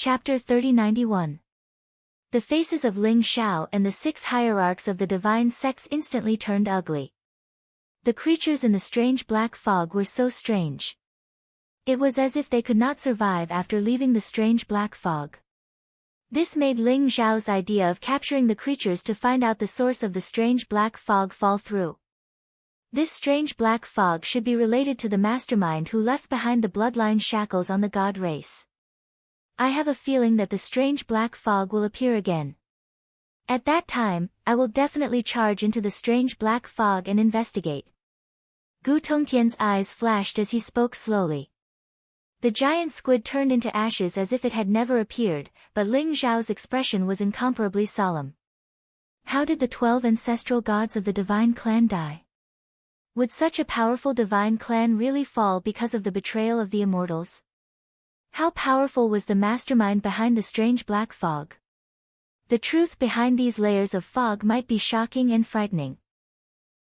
Chapter 3091. The faces of Ling Xiao and the 6 hierarchs of the divine sects instantly turned ugly. The creatures in the strange black fog were so strange. It was as if they could not survive after leaving the strange black fog. This made Ling Xiao's idea of capturing the creatures to find out the source of the strange black fog fall through. This strange black fog should be related to the mastermind who left behind the bloodline shackles on the god race. I have a feeling that the strange black fog will appear again. At that time, I will definitely charge into the strange black fog and investigate. Gu Tongtian's eyes flashed as he spoke slowly. The giant squid turned into ashes as if it had never appeared, but Ling Xiao's expression was incomparably solemn. How did the 12 ancestral gods of the divine clan die? Would such a powerful divine clan really fall because of the betrayal of the immortals? How powerful was the mastermind behind the strange black fog? The truth behind these layers of fog might be shocking and frightening.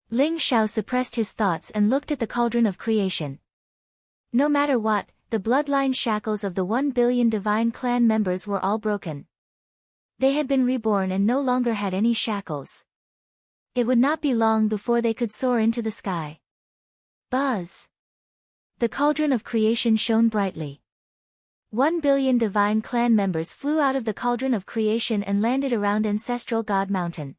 Ling Xiao suppressed his thoughts and looked at the cauldron of creation. No matter what, the bloodline shackles of the 1 billion divine clan members were all broken. They had been reborn and no longer had any shackles. It would not be long before they could soar into the sky. Buzz! The cauldron of creation shone brightly. 1 billion divine clan members flew out of the cauldron of creation and landed around ancestral god mountain.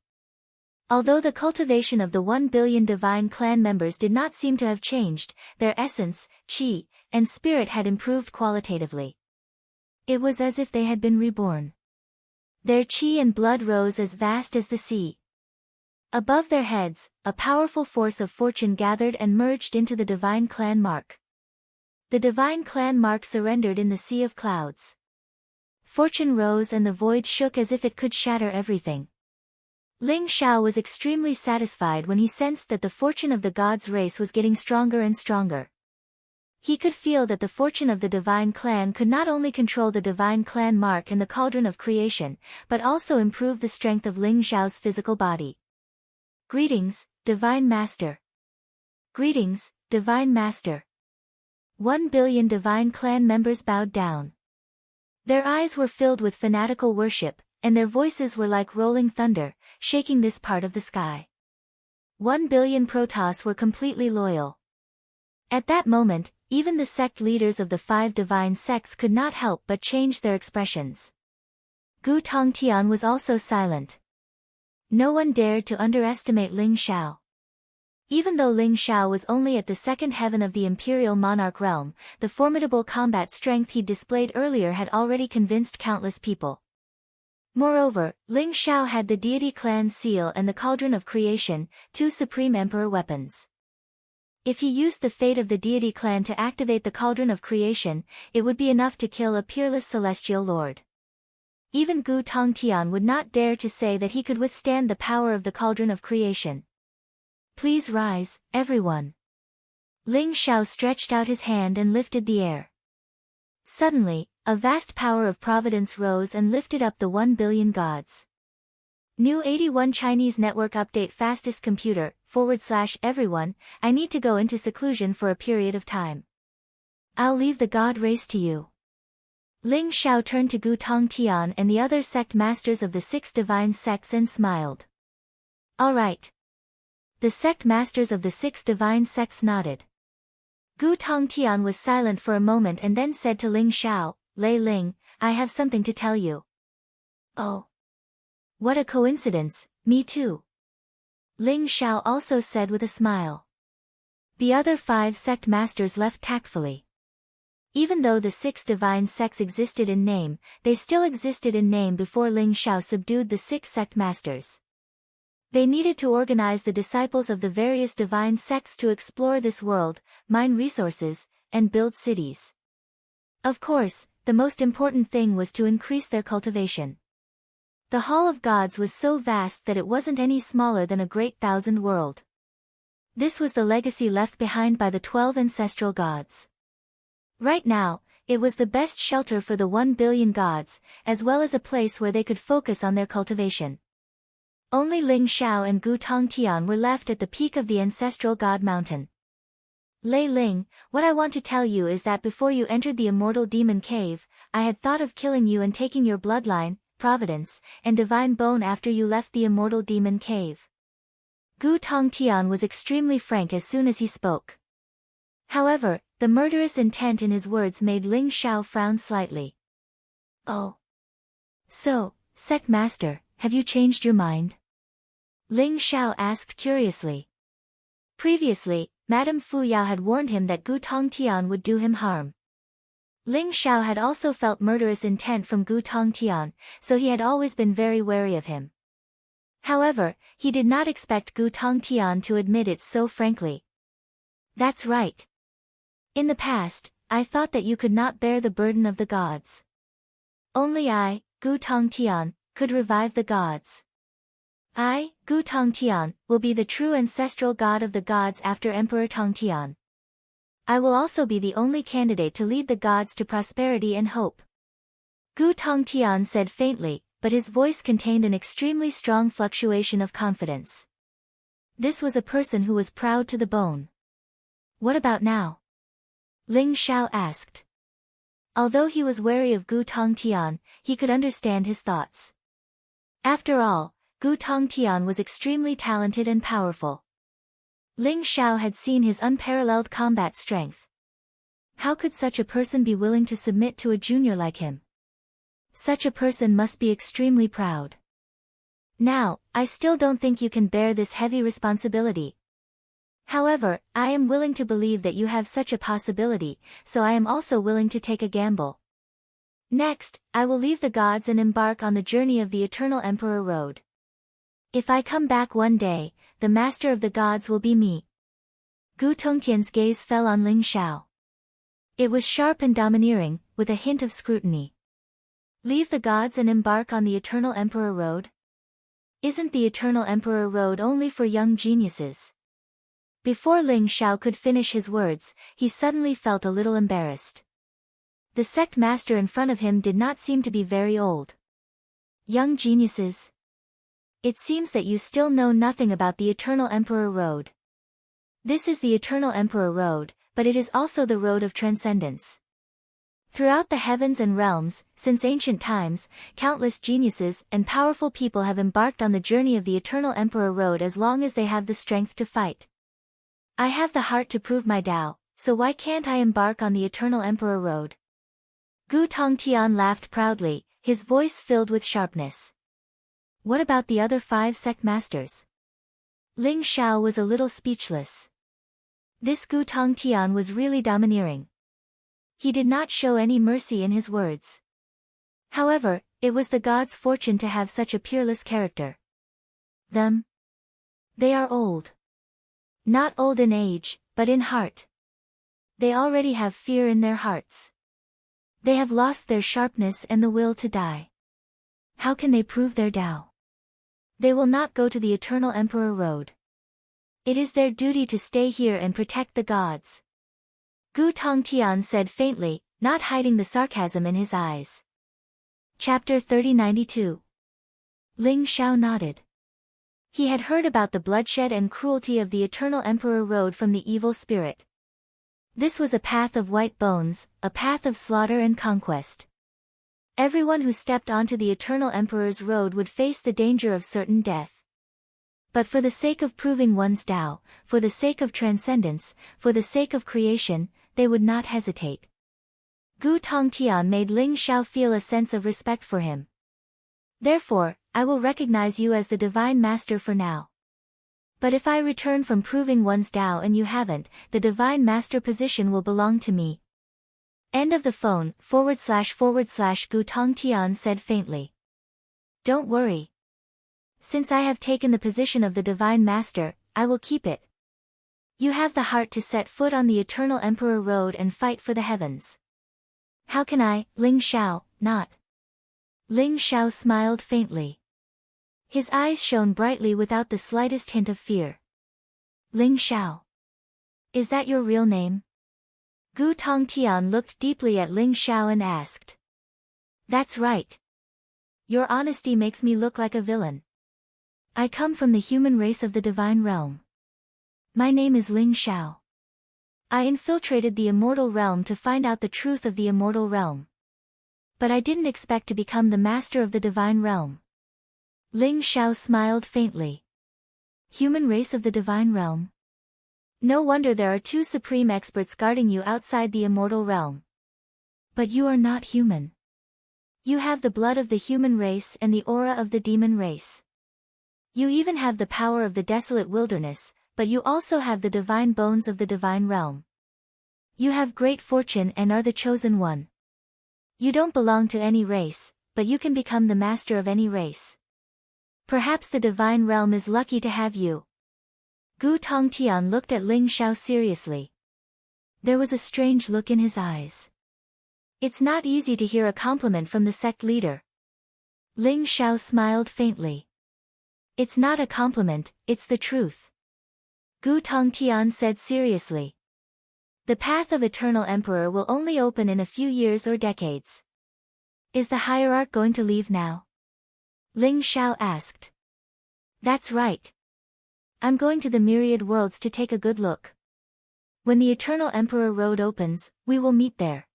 Although the cultivation of the 1 billion divine clan members did not seem to have changed, their essence, qi, and spirit had improved qualitatively. It was as if they had been reborn. Their qi and blood rose as vast as the sea. Above their heads, a powerful force of fortune gathered and merged into the divine clan mark. The divine clan mark surrendered in the sea of clouds. Fortune rose and the void shook as if it could shatter everything. Ling Xiao was extremely satisfied when he sensed that the fortune of the gods' race was getting stronger and stronger. He could feel that the fortune of the divine clan could not only control the divine clan mark and the cauldron of creation, but also improve the strength of Ling Xiao's physical body. Greetings, Divine Master. Greetings, Divine Master. 1 billion divine clan members bowed down. Their eyes were filled with fanatical worship, and their voices were like rolling thunder, shaking this part of the sky. 1 billion Protoss were completely loyal. At that moment, even the sect leaders of the 5 divine sects could not help but change their expressions. Gu Tongtian was also silent. No one dared to underestimate Ling Xiao. Even though Ling Xiao was only at the 2nd heaven of the Imperial Monarch realm, the formidable combat strength he displayed earlier had already convinced countless people. Moreover, Ling Xiao had the deity clan seal and the cauldron of creation, 2 supreme emperor weapons. If he used the fate of the deity clan to activate the cauldron of creation, it would be enough to kill a peerless celestial lord. Even Gu Tongtian would not dare to say that he could withstand the power of the cauldron of creation. Please rise, everyone. Ling Xiao stretched out his hand and lifted the air. Suddenly, a vast power of providence rose and lifted up the 1 billion gods. New 81 Chinese network update fastest computer, / everyone, I need to go into seclusion for a period of time. I'll leave the god race to you. Ling Xiao turned to Gu Tongtian and the other sect masters of the 6 divine sects and smiled. All right. The sect masters of the 6 divine sects nodded. Gu Tongtian was silent for a moment and then said to Ling Xiao, Lei Ling, I have something to tell you. Oh. What a coincidence, me too. Ling Xiao also said with a smile. The other 5 sect masters left tactfully. Even though the 6 divine sects existed in name, they still existed in name before Ling Xiao subdued the 6 sect masters. They needed to organize the disciples of the various divine sects to explore this world, mine resources, and build cities. Of course, the most important thing was to increase their cultivation. The Hall of Gods was so vast that it wasn't any smaller than a great 1,000 world. This was the legacy left behind by the 12 ancestral gods. Right now, it was the best shelter for the 1 billion gods, as well as a place where they could focus on their cultivation. Only Ling Xiao and Gu Tongtian were left at the peak of the ancestral god mountain. Lei Ling, what I want to tell you is that before you entered the immortal demon cave, I had thought of killing you and taking your bloodline, providence, and divine bone after you left the immortal demon cave. Gu Tongtian was extremely frank as soon as he spoke. However, the murderous intent in his words made Ling Xiao frown slightly. Oh. So, sect master, have you changed your mind? Ling Xiao asked curiously. Previously, Madame Fu Yao had warned him that Gu Tongtian would do him harm. Ling Xiao had also felt murderous intent from Gu Tongtian, so he had always been very wary of him. However, he did not expect Gu Tongtian to admit it so frankly. That's right. In the past, I thought that you could not bear the burden of the gods. Only I, Gu Tongtian, could revive the gods. I, Gu Tongtian, will be the true ancestral god of the gods after Emperor Tongtian. I will also be the only candidate to lead the gods to prosperity and hope. Gu Tongtian said faintly, but his voice contained an extremely strong fluctuation of confidence. This was a person who was proud to the bone. What about now? Ling Xiao asked. Although he was wary of Gu Tongtian, he could understand his thoughts. After all, Gu Tongtian was extremely talented and powerful. Ling Xiao had seen his unparalleled combat strength. How could such a person be willing to submit to a junior like him? Such a person must be extremely proud. Now, I still don't think you can bear this heavy responsibility. However, I am willing to believe that you have such a possibility, so I am also willing to take a gamble. Next, I will leave the gods and embark on the journey of the Eternal Emperor Road. If I come back one day, the master of the gods will be me. Gu Tongtian's gaze fell on Ling Xiao. It was sharp and domineering, with a hint of scrutiny. Leave the gods and embark on the Eternal Emperor Road? Isn't the Eternal Emperor Road only for young geniuses? Before Ling Xiao could finish his words, he suddenly felt a little embarrassed. The sect master in front of him did not seem to be very old. Young geniuses? It seems that you still know nothing about the Eternal Emperor Road. This is the Eternal Emperor Road, but it is also the road of transcendence. Throughout the heavens and realms, since ancient times, countless geniuses and powerful people have embarked on the journey of the Eternal Emperor Road as long as they have the strength to fight. I have the heart to prove my Tao, so why can't I embark on the Eternal Emperor Road? Gu Tongtian laughed proudly, his voice filled with sharpness. What about the other 5 sect masters? Ling Xiao was a little speechless. This Gu Tongtian was really domineering. He did not show any mercy in his words. However, it was the gods' fortune to have such a peerless character. Them? They are old. Not old in age, but in heart. They already have fear in their hearts. They have lost their sharpness and the will to die. How can they prove their Tao? They will not go to the Eternal Emperor Road. It is their duty to stay here and protect the gods. Gu Tongtian said faintly, not hiding the sarcasm in his eyes. Chapter 3092. Ling Xiao nodded. He had heard about the bloodshed and cruelty of the Eternal Emperor Road from the evil spirit. This was a path of white bones, a path of slaughter and conquest. Everyone who stepped onto the Eternal Emperor's road would face the danger of certain death. But for the sake of proving one's Tao, for the sake of transcendence, for the sake of creation, they would not hesitate. Gu Tongtian made Ling Xiao feel a sense of respect for him. Therefore, I will recognize you as the Divine Master for now. But if I return from proving one's Tao and you haven't, the Divine Master position will belong to me. End of the phone, // Gu Tongtian said faintly. Don't worry. Since I have taken the position of the Divine Master, I will keep it. You have the heart to set foot on the Eternal Emperor Road and fight for the heavens. How can I, Ling Xiao, not? Ling Xiao smiled faintly. His eyes shone brightly without the slightest hint of fear. Ling Xiao. Is that your real name? Gu Tongtian looked deeply at Ling Xiao and asked. That's right. Your honesty makes me look like a villain. I come from the human race of the divine realm. My name is Ling Xiao. I infiltrated the immortal realm to find out the truth of the immortal realm. But I didn't expect to become the master of the divine realm. Ling Xiao smiled faintly. Human race of the divine realm? No wonder there are two supreme experts guarding you outside the immortal realm. But you are not human. You have the blood of the human race and the aura of the demon race. You even have the power of the desolate wilderness, but you also have the divine bones of the divine realm. You have great fortune and are the chosen one. You don't belong to any race, but you can become the master of any race. Perhaps the divine realm is lucky to have you. Gu Tongtian looked at Ling Xiao seriously. There was a strange look in his eyes. It's not easy to hear a compliment from the sect leader. Ling Xiao smiled faintly. It's not a compliment, it's the truth. Gu Tongtian said seriously. The path of Eternal Emperor will only open in a few years or decades. Is the hierarch going to leave now? Ling Xiao asked. That's right. I'm going to the myriad worlds to take a good look. When the Eternal Emperor Road opens, we will meet there.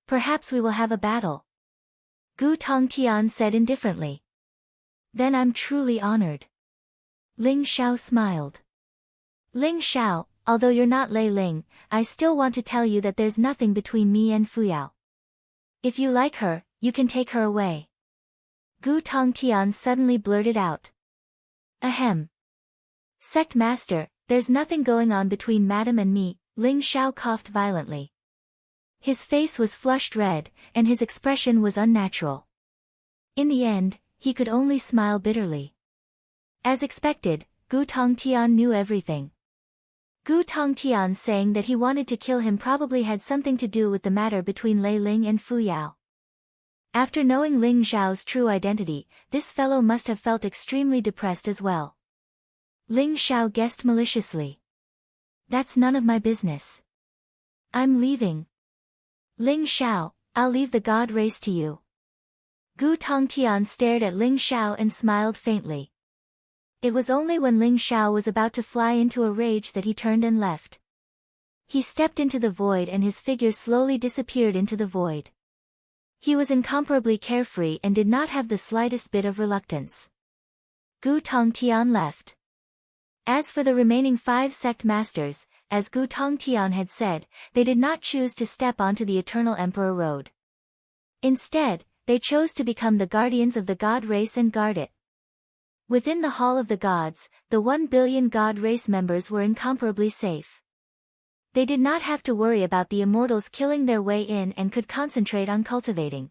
Perhaps we will have a battle. Gu Tongtian said indifferently. Then I'm truly honored. Ling Xiao smiled. Ling Xiao, although you're not Lei Ling, I still want to tell you that there's nothing between me and Fuyao. If you like her, you can take her away. Gu Tongtian suddenly blurted out. Ahem. Sect Master, there's nothing going on between Madam and me, Ling Xiao coughed violently. His face was flushed red, and his expression was unnatural. In the end, he could only smile bitterly. As expected, Gu Tongtian knew everything. Gu Tongtian saying that he wanted to kill him probably had something to do with the matter between Lei Ling and Fuyao. After knowing Ling Xiao's true identity, this fellow must have felt extremely depressed as well. Ling Xiao guessed maliciously. That's none of my business. I'm leaving. Ling Xiao, I'll leave the god race to you. Gu Tongtian stared at Ling Xiao and smiled faintly. It was only when Ling Xiao was about to fly into a rage that he turned and left. He stepped into the void and his figure slowly disappeared into the void. He was incomparably carefree and did not have the slightest bit of reluctance. Gu Tongtian left. As for the remaining 5 sect masters, as Gu Tongtian had said, they did not choose to step onto the Eternal Emperor Road. Instead, they chose to become the guardians of the god race and guard it. Within the Hall of the Gods, the 1 billion god race members were incomparably safe. They did not have to worry about the immortals killing their way in and could concentrate on cultivating.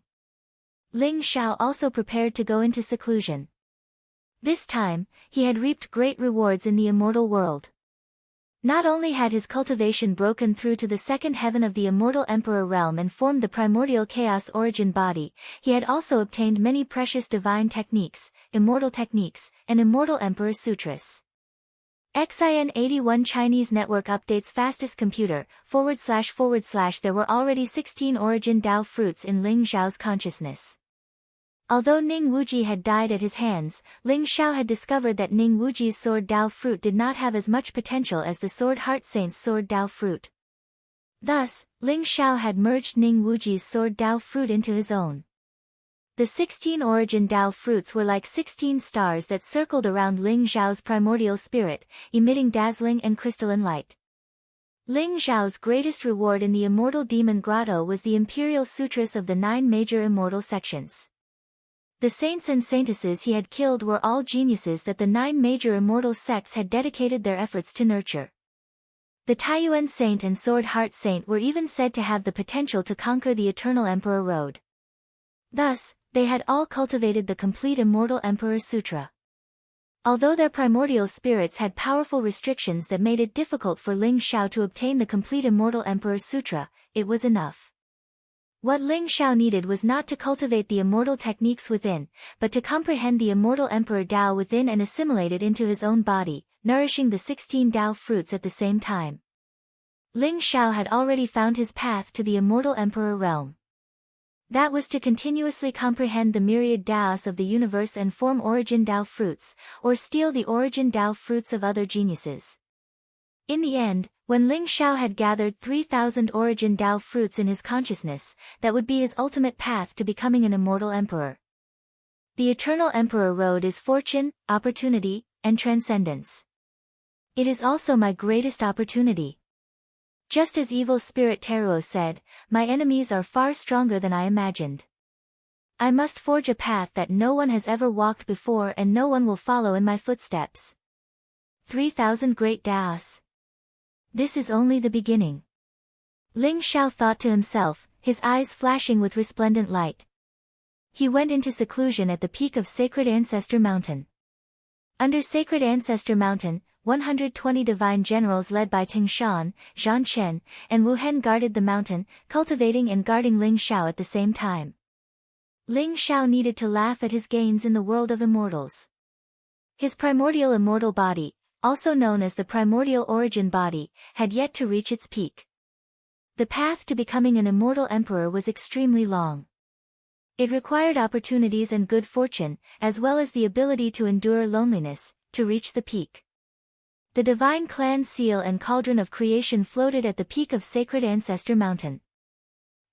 Ling Xiao also prepared to go into seclusion. This time, he had reaped great rewards in the immortal world. Not only had his cultivation broken through to the second heaven of the immortal emperor realm and formed the primordial chaos origin body, he had also obtained many precious divine techniques, immortal techniques, and immortal emperor sutras. XIN 81 Chinese network updates fastest computer, / there were already 16 origin Dao fruits in Ling Xiao's consciousness. Although Ning Wuji had died at his hands, Ling Xiao had discovered that Ning Wuji's sword Dao fruit did not have as much potential as the sword Heart Saint's sword Dao fruit. Thus, Ling Xiao had merged Ning Wuji's sword Dao fruit into his own. The 16 origin Dao fruits were like 16 stars that circled around Ling Xiao's primordial spirit, emitting dazzling and crystalline light. Ling Xiao's greatest reward in the immortal demon grotto was the imperial sutras of the 9 major immortal sections. The saints and saintesses he had killed were all geniuses that the 9 major immortal sects had dedicated their efforts to nurture. The Taiyuan Saint and Sword Heart Saint were even said to have the potential to conquer the Eternal Emperor Road. Thus, they had all cultivated the complete Immortal Emperor Sutra. Although their primordial spirits had powerful restrictions that made it difficult for Ling Xiao to obtain the complete Immortal Emperor Sutra, it was enough. What Ling Xiao needed was not to cultivate the immortal techniques within, but to comprehend the immortal Emperor Dao within and assimilate it into his own body, nourishing the 16 Dao fruits at the same time. Ling Xiao had already found his path to the immortal Emperor realm. That was to continuously comprehend the myriad Daos of the universe and form origin Dao fruits, or steal the origin Dao fruits of other geniuses. In the end, When Ling Xiao had gathered 3,000 origin Tao fruits in his consciousness, that would be his ultimate path to becoming an immortal emperor. The Eternal Emperor Road is fortune, opportunity, and transcendence. It is also my greatest opportunity. Just as evil spirit Teruo said, my enemies are far stronger than I imagined. I must forge a path that no one has ever walked before and no one will follow in my footsteps. 3,000 Great Daos. This is only the beginning. Ling Xiao thought to himself, his eyes flashing with resplendent light. He went into seclusion at the peak of Sacred Ancestor Mountain. Under Sacred Ancestor Mountain, 120 divine generals led by Ting Shan, Zhan Chen, and Wu Hen guarded the mountain, cultivating and guarding Ling Xiao at the same time. Ling Xiao needed to laugh at his gains in the world of immortals. His primordial immortal body, also known as the primordial origin body, had yet to reach its peak. The path to becoming an immortal emperor was extremely long. It required opportunities and good fortune, as well as the ability to endure loneliness, to reach the peak. The divine clan seal and cauldron of creation floated at the peak of Sacred Ancestor Mountain.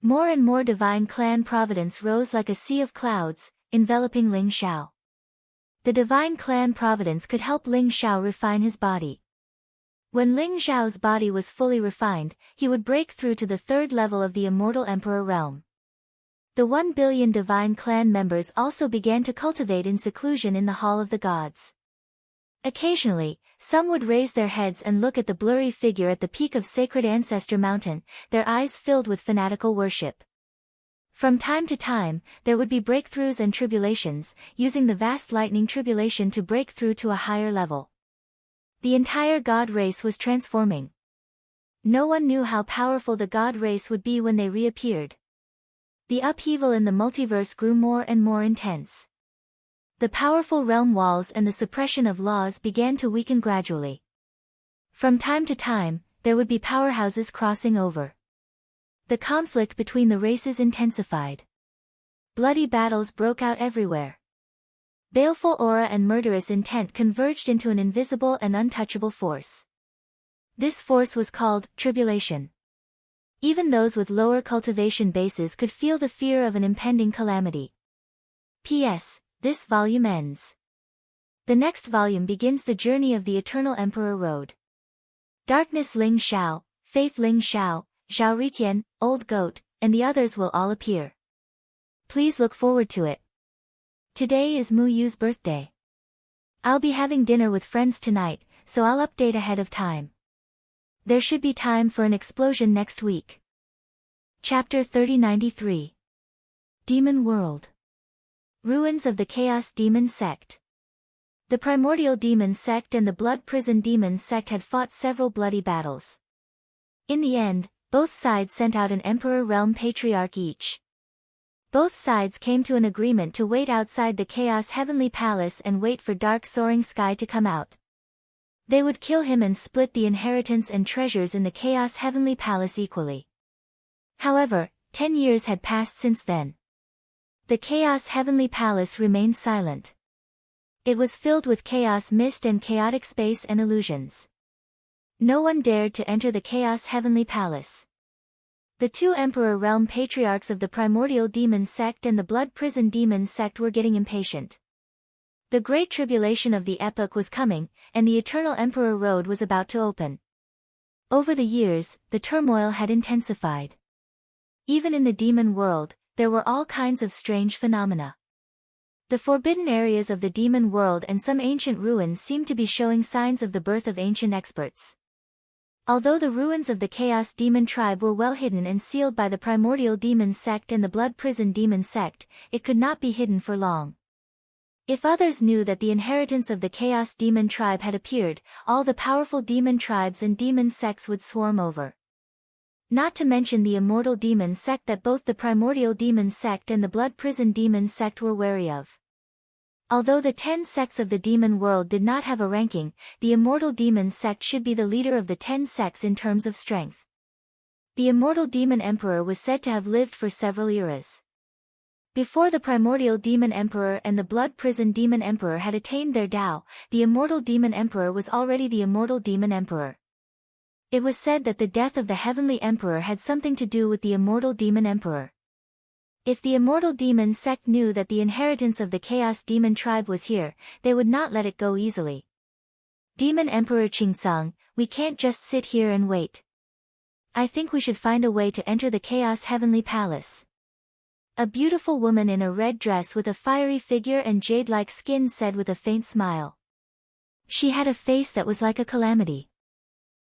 More and more divine clan providence rose like a sea of clouds, enveloping Ling Xiao. The divine clan providence could help Ling Xiao refine his body. When Ling Xiao's body was fully refined, he would break through to the third level of the immortal emperor realm. The 1 billion divine clan members also began to cultivate in seclusion in the Hall of the Gods. Occasionally, some would raise their heads and look at the blurry figure at the peak of Sacred Ancestor Mountain, their eyes filled with fanatical worship. From time to time, there would be breakthroughs and tribulations, using the vast lightning tribulation to break through to a higher level. The entire god race was transforming. No one knew how powerful the god race would be when they reappeared. The upheaval in the multiverse grew more and more intense. The powerful realm walls and the suppression of laws began to weaken gradually. From time to time, there would be powerhouses crossing over. The conflict between the races intensified. Bloody battles broke out everywhere. Baleful aura and murderous intent converged into an invisible and untouchable force. This force was called tribulation. Even those with lower cultivation bases could feel the fear of an impending calamity. P.S. This volume ends. The next volume begins the journey of the Eternal Emperor Road. Darkness Ling Xiao, Faith Ling Xiao, Zhao Ritian, Old Goat, and the others will all appear. Please look forward to it. Today is Mu Yu's birthday. I'll be having dinner with friends tonight, so I'll update ahead of time. There should be time for an explosion next week. Chapter 3093. Demon World. Ruins of the Chaos Demon Sect. The Primordial Demon Sect and the Blood Prison Demon Sect had fought several bloody battles. In the end, both sides sent out an Emperor Realm Patriarch each. Both sides came to an agreement to wait outside the Chaos Heavenly Palace and wait for Dark Soaring Sky to come out. They would kill him and split the inheritance and treasures in the Chaos Heavenly Palace equally. However, 10 years had passed since then. The Chaos Heavenly Palace remained silent. It was filled with chaos mist and chaotic space and illusions. No one dared to enter the Chaos Heavenly Palace. The two Emperor Realm Patriarchs of the Primordial Demon Sect and the Blood Prison Demon Sect were getting impatient. The Great Tribulation of the epoch was coming, and the Eternal Emperor Road was about to open. Over the years, the turmoil had intensified. Even in the demon world, there were all kinds of strange phenomena. The forbidden areas of the demon world and some ancient ruins seemed to be showing signs of the birth of ancient experts. Although the ruins of the Chaos Demon Tribe were well hidden and sealed by the Primordial Demon Sect and the Blood Prison Demon Sect, it could not be hidden for long. If others knew that the inheritance of the Chaos Demon Tribe had appeared, all the powerful demon tribes and demon sects would swarm over. Not to mention the immortal demon sect that both the Primordial Demon Sect and the Blood Prison Demon Sect were wary of. Although the 10 sects of the demon world did not have a ranking, the Immortal Demon Sect should be the leader of the 10 sects in terms of strength. The Immortal Demon Emperor was said to have lived for several eras. Before the Primordial Demon Emperor and the Blood Prison Demon Emperor had attained their Tao, the Immortal Demon Emperor was already the Immortal Demon Emperor. It was said that the death of the Heavenly Emperor had something to do with the immortal demon emperor. If the immortal demon sect knew that the inheritance of the Chaos Demon tribe was here, they would not let it go easily. Demon Emperor Qingsong, we can't just sit here and wait. I think we should find a way to enter the Chaos Heavenly Palace. A beautiful woman in a red dress with a fiery figure and jade-like skin said with a faint smile. She had a face that was like a calamity.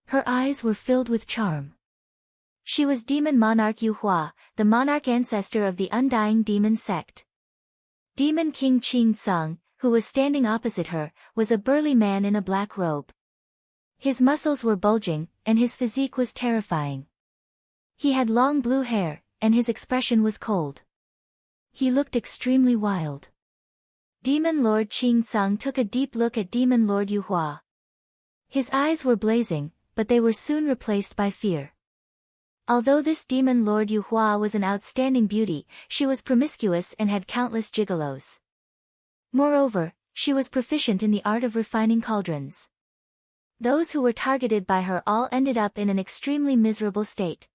Her eyes were filled with charm. She was Demon Monarch Yu Hua, the monarch ancestor of the Undying Demon sect. Demon King Qingsong, who was standing opposite her, was a burly man in a black robe. His muscles were bulging, and his physique was terrifying. He had long blue hair, and his expression was cold. He looked extremely wild. Demon Lord Qingsong took a deep look at Demon Lord Yu Hua. His eyes were blazing, but they were soon replaced by fear. Although this Demon Lord Yu Hua was an outstanding beauty, she was promiscuous and had countless gigolos. Moreover, she was proficient in the art of refining cauldrons. Those who were targeted by her all ended up in an extremely miserable state.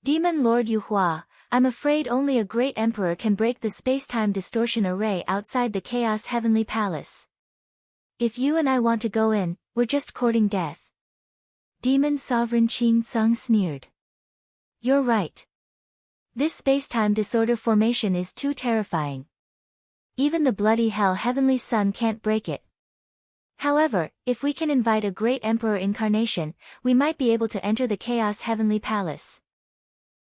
Demon Lord Yu Hua, I'm afraid only a great emperor can break the space-time distortion array outside the Chaos Heavenly Palace. If you and I want to go in, we're just courting death. Demon Sovereign Qingsong sneered. You're right. This space-time disorder formation is too terrifying. Even the bloody hell Heavenly Sun can't break it. However, if we can invite a great emperor incarnation, we might be able to enter the Chaos Heavenly Palace.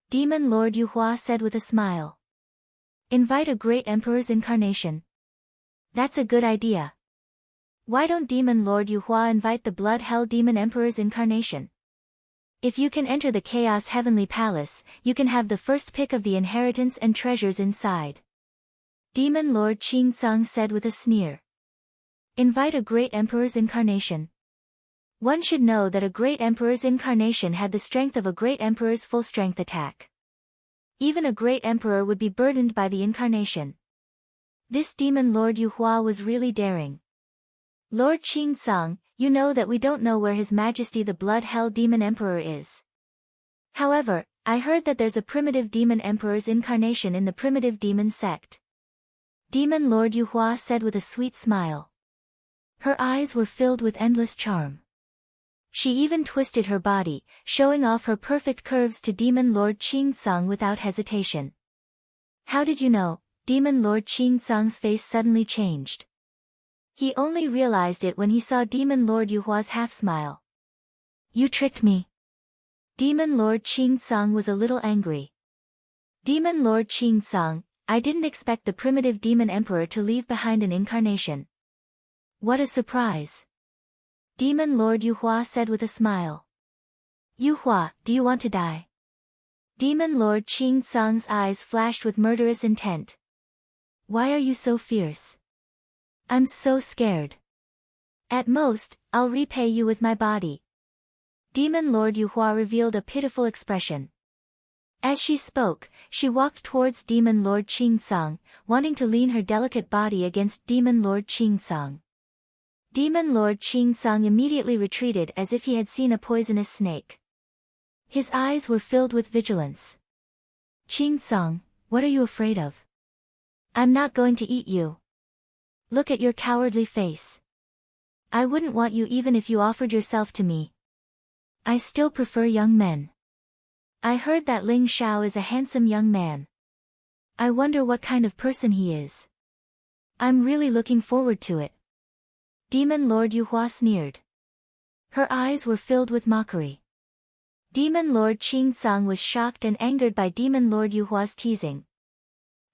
Demon Lord Yu Hua said with a smile. Invite a great emperor's incarnation. That's a good idea. Why don't Demon Lord Yu Hua invite the Blood Hell Demon Emperor's incarnation? If you can enter the Chaos Heavenly Palace, you can have the first pick of the inheritance and treasures inside. Demon Lord Qingsong said with a sneer. Invite a great emperor's incarnation. One should know that a great emperor's incarnation had the strength of a great emperor's full-strength attack. Even a great emperor would be burdened by the incarnation. This Demon Lord Yu Hua was really daring. Lord Qingsong, you know that we don't know where His Majesty the Blood Hell Demon Emperor is. However, I heard that there's a primitive demon emperor's incarnation in the primitive demon sect. Demon Lord Yu Hua said with a sweet smile. Her eyes were filled with endless charm. She even twisted her body, showing off her perfect curves to Demon Lord Qingsong without hesitation. How did you know? Demon Lord Qingsong's face suddenly changed. He only realized it when he saw Demon Lord Yu Hua's half-smile. You tricked me. Demon Lord Qingsong was a little angry. Demon Lord Qingsong, I didn't expect the primitive demon emperor to leave behind an incarnation. What a surprise. Demon Lord Yu Hua said with a smile. Yu Hua, do you want to die? Demon Lord Qingsong's eyes flashed with murderous intent. Why are you so fierce? I'm so scared. At most, I'll repay you with my body. Demon Lord Yu Hua revealed a pitiful expression. As she spoke, she walked towards Demon Lord Qingsong, wanting to lean her delicate body against Demon Lord Qingsong. Demon Lord Qingsong immediately retreated as if he had seen a poisonous snake. His eyes were filled with vigilance. Qingsong, what are you afraid of? I'm not going to eat you. Look at your cowardly face. I wouldn't want you even if you offered yourself to me. I still prefer young men. I heard that Ling Xiao is a handsome young man. I wonder what kind of person he is. I'm really looking forward to it. Demon Lord Yu Hua sneered. Her eyes were filled with mockery. Demon Lord Qingsong was shocked and angered by Demon Lord Yu Hua's teasing.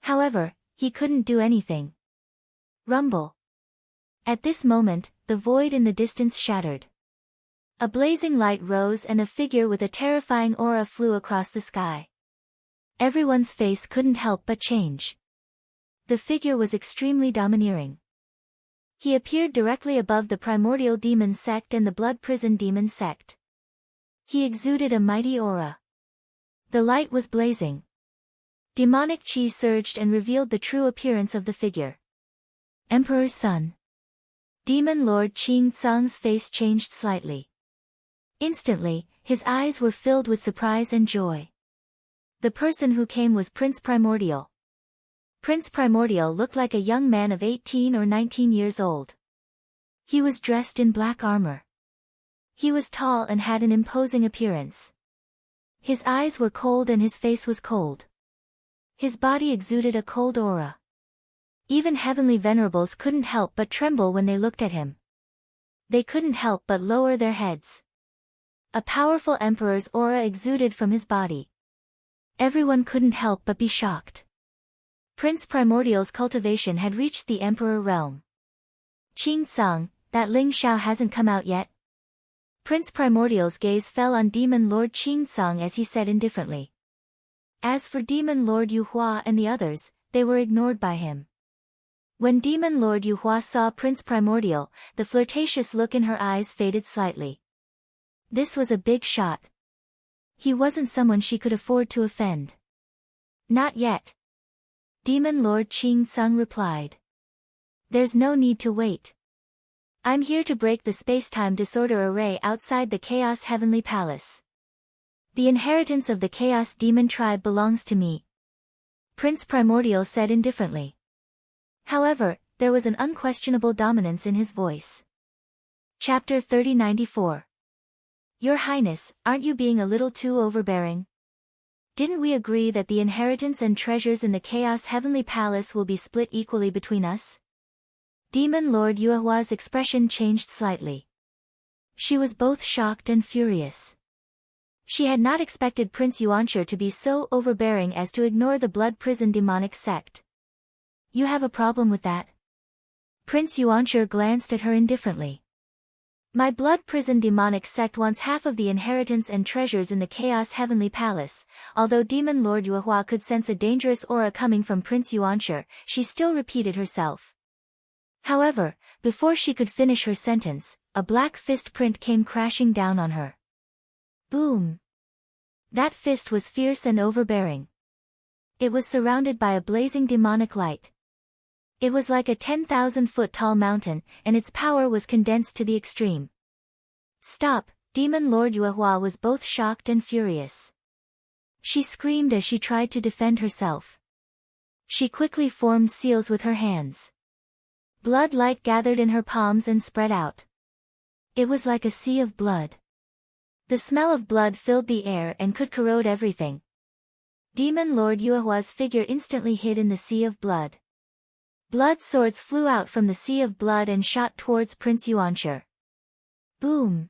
However, he couldn't do anything. Rumble. At this moment, the void in the distance shattered. A blazing light rose and a figure with a terrifying aura flew across the sky. Everyone's face couldn't help but change. The figure was extremely domineering. He appeared directly above the primordial demon sect and the blood prison demon sect. He exuded a mighty aura. The light was blazing. Demonic chi surged and revealed the true appearance of the figure. Emperor's son. Demon Lord Qingsong's face changed slightly. Instantly, His eyes were filled with surprise and joy. The person who came was Prince Primordial. Prince Primordial looked like a young man of 18 or 19 years old. He was dressed in black armor. He was tall and had an imposing appearance. His eyes were cold and his face was cold. His body exuded a cold aura. Even heavenly venerables couldn't help but tremble when they looked at him. They couldn't help but lower their heads. A powerful emperor's aura exuded from his body. Everyone couldn't help but be shocked. Prince Primordial's cultivation had reached the emperor realm. Qing Tsang, that Ling Xiao hasn't come out yet? Prince Primordial's gaze fell on Demon Lord Qing Tsang as he said indifferently. As for Demon Lord Yu Hua and the others, they were ignored by him. When Demon Lord Yu Hua saw Prince Primordial, the flirtatious look in her eyes faded slightly. This was a big shot. He wasn't someone she could afford to offend. Not yet. Demon Lord Qing Tsang replied. There's no need to wait. I'm here to break the space-time disorder array outside the Chaos Heavenly Palace. The inheritance of the Chaos Demon tribe belongs to me, Prince Primordial said indifferently. However, there was an unquestionable dominance in his voice. Chapter 3094. Your Highness, aren't you being a little too overbearing? Didn't we agree that the inheritance and treasures in the Chaos Heavenly Palace will be split equally between us? Demon Lord Yuehua's expression changed slightly. She was both shocked and furious. She had not expected Prince Yuanshi to be so overbearing as to ignore the Blood Prison demonic sect. You have a problem with that? Prince Yuanshi glanced at her indifferently. My Blood Prison demonic sect wants half of the inheritance and treasures in the Chaos Heavenly Palace. Although Demon Lord Yuehua could sense a dangerous aura coming from Prince Yuanshi, she still repeated herself. However, before she could finish her sentence, a black fist print came crashing down on her. Boom! That fist was fierce and overbearing. It was surrounded by a blazing demonic light. It was like a 10,000-foot-tall mountain, and its power was condensed to the extreme. Stop! Demon Lord Yuehua was both shocked and furious. She screamed as she tried to defend herself. She quickly formed seals with her hands. Blood light gathered in her palms and spread out. It was like a sea of blood. The smell of blood filled the air and could corrode everything. Demon Lord Yuehua's figure instantly hid in the sea of blood. Blood swords flew out from the sea of blood and shot towards Prince Yuanshi. Boom!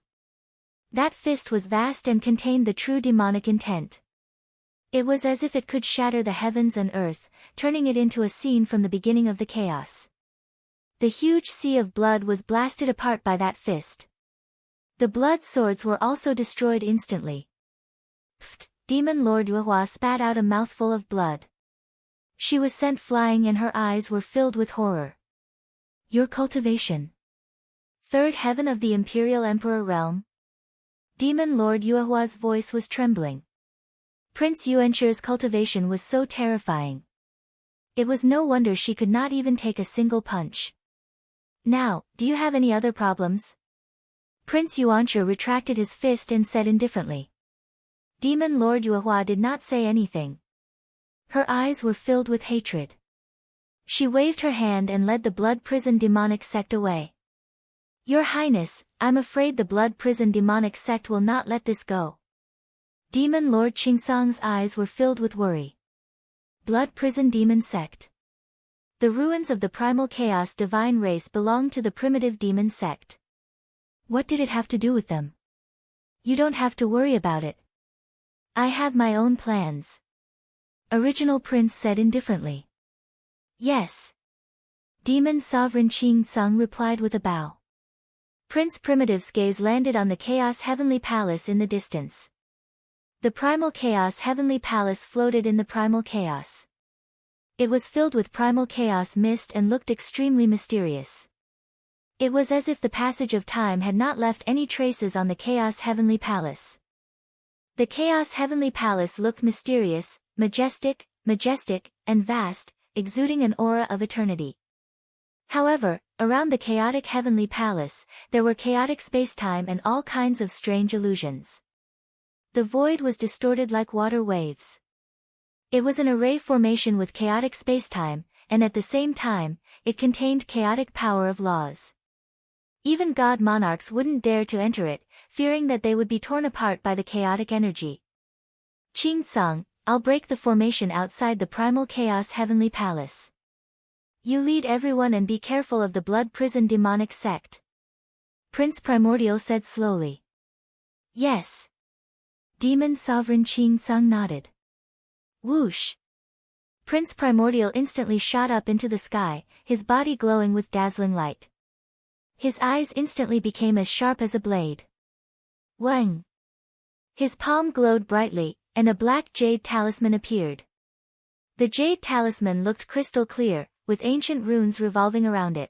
That fist was vast and contained the true demonic intent. It was as if it could shatter the heavens and earth, turning it into a scene from the beginning of the chaos. The huge sea of blood was blasted apart by that fist. The blood swords were also destroyed instantly. Pfft! Demon Lord Yuehua spat out a mouthful of blood. She was sent flying and her eyes were filled with horror. Your cultivation. Third heaven of the Imperial Emperor realm? Demon Lord Yuehua's voice was trembling. Prince Yuanshi's cultivation was so terrifying. It was no wonder she could not even take a single punch. Now, do you have any other problems? Prince Yuanshi retracted his fist and said indifferently. Demon Lord Yuehua did not say anything. Her eyes were filled with hatred. She waved her hand and led the Blood Prison demonic sect away. Your Highness, I'm afraid the Blood Prison demonic sect will not let this go. Demon Lord Qingsang's eyes were filled with worry. Blood Prison demon sect. The ruins of the primal chaos divine race belonged to the primitive demon sect. What did it have to do with them? You don't have to worry about it. I have my own plans. Original Prince said indifferently. Yes. Demon Sovereign Qing Tsang replied with a bow. Prince Primitive's gaze landed on the Chaos Heavenly Palace in the distance. The Primal Chaos Heavenly Palace floated in the Primal Chaos. It was filled with Primal Chaos mist and looked extremely mysterious. It was as if the passage of time had not left any traces on the Chaos Heavenly Palace. The Chaos Heavenly Palace looked mysterious, majestic, and vast, exuding an aura of eternity. However, around the chaotic Heavenly Palace, there were chaotic space-time and all kinds of strange illusions. The void was distorted like water waves. It was an array formation with chaotic spacetime, and at the same time, it contained chaotic power of laws. Even god monarchs wouldn't dare to enter it, fearing that they would be torn apart by the chaotic energy. Qing Tsang, I'll break the formation outside the primal chaos heavenly palace. You lead everyone and be careful of the blood prison demonic sect. Prince Primordial said slowly. Yes. Demon Sovereign Qing Tsang nodded. Whoosh. Prince Primordial instantly shot up into the sky, his body glowing with dazzling light. His eyes instantly became as sharp as a blade. Wang. His palm glowed brightly, and a black jade talisman appeared. The jade talisman looked crystal clear, with ancient runes revolving around it.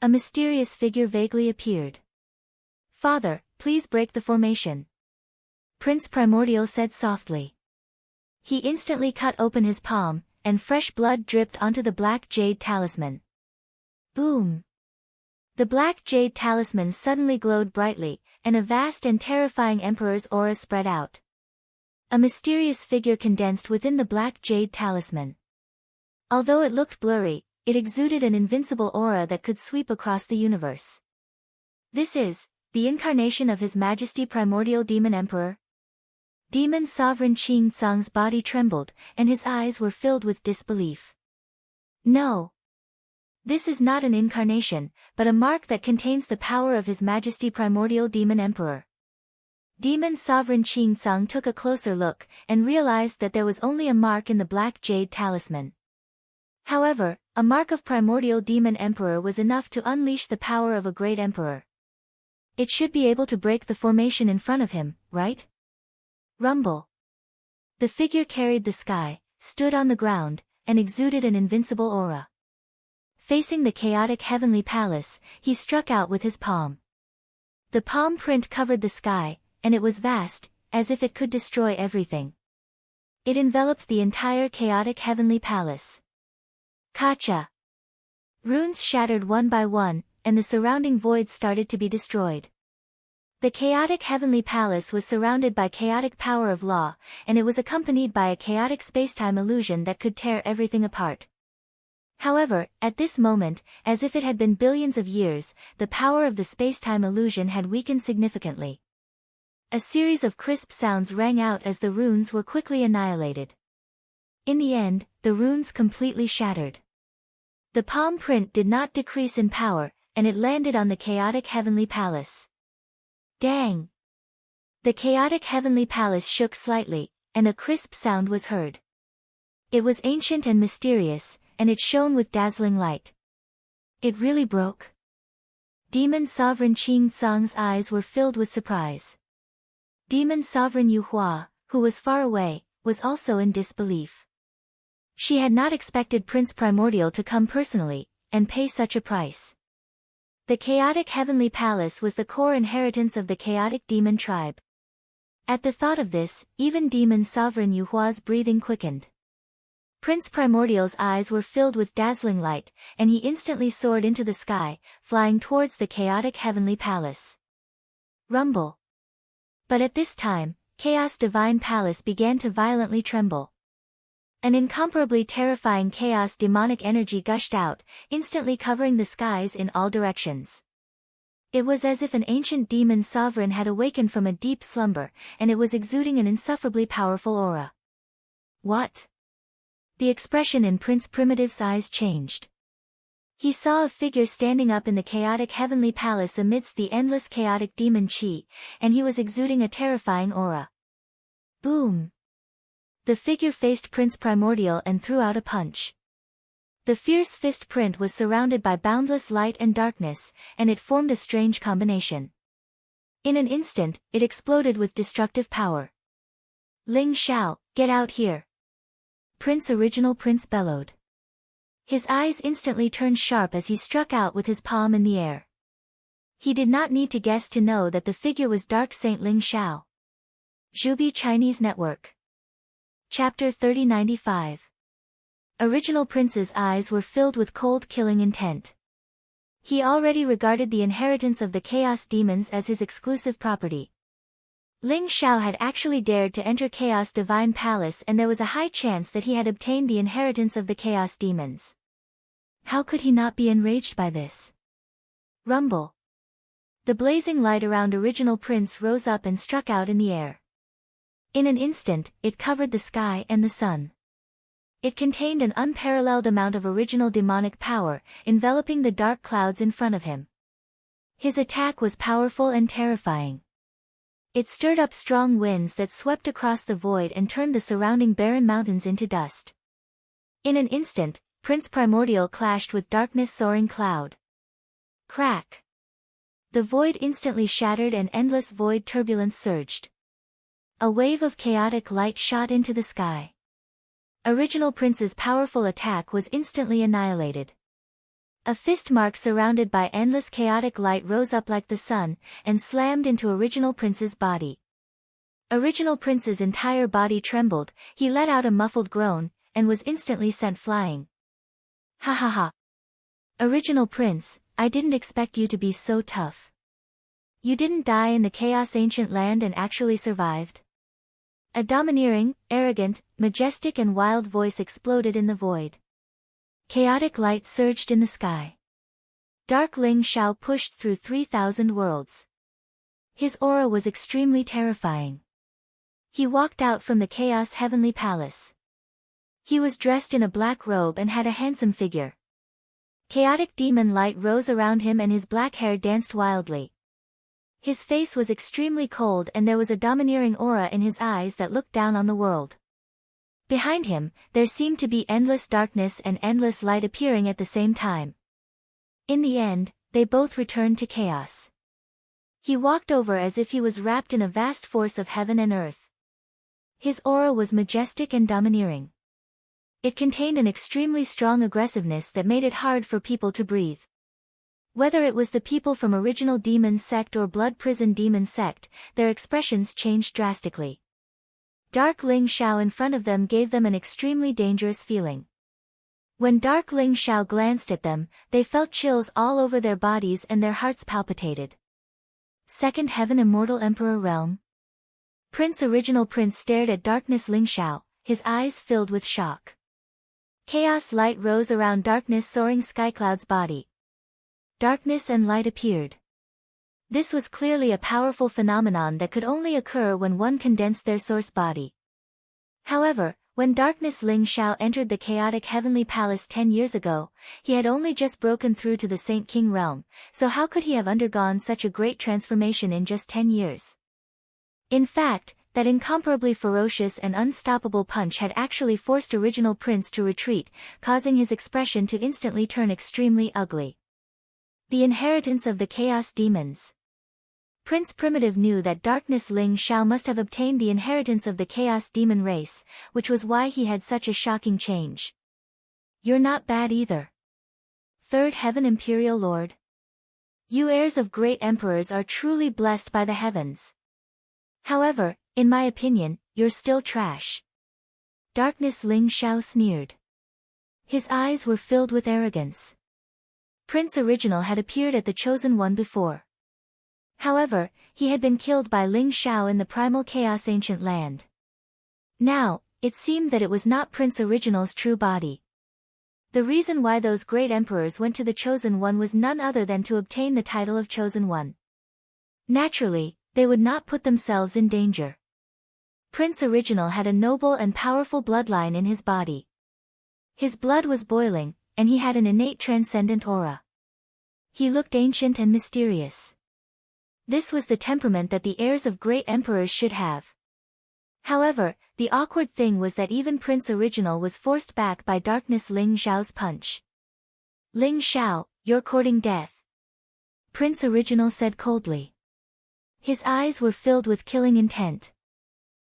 A mysterious figure vaguely appeared. Father, please break the formation. Prince Primordial said softly. He instantly cut open his palm, and fresh blood dripped onto the black jade talisman. Boom! The black jade talisman suddenly glowed brightly, and a vast and terrifying emperor's aura spread out. A mysterious figure condensed within the black jade talisman. Although it looked blurry, it exuded an invincible aura that could sweep across the universe. This is the incarnation of His Majesty Primordial Demon Emperor. Demon Sovereign Qing Tsang's body trembled, and his eyes were filled with disbelief. No. This is not an incarnation, but a mark that contains the power of His Majesty Primordial Demon Emperor. Demon Sovereign Qing Tsang took a closer look, and realized that there was only a mark in the black jade talisman. However, a mark of Primordial Demon Emperor was enough to unleash the power of a great emperor. It should be able to break the formation in front of him, right? Rumble. The figure carried the sky, stood on the ground, and exuded an invincible aura. Facing the chaotic heavenly palace, he struck out with his palm. The palm print covered the sky, and it was vast, as if it could destroy everything. It enveloped the entire chaotic heavenly palace. Kacha. Runes shattered one by one, and the surrounding void started to be destroyed. The chaotic heavenly palace was surrounded by chaotic power of law, and it was accompanied by a chaotic spacetime illusion that could tear everything apart. However, at this moment, as if it had been billions of years, the power of the spacetime illusion had weakened significantly. A series of crisp sounds rang out as the runes were quickly annihilated. In the end, the runes completely shattered. The palm print did not decrease in power, and it landed on the chaotic heavenly palace. Dang! The chaotic heavenly palace shook slightly, and a crisp sound was heard. It was ancient and mysterious, and it shone with dazzling light. It really broke? Demon Sovereign Qing Tsang's eyes were filled with surprise. Demon Sovereign Yu Hua, who was far away, was also in disbelief. She had not expected Prince Primordial to come personally, and pay such a price. The chaotic heavenly palace was the core inheritance of the chaotic demon tribe. At the thought of this, even Demon Sovereign Yu Hua's breathing quickened. Prince Primordial's eyes were filled with dazzling light, and he instantly soared into the sky, flying towards the chaotic heavenly palace. Rumble. But at this time, Chaos Divine Palace began to violently tremble. An incomparably terrifying chaos demonic energy gushed out, instantly covering the skies in all directions. It was as if an ancient demon sovereign had awakened from a deep slumber, and it was exuding an insufferably powerful aura. What? The expression in Prince Primitive's eyes changed. He saw a figure standing up in the chaotic heavenly palace amidst the endless chaotic demon chi, and he was exuding a terrifying aura. Boom! The figure faced Prince Primordial and threw out a punch. The fierce fist print was surrounded by boundless light and darkness, and it formed a strange combination. In an instant, it exploded with destructive power. Ling Xiao, get out here! Original Prince bellowed. His eyes instantly turned sharp as he struck out with his palm in the air. He did not need to guess to know that the figure was Dark Saint Ling Xiao. Zhubi Chinese Network. Chapter 3095. Original Prince's eyes were filled with cold killing intent. He already regarded the inheritance of the Chaos Demons as his exclusive property. Ling Xiao had actually dared to enter Chaos Divine Palace, and there was a high chance that he had obtained the inheritance of the Chaos Demons. How could he not be enraged by this? Rumble. The blazing light around Original Prince rose up and struck out in the air. In an instant, it covered the sky and the sun. It contained an unparalleled amount of original demonic power, enveloping the dark clouds in front of him. His attack was powerful and terrifying. It stirred up strong winds that swept across the void and turned the surrounding barren mountains into dust. In an instant, Prince Primordial clashed with darkness soaring cloud. Crack! The void instantly shattered and endless void turbulence surged. A wave of chaotic light shot into the sky. Original Prince's powerful attack was instantly annihilated. A fist mark surrounded by endless chaotic light rose up like the sun, and slammed into Original Prince's body. Original Prince's entire body trembled, he let out a muffled groan, and was instantly sent flying. Ha ha ha. Original Prince, I didn't expect you to be so tough. You didn't die in the Chaos Ancient Land and actually survived? A domineering, arrogant, majestic and wild voice exploded in the void. Chaotic light surged in the sky. Dark Ling Xiao pushed through 3,000 worlds. His aura was extremely terrifying. He walked out from the Chaos Heavenly Palace. He was dressed in a black robe and had a handsome figure. Chaotic demon light rose around him and his black hair danced wildly. His face was extremely cold and there was a domineering aura in his eyes that looked down on the world. Behind him, there seemed to be endless darkness and endless light appearing at the same time. In the end, they both returned to chaos. He walked over as if he was wrapped in a vast force of heaven and earth. His aura was majestic and domineering. It contained an extremely strong aggressiveness that made it hard for people to breathe. Whether it was the people from Original Demon Sect or Blood Prison Demon Sect, their expressions changed drastically. Dark Ling Xiao in front of them gave them an extremely dangerous feeling. When Dark Ling Xiao glanced at them, they felt chills all over their bodies and their hearts palpitated. Second Heaven Immortal Emperor Realm. Prince Original Prince stared at Darkness Ling Xiao, his eyes filled with shock. Chaos light rose around Darkness soaring Skycloud's body. Darkness and light appeared. This was clearly a powerful phenomenon that could only occur when one condensed their source body. However, when Darkness Ling Xiao entered the chaotic heavenly palace 10 years ago, he had only just broken through to the Saint King realm, so how could he have undergone such a great transformation in just 10 years? In fact, that incomparably ferocious and unstoppable punch had actually forced Original Prince to retreat, causing his expression to instantly turn extremely ugly. The inheritance of the Chaos Demons. Prince Primitive knew that Darkness Ling Xiao must have obtained the inheritance of the Chaos Demon race, which was why he had such a shocking change. You're not bad either. Third Heaven Imperial Lord. You heirs of great emperors are truly blessed by the heavens. However, in my opinion, you're still trash. Darkness Ling Xiao sneered. His eyes were filled with arrogance. Prince Original had appeared at the Chosen One before. However, he had been killed by Ling Xiao in the Primal Chaos Ancient Land. Now, it seemed that it was not Prince Original's true body. The reason why those great emperors went to the Chosen One was none other than to obtain the title of Chosen One. Naturally, they would not put themselves in danger. Prince Original had a noble and powerful bloodline in his body. His blood was boiling, and he had an innate transcendent aura. He looked ancient and mysterious. This was the temperament that the heirs of great emperors should have. However, the awkward thing was that even Prince Original was forced back by Darkness Ling Xiao's punch. Ling Xiao, you're courting death. Prince Original said coldly. His eyes were filled with killing intent.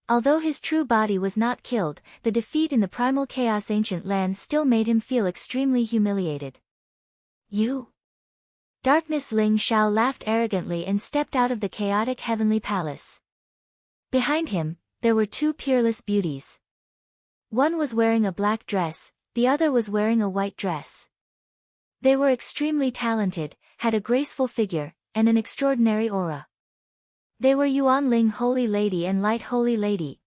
Although his true body was not killed, the defeat in the Primal Chaos Ancient Land still made him feel extremely humiliated. You? Darkness Ling Xiao laughed arrogantly and stepped out of the chaotic heavenly palace. Behind him, there were two peerless beauties. One was wearing a black dress, the other was wearing a white dress. They were extremely talented, had a graceful figure, and an extraordinary aura. They were Yuanling Holy Lady and Light Holy Lady.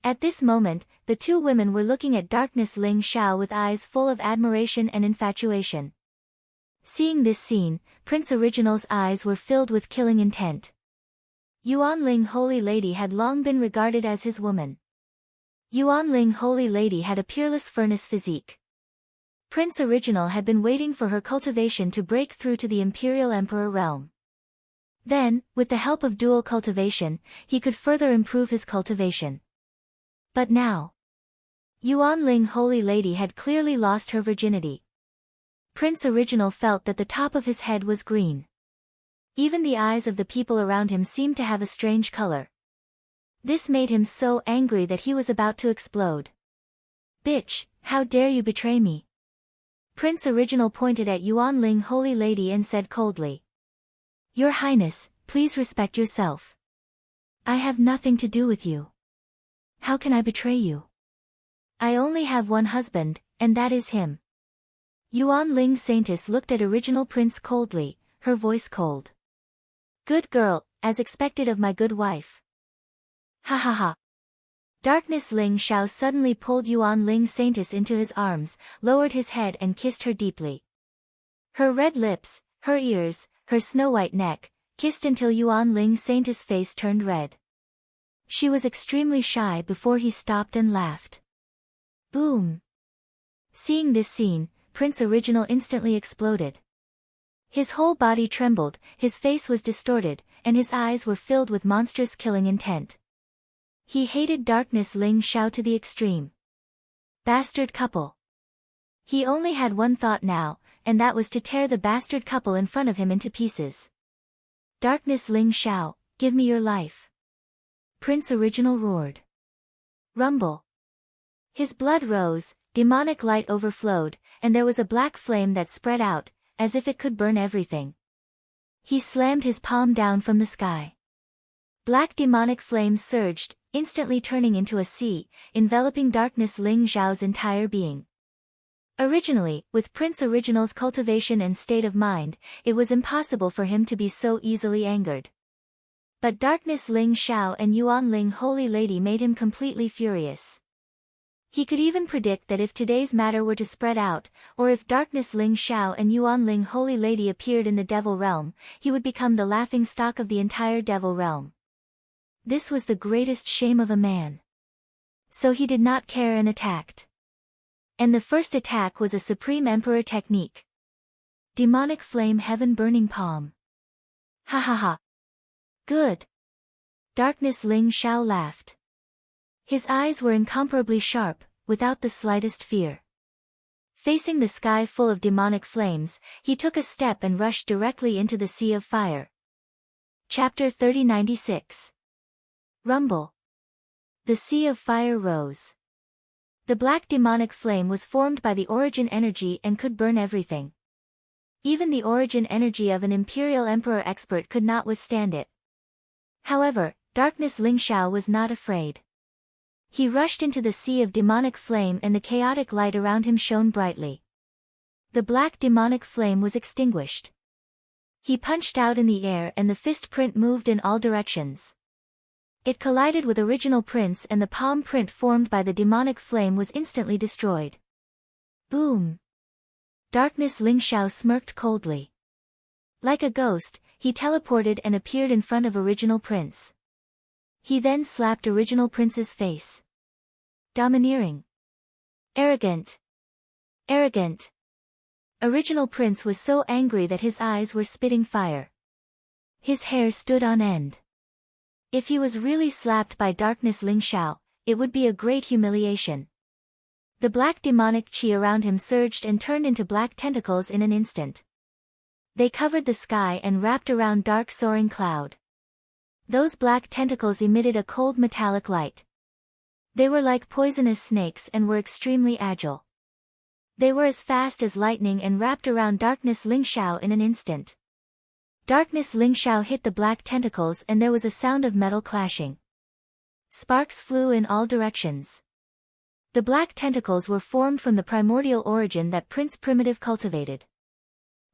At this moment, the two women were looking at Darkness Ling Xiao with eyes full of admiration and infatuation. Seeing this scene, Prince Original's eyes were filled with killing intent. Yuanling Holy Lady had long been regarded as his woman. Yuanling Holy Lady had a peerless furnace physique. Prince Original had been waiting for her cultivation to break through to the Imperial Emperor realm. Then, with the help of dual cultivation, he could further improve his cultivation. But now, Yuanling Holy Lady had clearly lost her virginity. Prince Original felt that the top of his head was green. Even the eyes of the people around him seemed to have a strange color. This made him so angry that he was about to explode. "Bitch, how dare you betray me?" Prince Original pointed at Yuanling Holy Lady and said coldly. "Your Highness, please respect yourself. I have nothing to do with you. How can I betray you? I only have one husband, and that is him." Yuanling Saintess looked at Original Prince coldly, her voice cold. "Good girl, as expected of my good wife." Ha ha ha. Darkness Ling Xiao suddenly pulled Yuanling Saintess into his arms, lowered his head and kissed her deeply. Her red lips, her ears, her snow-white neck, kissed until Yuanling Saintess' face turned red. She was extremely shy before he stopped and laughed. Boom! Seeing this scene, Prince Original instantly exploded. His whole body trembled, his face was distorted, and his eyes were filled with monstrous killing intent. He hated Darkness Ling Xiao to the extreme. Bastard couple. He only had one thought now, and that was to tear the bastard couple in front of him into pieces. "Darkness Ling Xiao, give me your life." Prince Original roared. Rumble. His blood rose, demonic light overflowed, and there was a black flame that spread out, as if it could burn everything. He slammed his palm down from the sky. Black demonic flames surged, instantly turning into a sea, enveloping Darkness Ling Xiao's entire being. Originally, with Prince Original's cultivation and state of mind, it was impossible for him to be so easily angered. But Darkness Ling Xiao and Yuanling Holy Lady made him completely furious. He could even predict that if today's matter were to spread out, or if Darkness Ling Xiao and Yuanling Holy Lady appeared in the Devil Realm, he would become the laughing stock of the entire Devil Realm. This was the greatest shame of a man. So he did not care and attacked. And the first attack was a Supreme Emperor technique. Demonic Flame Heaven Burning Palm. Ha ha ha. Good. Darkness Ling Xiao laughed. His eyes were incomparably sharp, without the slightest fear. Facing the sky full of demonic flames, he took a step and rushed directly into the sea of fire. Chapter 3096. Rumble. The sea of fire rose. The black demonic flame was formed by the origin energy and could burn everything. Even the origin energy of an Imperial Emperor expert could not withstand it. However, Darkness Ling Xiao was not afraid. He rushed into the sea of demonic flame and the chaotic light around him shone brightly. The black demonic flame was extinguished. He punched out in the air and the fist print moved in all directions. It collided with Original Prince and the palm print formed by the demonic flame was instantly destroyed. Boom! Darkness Ling Xiao smirked coldly. Like a ghost, he teleported and appeared in front of Original Prince. He then slapped Original Prince's face. Domineering. Arrogant. Arrogant. Original Prince was so angry that his eyes were spitting fire. His hair stood on end. If he was really slapped by Darkness Ling Xiao, it would be a great humiliation. The black demonic chi around him surged and turned into black tentacles in an instant. They covered the sky and wrapped around dark soaring cloud. Those black tentacles emitted a cold metallic light. They were like poisonous snakes and were extremely agile. They were as fast as lightning and wrapped around Darkness Ling Xiao in an instant. Darkness Ling Xiao hit the black tentacles and there was a sound of metal clashing. Sparks flew in all directions. The black tentacles were formed from the primordial origin that Prince Primitive cultivated.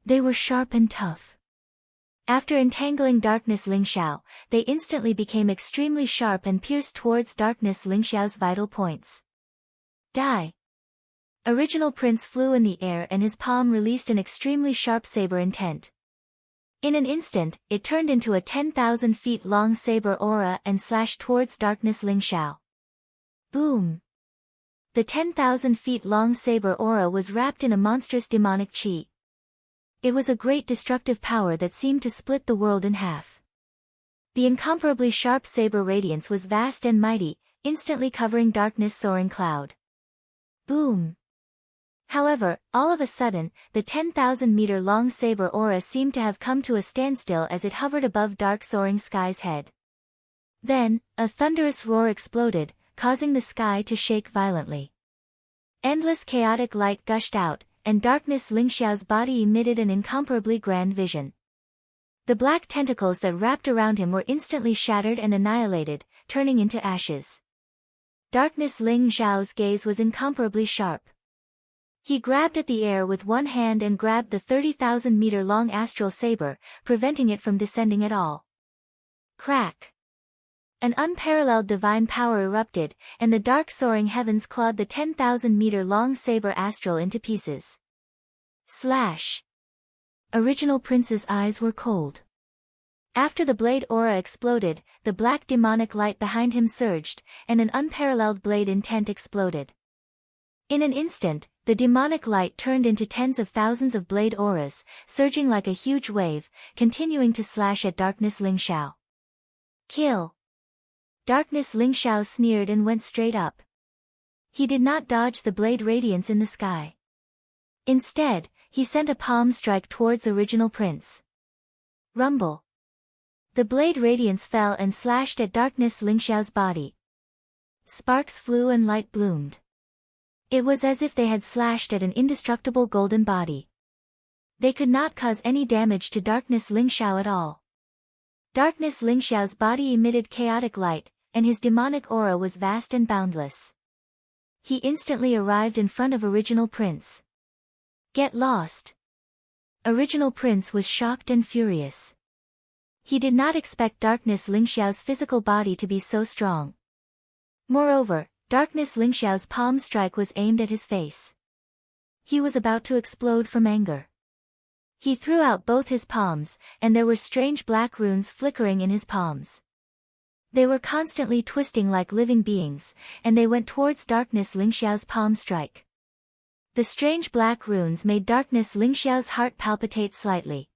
They were sharp and tough. After entangling Darkness Lingxiao, they instantly became extremely sharp and pierced towards Darkness Lingxiao's vital points. Die! Original Prince flew in the air and his palm released an extremely sharp saber intent. In an instant, it turned into a 10,000 feet long saber aura and slashed towards Darkness Lingxiao. Boom! The 10,000 feet long saber aura was wrapped in a monstrous demonic chi. It was a great destructive power that seemed to split the world in half. The incomparably sharp saber radiance was vast and mighty, instantly covering Darkness Soaring Cloud. Boom! However, all of a sudden, the 10,000-meter-long saber aura seemed to have come to a standstill as it hovered above Dark Soaring Sky's head. Then, a thunderous roar exploded, causing the sky to shake violently. Endless chaotic light gushed out, and Darkness Lingxiao's body emitted an incomparably grand vision. The black tentacles that wrapped around him were instantly shattered and annihilated, turning into ashes. Darkness Lingxiao's gaze was incomparably sharp. He grabbed at the air with one hand and grabbed the 30,000-meter-long astral saber, preventing it from descending at all. Crack! An unparalleled divine power erupted, and the dark soaring heavens clawed the 10,000-meter-long saber astral into pieces. Slash! Original Prince's eyes were cold. After the blade aura exploded, the black demonic light behind him surged, and an unparalleled blade intent exploded. In an instant, the demonic light turned into tens of thousands of blade auras, surging like a huge wave, continuing to slash at Darkness Lingxiao. Kill! Darkness Lingxiao sneered and went straight up. He did not dodge the blade radiance in the sky. Instead, he sent a palm strike towards Original Prince. Rumble! The blade radiance fell and slashed at Darkness Lingxiao's body. Sparks flew and light bloomed. It was as if they had slashed at an indestructible golden body. They could not cause any damage to Darkness Lingxiao at all. Darkness Lingxiao's body emitted chaotic light, and his demonic aura was vast and boundless. He instantly arrived in front of Original Prince. Get lost! Original Prince was shocked and furious. He did not expect Darkness Lingxiao's physical body to be so strong. Moreover, Darkness Lingxiao's palm strike was aimed at his face. He was about to explode from anger. He threw out both his palms, and there were strange black runes flickering in his palms. They were constantly twisting like living beings, and they went towards Darkness Lingxiao's palm strike. The strange black runes made Darkness Lingxiao's heart palpitate slightly.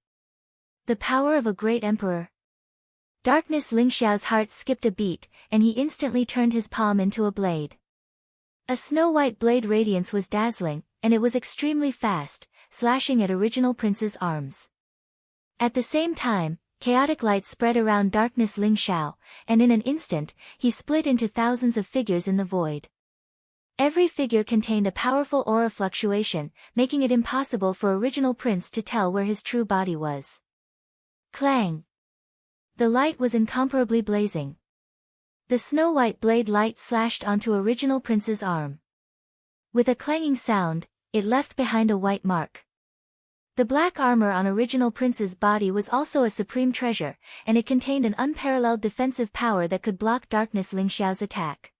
The power of a great emperor. Darkness Lingxiao's heart skipped a beat, and he instantly turned his palm into a blade. A snow-white blade radiance was dazzling, and it was extremely fast, slashing at Original Prince's arms. At the same time, chaotic light spread around Darkness Lingxiao, and in an instant, he split into thousands of figures in the void. Every figure contained a powerful aura fluctuation, making it impossible for Original Prince to tell where his true body was. Clang! The light was incomparably blazing. The snow-white blade light slashed onto Original Prince's arm. With a clanging sound, it left behind a white mark. The black armor on Original Prince's body was also a supreme treasure, and it contained an unparalleled defensive power that could block Darkness Lingxiao's attack.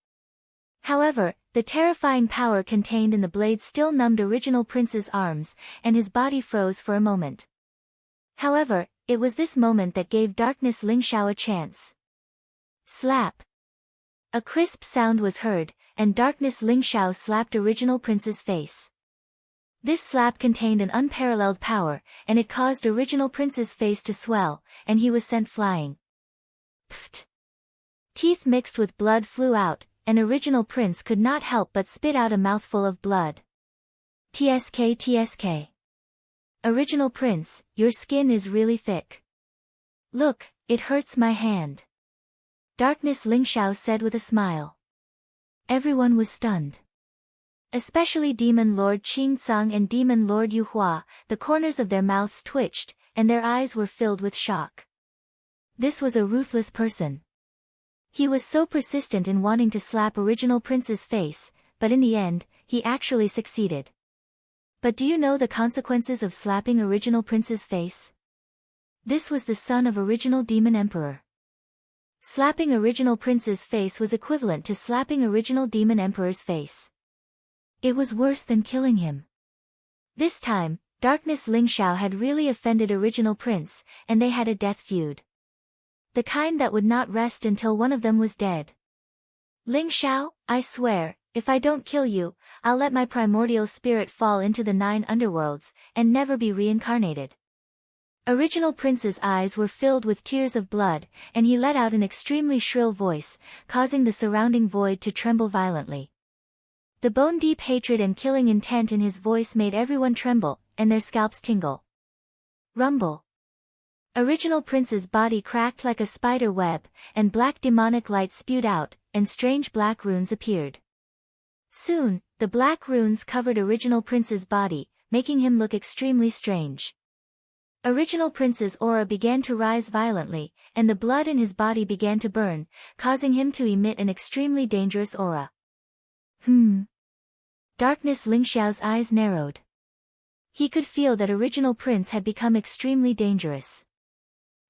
However, the terrifying power contained in the blade still numbed Original Prince's arms, and his body froze for a moment. However, it was this moment that gave Darkness Lingxiao a chance. Slap! A crisp sound was heard, and Darkness Lingxiao slapped Original Prince's face. This slap contained an unparalleled power, and it caused Original Prince's face to swell, and he was sent flying. Pfft! Teeth mixed with blood flew out, and Original Prince could not help but spit out a mouthful of blood. TSK TSK. Original Prince, your skin is really thick. Look, it hurts my hand. Darkness Lingxiao said with a smile. Everyone was stunned. Especially Demon Lord Qingcang and Demon Lord Yuhua, the corners of their mouths twitched, and their eyes were filled with shock. This was a ruthless person. He was so persistent in wanting to slap Original Prince's face, but in the end, he actually succeeded. But do you know the consequences of slapping Original Prince's face? This was the son of original demon emperor. Slapping original prince's face was equivalent to slapping original demon emperor's face. It was worse than killing him. This time, Darkness Ling Xiao had really offended original prince, and they had a death feud. The kind that would not rest until one of them was dead. Ling Xiao, I swear, if I don't kill you, I'll let my primordial spirit fall into the 9 underworlds, and never be reincarnated. Original prince's eyes were filled with tears of blood, and he let out an extremely shrill voice, causing the surrounding void to tremble violently. The bone-deep hatred and killing intent in his voice made everyone tremble, and their scalps tingle. Rumble. Original prince's body cracked like a spider web, and black demonic light spewed out, and strange black runes appeared. Soon, the black runes covered original prince's body, making him look extremely strange. Original prince's aura began to rise violently, and the blood in his body began to burn, causing him to emit an extremely dangerous aura. Darkness Ling Xiao's eyes narrowed. He could feel that original prince had become extremely dangerous.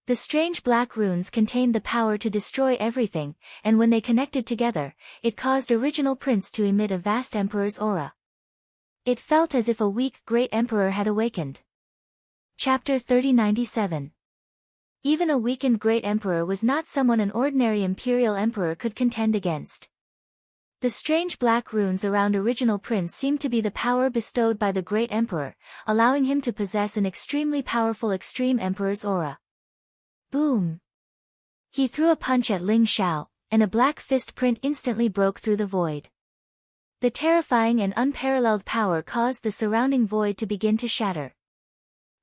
The strange black runes contained the power to destroy everything, and when they connected together, it caused original prince to emit a vast emperor's aura. It felt as if a weak great emperor had awakened. Chapter 3097. Even a weakened great emperor was not someone an ordinary imperial emperor could contend against. The strange black runes around original prince seemed to be the power bestowed by the great emperor, allowing him to possess an extremely powerful extreme emperor's aura. Boom! He threw a punch at Ling Xiao, and a black fist print instantly broke through the void. The terrifying and unparalleled power caused the surrounding void to begin to shatter.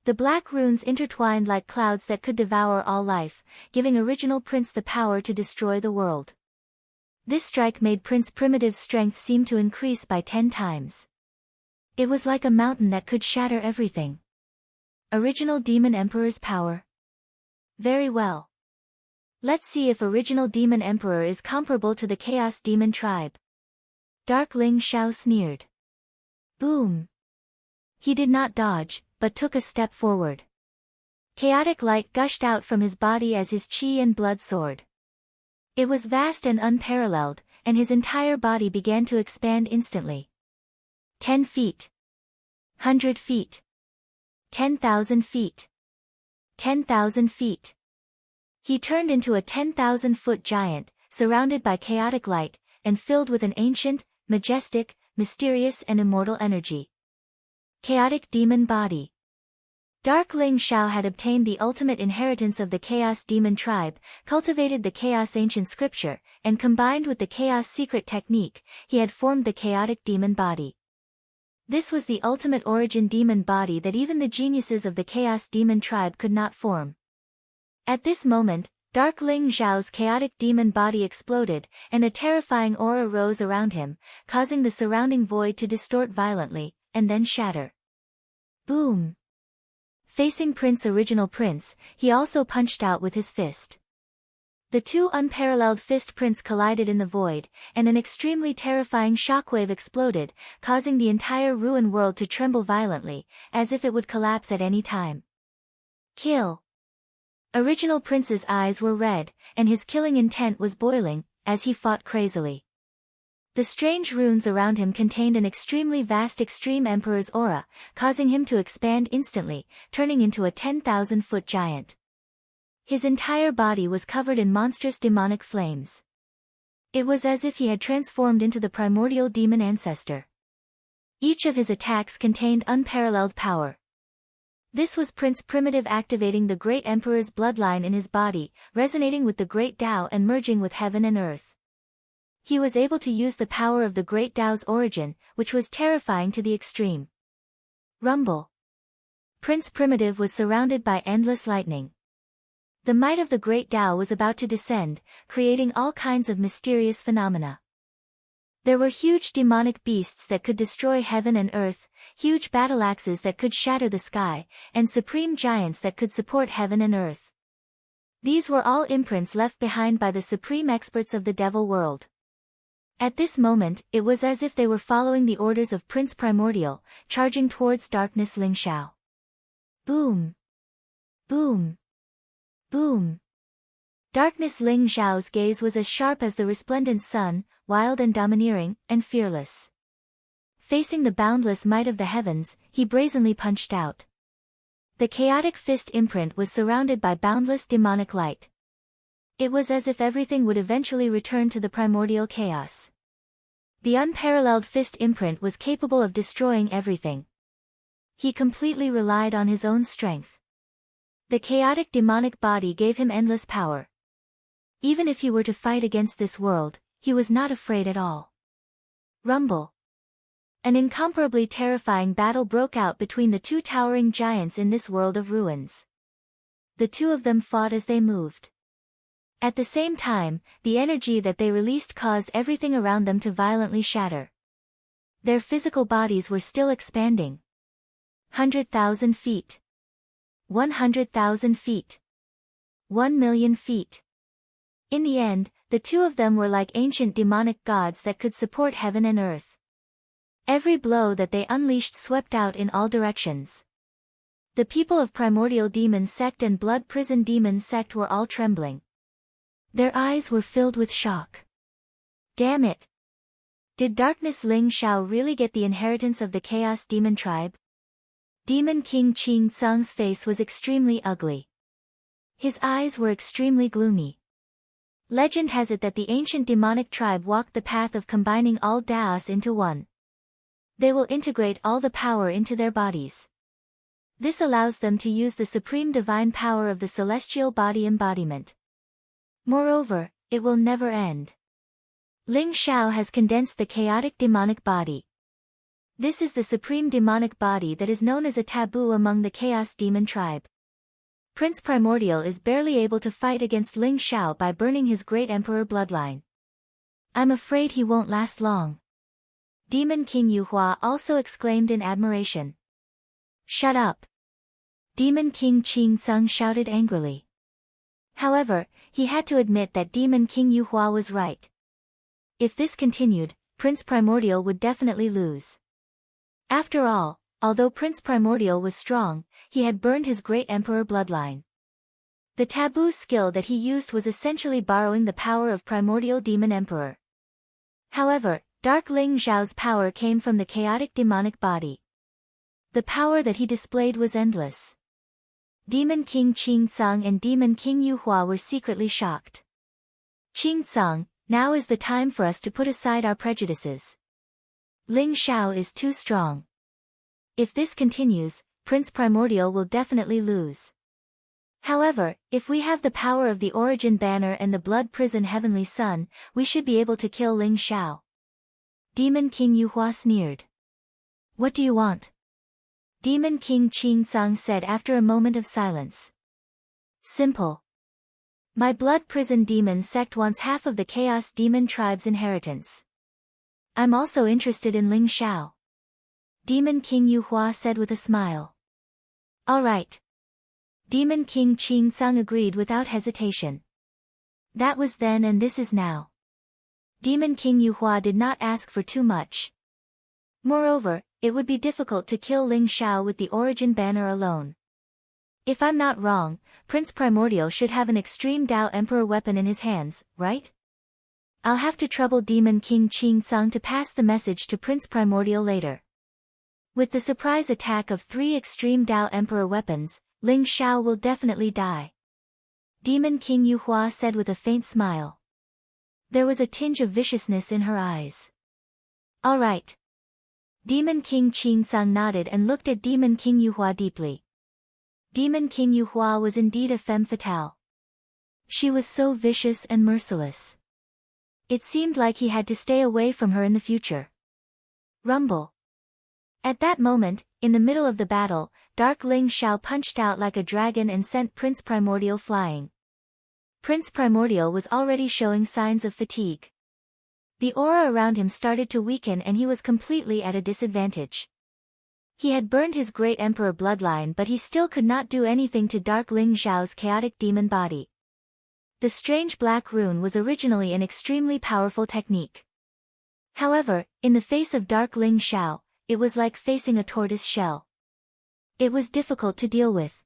The black runes intertwined like clouds that could devour all life, giving original prince the power to destroy the world. This strike made Prince Primitive's strength seem to increase by 10 times. It was like a mountain that could shatter everything. Original Demon Emperor's power. Very well. Let's see if Original Demon Emperor is comparable to the Chaos Demon tribe. Dark Ling Xiao sneered. Boom! He did not dodge, but took a step forward. Chaotic light gushed out from his body as his chi and blood soared. It was vast and unparalleled, and his entire body began to expand instantly. 10 feet. 100 feet. 10,000 feet. 10,000 feet. He turned into a 10,000-foot giant, surrounded by chaotic light, and filled with an ancient, majestic, mysterious and immortal energy. Chaotic Demon Body. Dark Ling Xiao had obtained the ultimate inheritance of the Chaos Demon tribe, cultivated the Chaos Ancient Scripture, and combined with the Chaos Secret Technique, he had formed the Chaotic Demon Body. This was the ultimate origin demon body that even the geniuses of the Chaos Demon tribe could not form. At this moment, Dark Ling Xiao's chaotic demon body exploded, and a terrifying aura rose around him, causing the surrounding void to distort violently, and then shatter. Boom! Facing Original Prince, he also punched out with his fist. The two unparalleled fist prints collided in the void, and an extremely terrifying shockwave exploded, causing the entire ruin world to tremble violently, as if it would collapse at any time. Kill! Original Prince's eyes were red, and his killing intent was boiling, as he fought crazily. The strange runes around him contained an extremely vast Extreme Emperor's aura, causing him to expand instantly, turning into a 10,000-foot giant. His entire body was covered in monstrous demonic flames. It was as if he had transformed into the primordial demon ancestor. Each of his attacks contained unparalleled power. This was Prince Primitive activating the Great Emperor's bloodline in his body, resonating with the Great Tao and merging with heaven and earth. He was able to use the power of the Great Tao's origin, which was terrifying to the extreme. Rumble. Prince Primitive was surrounded by endless lightning. The might of the Great Tao was about to descend, creating all kinds of mysterious phenomena. There were huge demonic beasts that could destroy heaven and earth, huge battle axes that could shatter the sky, and supreme giants that could support heaven and earth. These were all imprints left behind by the supreme experts of the devil world. At this moment, it was as if they were following the orders of Prince Primordial, charging towards Darkness Ling Xiao. Boom! Boom! Boom! Darkness Ling Xiao's gaze was as sharp as the resplendent sun, wild and domineering, and fearless. Facing the boundless might of the heavens, he brazenly punched out. The chaotic fist imprint was surrounded by boundless demonic light. It was as if everything would eventually return to the primordial chaos. The unparalleled fist imprint was capable of destroying everything. He completely relied on his own strength. The chaotic demonic body gave him endless power. Even if he were to fight against this world, he was not afraid at all. Rumble. An incomparably terrifying battle broke out between the two towering giants in this world of ruins. The two of them fought as they moved. At the same time, the energy that they released caused everything around them to violently shatter. Their physical bodies were still expanding. 100,000 feet. 100,000 feet. 1,000,000 feet. In the end, the two of them were like ancient demonic gods that could support heaven and earth. Every blow that they unleashed swept out in all directions. The people of Primordial Demon Sect and Blood Prison Demon Sect were all trembling. Their eyes were filled with shock. Damn it! Did Darkness Ling Xiao really get the inheritance of the Chaos Demon tribe? Demon King Qing Tsung's face was extremely ugly. His eyes were extremely gloomy. Legend has it that the ancient demonic tribe walked the path of combining all Daos into one. They will integrate all the power into their bodies. This allows them to use the supreme divine power of the celestial body embodiment. Moreover, it will never end. Ling Xiao has condensed the chaotic demonic body. This is the supreme demonic body that is known as a taboo among the Chaos Demon tribe. Prince Primordial is barely able to fight against Ling Xiao by burning his great emperor bloodline. I'm afraid he won't last long. Demon King Yuhua also exclaimed in admiration. Shut up! Demon King Qing Tsung shouted angrily. However, he had to admit that Demon King Yuhua was right. If this continued, Prince Primordial would definitely lose. After all, although Prince Primordial was strong, he had burned his great emperor bloodline. The taboo skill that he used was essentially borrowing the power of Primordial Demon Emperor. However, Dark Ling Xiao's power came from the chaotic demonic body. The power that he displayed was endless. Demon King Qing Tsung and Demon King Yuhua were secretly shocked. Qing Tsung, now is the time for us to put aside our prejudices. Ling Xiao is too strong. If this continues, Prince Primordial will definitely lose. However, if we have the power of the Origin Banner and the Blood Prison Heavenly Sun, we should be able to kill Ling Xiao. Demon King Yuhua sneered. What do you want? Demon King Qing Tsung said after a moment of silence. Simple. My Blood Prison Demon Sect wants half of the Chaos Demon Tribe's inheritance. I'm also interested in Ling Xiao. Demon King Yuhua said with a smile. All right. Demon King Qing Tsung agreed without hesitation. That was then and this is now. Demon King Yuhua did not ask for too much. Moreover, it would be difficult to kill Ling Xiao with the Origin Banner alone. If I'm not wrong, Prince Primordial should have an Extreme Dao Emperor weapon in his hands, right? I'll have to trouble Demon King Qing Tsung to pass the message to Prince Primordial later. With the surprise attack of 3 Extreme Dao Emperor weapons, Ling Xiao will definitely die. Demon King Yuhua said with a faint smile. There was a tinge of viciousness in her eyes. All right. Demon King Qing Tsung nodded and looked at Demon King Yuhua deeply. Demon King Yuhua was indeed a femme fatale. She was so vicious and merciless. It seemed like he had to stay away from her in the future. Rumble. At that moment, in the middle of the battle, Dark Ling Xiao punched out like a dragon and sent Prince Primordial flying. Prince Primordial was already showing signs of fatigue. The aura around him started to weaken and he was completely at a disadvantage. He had burned his great emperor bloodline but he still could not do anything to Dark Ling Xiao's chaotic demon body. The strange black rune was originally an extremely powerful technique. However, in the face of Dark Ling Xiao, it was like facing a tortoise shell. It was difficult to deal with.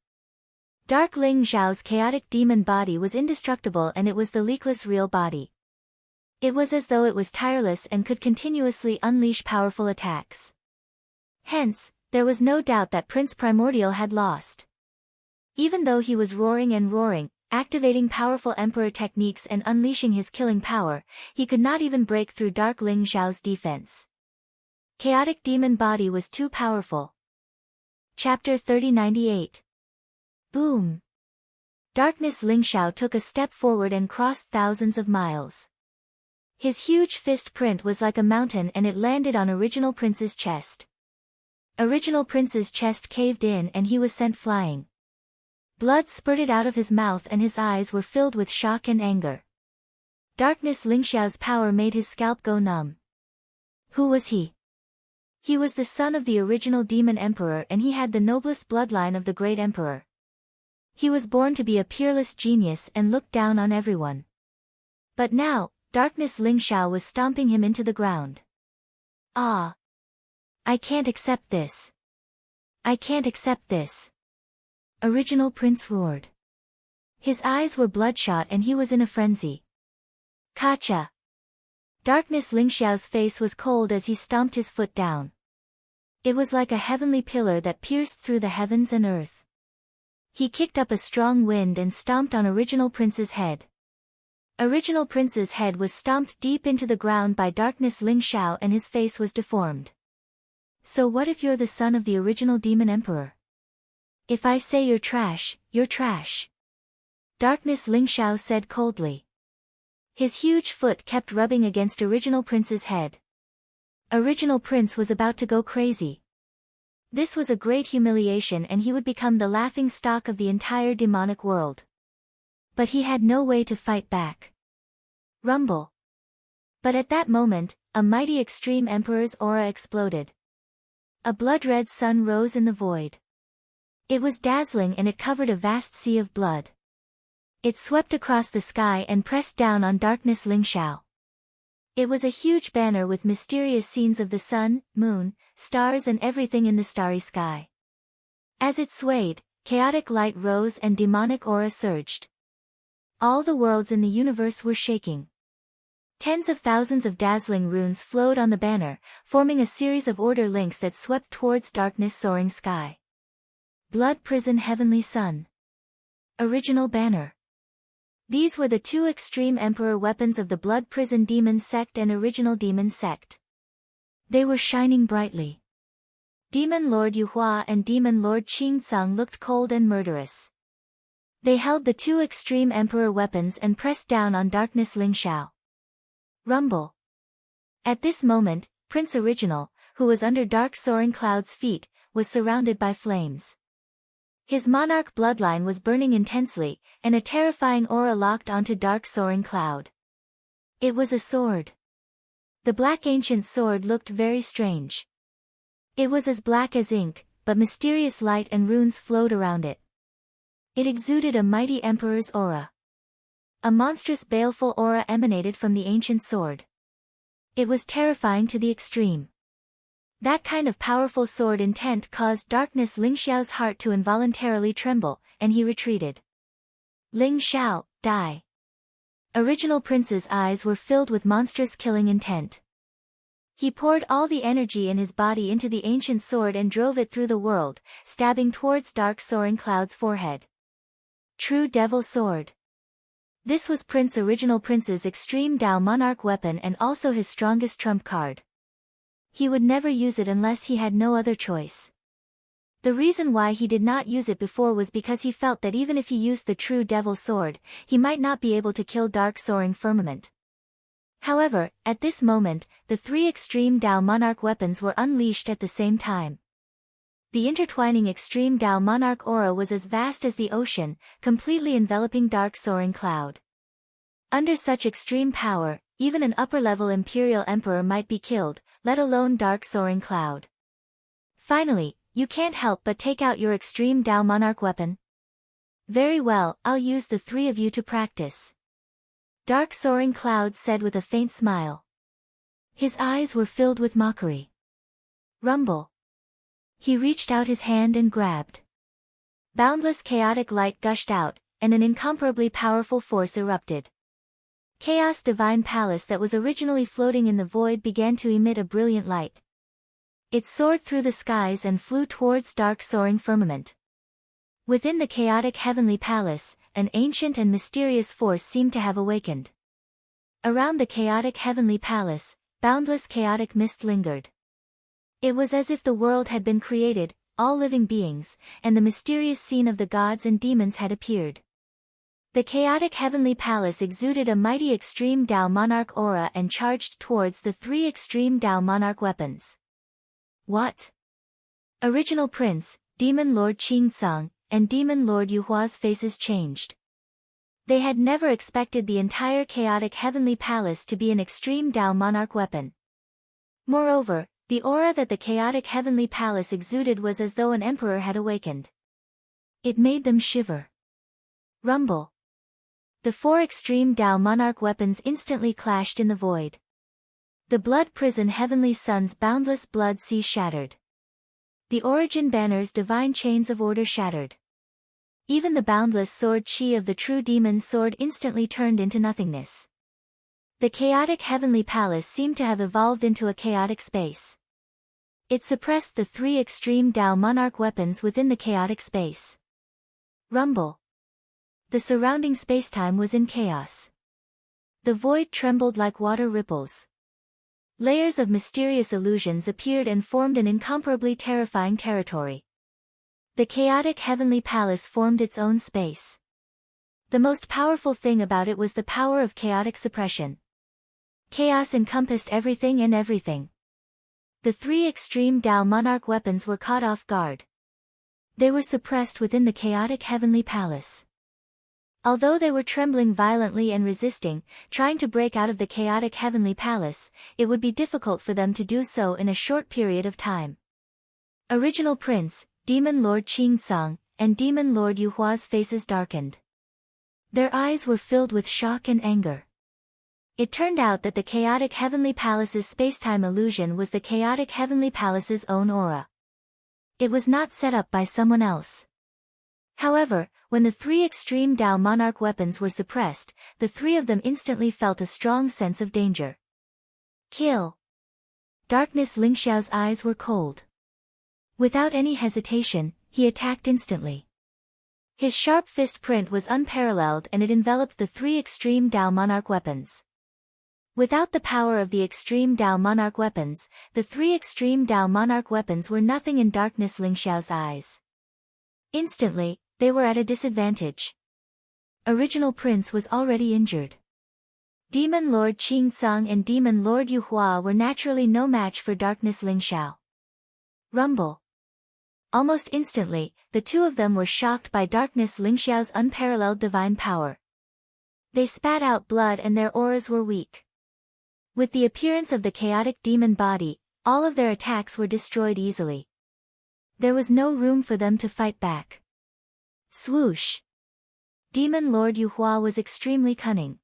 Dark Ling Xiao's chaotic demon body was indestructible, and it was the leakless real body. It was as though it was tireless and could continuously unleash powerful attacks. Hence, there was no doubt that Prince Primordial had lost. Even though he was roaring and roaring, activating powerful emperor techniques and unleashing his killing power, he could not even break through Dark Ling Xiao's defense. Chaotic demon body was too powerful. Chapter 3098. Boom! Darkness Ling Xiao took a step forward and crossed thousands of miles. His huge fist print was like a mountain, and it landed on Original Prince's chest. Original Prince's chest caved in and he was sent flying. Blood spurted out of his mouth and his eyes were filled with shock and anger. Darkness Ling Xiao's power made his scalp go numb. Who was he? He was the son of the original Demon Emperor, and he had the noblest bloodline of the Great Emperor. He was born to be a peerless genius and looked down on everyone. But now, Darkness Ling Xiao was stomping him into the ground. Ah! I can't accept this. I can't accept this. Original Prince roared. His eyes were bloodshot and he was in a frenzy. Kacha! Darkness Ling Xiao's face was cold as he stomped his foot down. It was like a heavenly pillar that pierced through the heavens and earth. He kicked up a strong wind and stomped on Original Prince's head. Original Prince's head was stomped deep into the ground by Darkness Ling Xiao and his face was deformed. So what if you're the son of the original Demon Emperor? If I say you're trash, you're trash. Darkness Ling Xiao said coldly. His huge foot kept rubbing against Original Prince's head. Original Prince was about to go crazy. This was a great humiliation and he would become the laughing stock of the entire demonic world. But he had no way to fight back. Rumble. But at that moment, a mighty Extreme Emperor's aura exploded. A blood-red sun rose in the void. It was dazzling and it covered a vast sea of blood. It swept across the sky and pressed down on Darkness Ling Xiao. It was a huge banner with mysterious scenes of the sun, moon, stars and everything in the starry sky. As it swayed, chaotic light rose and demonic aura surged. All the worlds in the universe were shaking. Tens of thousands of dazzling runes flowed on the banner, forming a series of order links that swept towards darkness soaring sky. Blood Prison Heavenly Sun. Original Banner. These were the two extreme emperor weapons of the Blood Prison Demon Sect and Original Demon Sect. They were shining brightly. Demon Lord Yuhua and Demon Lord Qingcang looked cold and murderous. They held the two extreme emperor weapons and pressed down on Darkness Ling Xiao. Rumble. At this moment, Prince Original, who was under Dark Soaring Cloud's feet, was surrounded by flames. His monarch bloodline was burning intensely, and a terrifying aura locked onto Dark Soaring Cloud. It was a sword. The black ancient sword looked very strange. It was as black as ink, but mysterious light and runes flowed around it. It exuded a mighty emperor's aura. A monstrous baleful aura emanated from the ancient sword. It was terrifying to the extreme. That kind of powerful sword intent caused Darkness Ling Xiao's heart to involuntarily tremble, and he retreated. Ling Xiao, die. Original Prince's eyes were filled with monstrous killing intent. He poured all the energy in his body into the ancient sword and drove it through the world, stabbing towards Dark Soaring Cloud's forehead. True Devil Sword. This was Original Prince's Extreme Dao Monarch weapon and also his strongest trump card. He would never use it unless he had no other choice. The reason why he did not use it before was because he felt that even if he used the true Devil Sword, he might not be able to kill Dark Soaring Firmament. However, at this moment, the three Extreme Dao Monarch weapons were unleashed at the same time. The intertwining Extreme Dao Monarch aura was as vast as the ocean, completely enveloping Dark Soaring Cloud. Under such extreme power, even an upper-level Imperial Emperor might be killed, let alone Dark Soaring Cloud. Finally, you can't help but take out your Extreme Dao Monarch weapon. Very well, I'll use the three of you to practice. Dark Soaring Cloud said with a faint smile. His eyes were filled with mockery. Rumble. He reached out his hand and grabbed. Boundless chaotic light gushed out, and an incomparably powerful force erupted. Chaos Divine Palace that was originally floating in the void began to emit a brilliant light. It soared through the skies and flew towards dark soaring firmament. Within the chaotic heavenly palace, an ancient and mysterious force seemed to have awakened. Around the chaotic heavenly palace, boundless chaotic mist lingered. It was as if the world had been created, all living beings, and the mysterious scene of the gods and demons had appeared. The chaotic heavenly palace exuded a mighty extreme Tao monarch aura and charged towards the three extreme Tao monarch weapons. What? Original Prince, Demon Lord Qingcang, and Demon Lord Yuhua's faces changed. They had never expected the entire chaotic heavenly palace to be an extreme Tao monarch weapon. Moreover, the aura that the chaotic heavenly palace exuded was as though an emperor had awakened. It made them shiver. Rumble. The four extreme Tao monarch weapons instantly clashed in the void. The blood prison heavenly sun's boundless blood sea shattered. The origin banner's divine chains of order shattered. Even the boundless sword chi of the true demon sword instantly turned into nothingness. The chaotic heavenly palace seemed to have evolved into a chaotic space. It suppressed the three extreme Tao monarch weapons within the chaotic space. Rumble. The surrounding spacetime was in chaos. The void trembled like water ripples. Layers of mysterious illusions appeared and formed an incomparably terrifying territory. The chaotic heavenly palace formed its own space. The most powerful thing about it was the power of chaotic suppression. Chaos encompassed everything and everything. The three extreme Tao monarch weapons were caught off guard. They were suppressed within the chaotic heavenly palace. Although they were trembling violently and resisting, trying to break out of the chaotic heavenly palace, it would be difficult for them to do so in a short period of time. Original Prince, Demon Lord Qingcang, and Demon Lord Yuhua's faces darkened. Their eyes were filled with shock and anger. It turned out that the chaotic heavenly palace's spacetime illusion was the chaotic heavenly palace's own aura. It was not set up by someone else. However, when the three extreme Tao monarch weapons were suppressed, the three of them instantly felt a strong sense of danger. Kill. Darkness Lingxiao's eyes were cold. Without any hesitation, he attacked instantly. His sharp fist print was unparalleled and it enveloped the three extreme Tao monarch weapons. Without the power of the extreme Tao monarch weapons, the three extreme Tao monarch weapons were nothing in Darkness Lingxiao's eyes. Instantly, they were at a disadvantage. Original Prince was already injured. Demon Lord Qingcang and Demon Lord Yuhua were naturally no match for Darkness Lingxiao. Rumble. Almost instantly, the two of them were shocked by Darkness Lingxiao's unparalleled divine power. They spat out blood and their auras were weak. With the appearance of the chaotic demon body, all of their attacks were destroyed easily. There was no room for them to fight back. Swoosh. Demon Lord Yuhua was extremely cunning.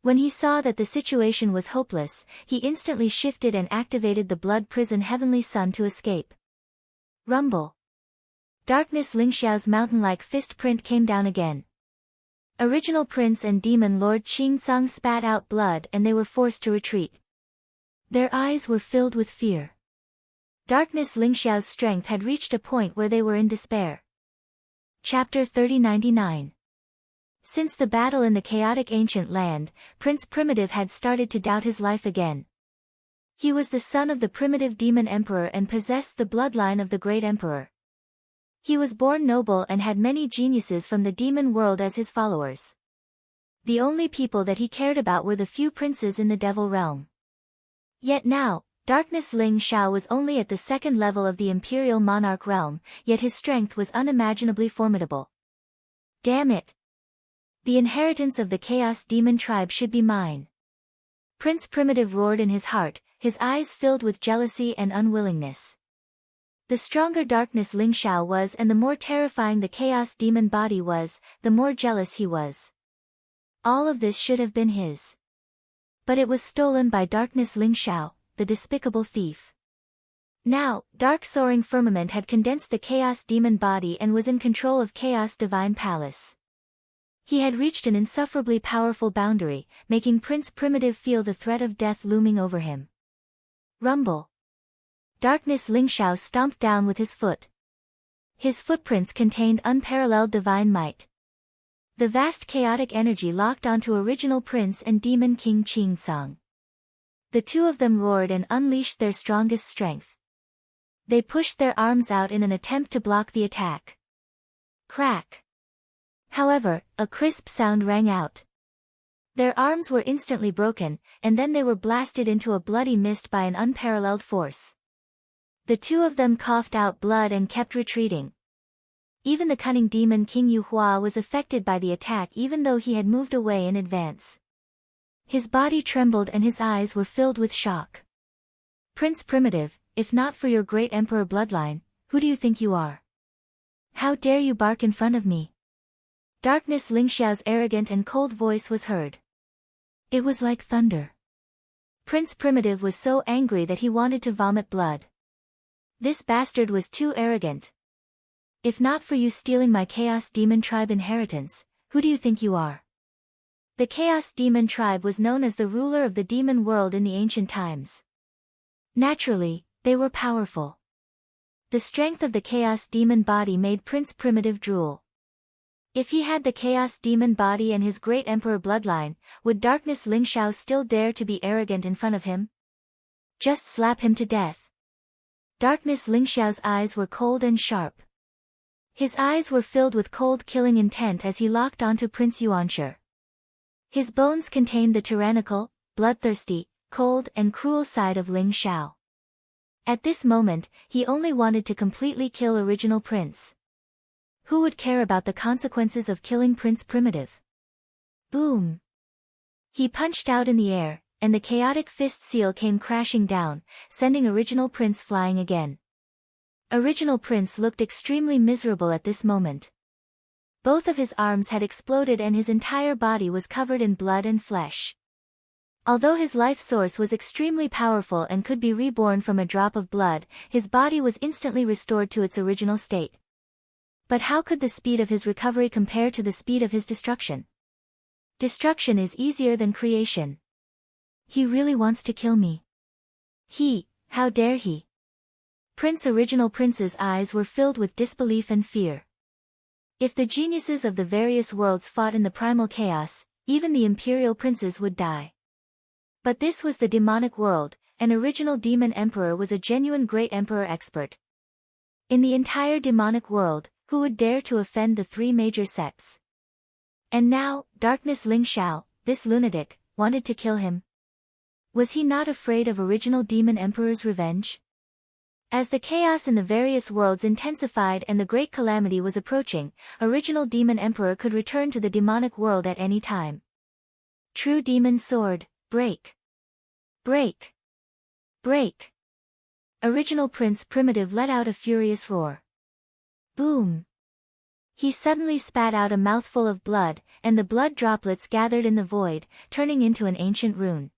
When he saw that the situation was hopeless, he instantly shifted and activated the blood prison heavenly sun to escape. Rumble. Darkness Lingxiao's mountain-like fist print came down again. Original Prince and Demon Lord Qingcang spat out blood and they were forced to retreat. Their eyes were filled with fear. Darkness Lingxiao's strength had reached a point where they were in despair. Chapter 3099. Since the battle in the chaotic ancient land, Prince Primitive had started to doubt his life again. He was the son of the primitive demon emperor and possessed the bloodline of the great emperor. He was born noble and had many geniuses from the demon world as his followers. The only people that he cared about were the few princes in the devil realm. Yet now, Darkness Ling Xiao was only at the second level of the imperial monarch realm, yet his strength was unimaginably formidable. Damn it! The inheritance of the chaos demon tribe should be mine. Prince Primitive roared in his heart, his eyes filled with jealousy and unwillingness. The stronger Darkness Ling Xiao was and the more terrifying the chaos demon body was, the more jealous he was. All of this should have been his. But it was stolen by Darkness Ling Xiao, the despicable thief. Now, dark soaring firmament had condensed the Chaos Demon body and was in control of Chaos Divine Palace. He had reached an insufferably powerful boundary, making Prince Primitive feel the threat of death looming over him. Rumble. Darkness Lingxiao stomped down with his foot. His footprints contained unparalleled divine might. The vast chaotic energy locked onto original Prince and Demon King Qing Song. The two of them roared and unleashed their strongest strength. They pushed their arms out in an attempt to block the attack. Crack. However, a crisp sound rang out. Their arms were instantly broken, and then they were blasted into a bloody mist by an unparalleled force. The two of them coughed out blood and kept retreating. Even the cunning demon King Yuhua was affected by the attack even though he had moved away in advance. His body trembled and his eyes were filled with shock. Prince Primitive, if not for your great emperor bloodline, who do you think you are? How dare you bark in front of me? Darkness Lingxiao's arrogant and cold voice was heard. It was like thunder. Prince Primitive was so angry that he wanted to vomit blood. This bastard was too arrogant. If not for you stealing my Chaos Demon tribe inheritance, who do you think you are? The Chaos Demon tribe was known as the ruler of the demon world in the ancient times. Naturally, they were powerful. The strength of the Chaos Demon body made Prince Primitive drool. If he had the Chaos Demon body and his great emperor bloodline, would Darkness Lingxiao still dare to be arrogant in front of him? Just slap him to death. Darkness Lingxiao's eyes were cold and sharp. His eyes were filled with cold killing intent as he locked onto Prince Yuanshi. His bones contained the tyrannical, bloodthirsty, cold and cruel side of Ling Xiao. At this moment, he only wanted to completely kill original Prince. Who would care about the consequences of killing Prince Primitive? Boom! He punched out in the air, and the chaotic fist seal came crashing down, sending original Prince flying again. Original Prince looked extremely miserable at this moment. Both of his arms had exploded and his entire body was covered in blood and flesh. Although his life source was extremely powerful and could be reborn from a drop of blood, his body was instantly restored to its original state. But how could the speed of his recovery compare to the speed of his destruction? Destruction is easier than creation. He really wants to kill me. How dare he? Original Prince's eyes were filled with disbelief and fear. If the geniuses of the various worlds fought in the primal chaos, even the imperial princes would die. But this was the demonic world, an original demon emperor was a genuine great emperor expert. In the entire demonic world, who would dare to offend the three major sects? And now, Darkness Lingxiao, this lunatic, wanted to kill him. Was he not afraid of original demon emperor's revenge? As the chaos in the various worlds intensified and the great calamity was approaching, original demon emperor could return to the demonic world at any time. True demon sword, break! Break! Break! Original Prince Primitive let out a furious roar. Boom! He suddenly spat out a mouthful of blood, and the blood droplets gathered in the void, turning into an ancient rune.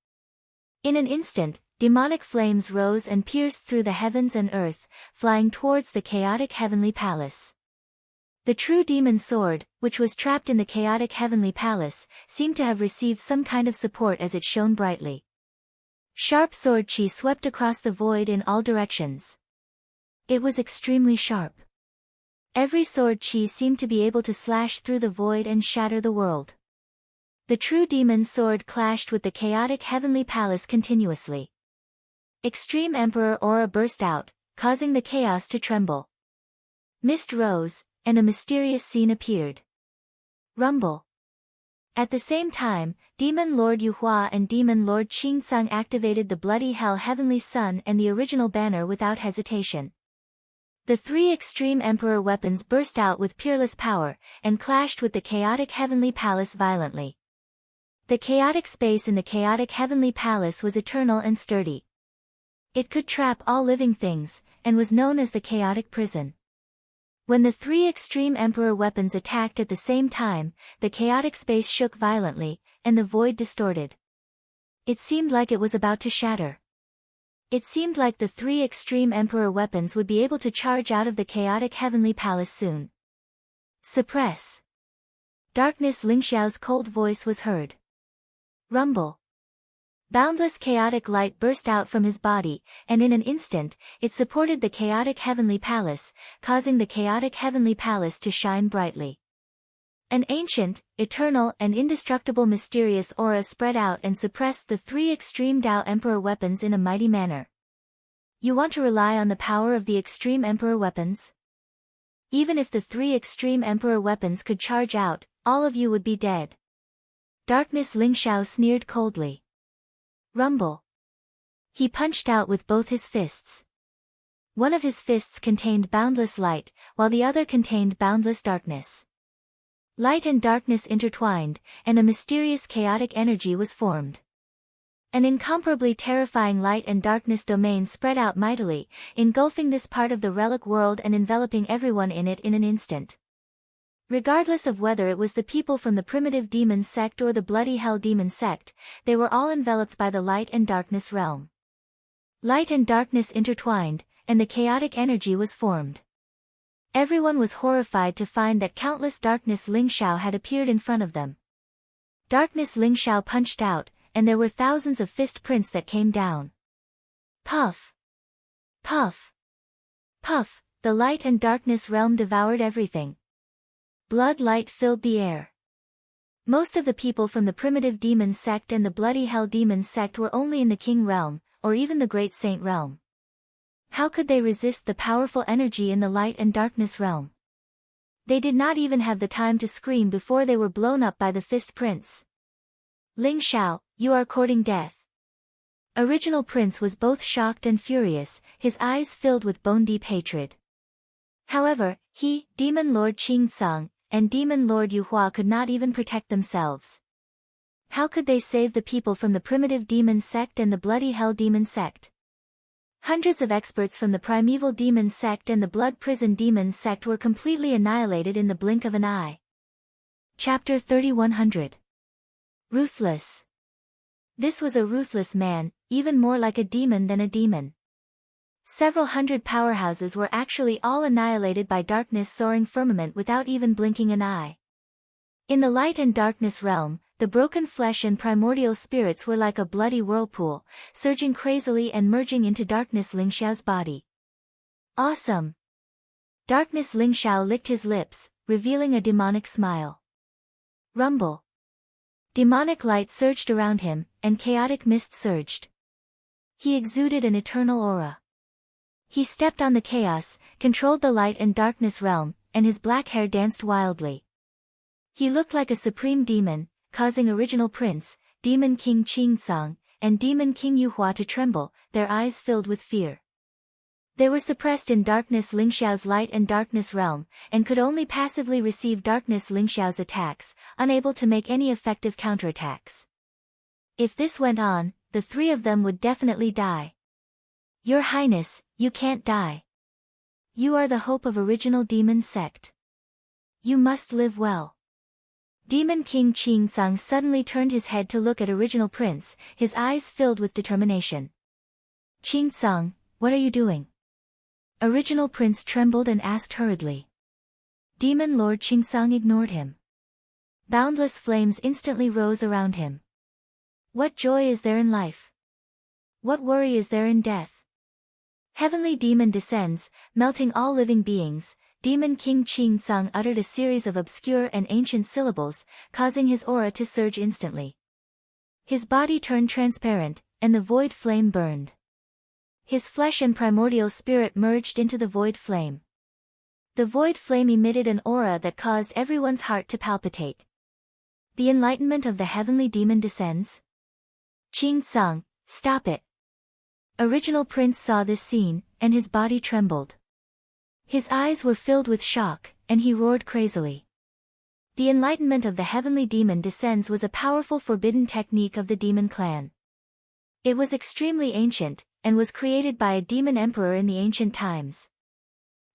In an instant, demonic flames rose and pierced through the heavens and earth, flying towards the chaotic heavenly palace. The true demon sword, which was trapped in the chaotic heavenly palace, seemed to have received some kind of support as it shone brightly. Sharp sword chi swept across the void in all directions. It was extremely sharp. Every sword chi seemed to be able to slash through the void and shatter the world. The true demon sword clashed with the chaotic heavenly palace continuously. Extreme Emperor aura burst out, causing the chaos to tremble. Mist rose, and a mysterious scene appeared. Rumble. At the same time, Demon Lord Yuhua and Demon Lord Qingsung activated the Bloody Hell Heavenly Sun and the original banner without hesitation. The three Extreme Emperor weapons burst out with peerless power, and clashed with the chaotic Heavenly Palace violently. The chaotic space in the chaotic Heavenly Palace was eternal and sturdy. It could trap all living things, and was known as the chaotic prison. When the three Extreme Emperor weapons attacked at the same time, the chaotic space shook violently, and the void distorted. It seemed like it was about to shatter. It seemed like the three extreme Emperor weapons would be able to charge out of the chaotic heavenly palace soon. Suppress. Darkness. Ling Xiao's cold voice was heard. Rumble. Boundless chaotic light burst out from his body, and in an instant, it supported the chaotic heavenly palace, causing the chaotic heavenly palace to shine brightly. An ancient, eternal and indestructible mysterious aura spread out and suppressed the three extreme Tao Emperor weapons in a mighty manner. You want to rely on the power of the extreme Emperor weapons? Even if the three extreme Emperor weapons could charge out, all of you would be dead. Darkness. Ling Xiao sneered coldly. Rumble. He punched out with both his fists. One of his fists contained boundless light, while the other contained boundless darkness. Light and darkness intertwined, and a mysterious chaotic energy was formed. An incomparably terrifying light and darkness domain spread out mightily, engulfing this part of the relic world and enveloping everyone in it in an instant. Regardless of whether it was the people from the primitive demon sect or the bloody hell demon sect, they were all enveloped by the light and darkness realm. Light and darkness intertwined, and the chaotic energy was formed. Everyone was horrified to find that countless Darkness. Ling Xiao had appeared in front of them. Darkness. Ling Xiao punched out, and there were thousands of fist prints that came down. Puff! Puff! Puff! The light and darkness realm devoured everything. Blood light filled the air. Most of the people from the primitive demon sect and the bloody hell demon sect were only in the king realm, or even the great saint realm. How could they resist the powerful energy in the light and darkness realm? They did not even have the time to scream before they were blown up by the fist prince. Ling Xiao, you are courting death. Original Prince was both shocked and furious, his eyes filled with bone-deep hatred. However, he, Demon Lord Qing Tsang, and Demon Lord Yu Hua could not even protect themselves. How could they save the people from the primitive demon sect and the bloody hell demon sect? Hundreds of experts from the primeval demon sect and the blood prison demon sect were completely annihilated in the blink of an eye. Chapter 3100. Ruthless. This was a ruthless man, even more like a demon than a demon. Several hundred powerhouses were actually all annihilated by darkness soaring firmament without even blinking an eye. In the light and darkness realm, the broken flesh and primordial spirits were like a bloody whirlpool, surging crazily and merging into Darkness. Ling Xiao's body. Awesome! Darkness. Ling Xiao licked his lips, revealing a demonic smile. Rumble. Demonic light surged around him, and chaotic mist surged. He exuded an eternal aura. He stepped on the chaos, controlled the light and darkness realm, and his black hair danced wildly. He looked like a supreme demon, causing Original Prince, Demon King Qing Tsang, and Demon King Yu Hua to tremble, their eyes filled with fear. They were suppressed in Darkness. Ling Xiao's light and darkness realm, and could only passively receive Darkness. Ling Xiao's attacks, unable to make any effective counterattacks. If this went on, the three of them would definitely die. Your Highness, you can't die. You are the hope of Original Demon Sect. You must live well. Demon King Qing Tsang suddenly turned his head to look at Original Prince, his eyes filled with determination. Qing Tsang, what are you doing? Original Prince trembled and asked hurriedly. Demon Lord Qing Tsang ignored him. Boundless flames instantly rose around him. What joy is there in life? What worry is there in death? Heavenly demon descends, melting all living beings. Demon King Qing Tsang uttered a series of obscure and ancient syllables, causing his aura to surge instantly. His body turned transparent, and the void flame burned. His flesh and primordial spirit merged into the void flame. The void flame emitted an aura that caused everyone's heart to palpitate. The enlightenment of the heavenly demon descends? Qing Tsang, stop it! Original Prince saw this scene, and his body trembled. His eyes were filled with shock, and he roared crazily. The enlightenment of the heavenly demon descends was a powerful forbidden technique of the demon clan. It was extremely ancient, and was created by a demon emperor in the ancient times.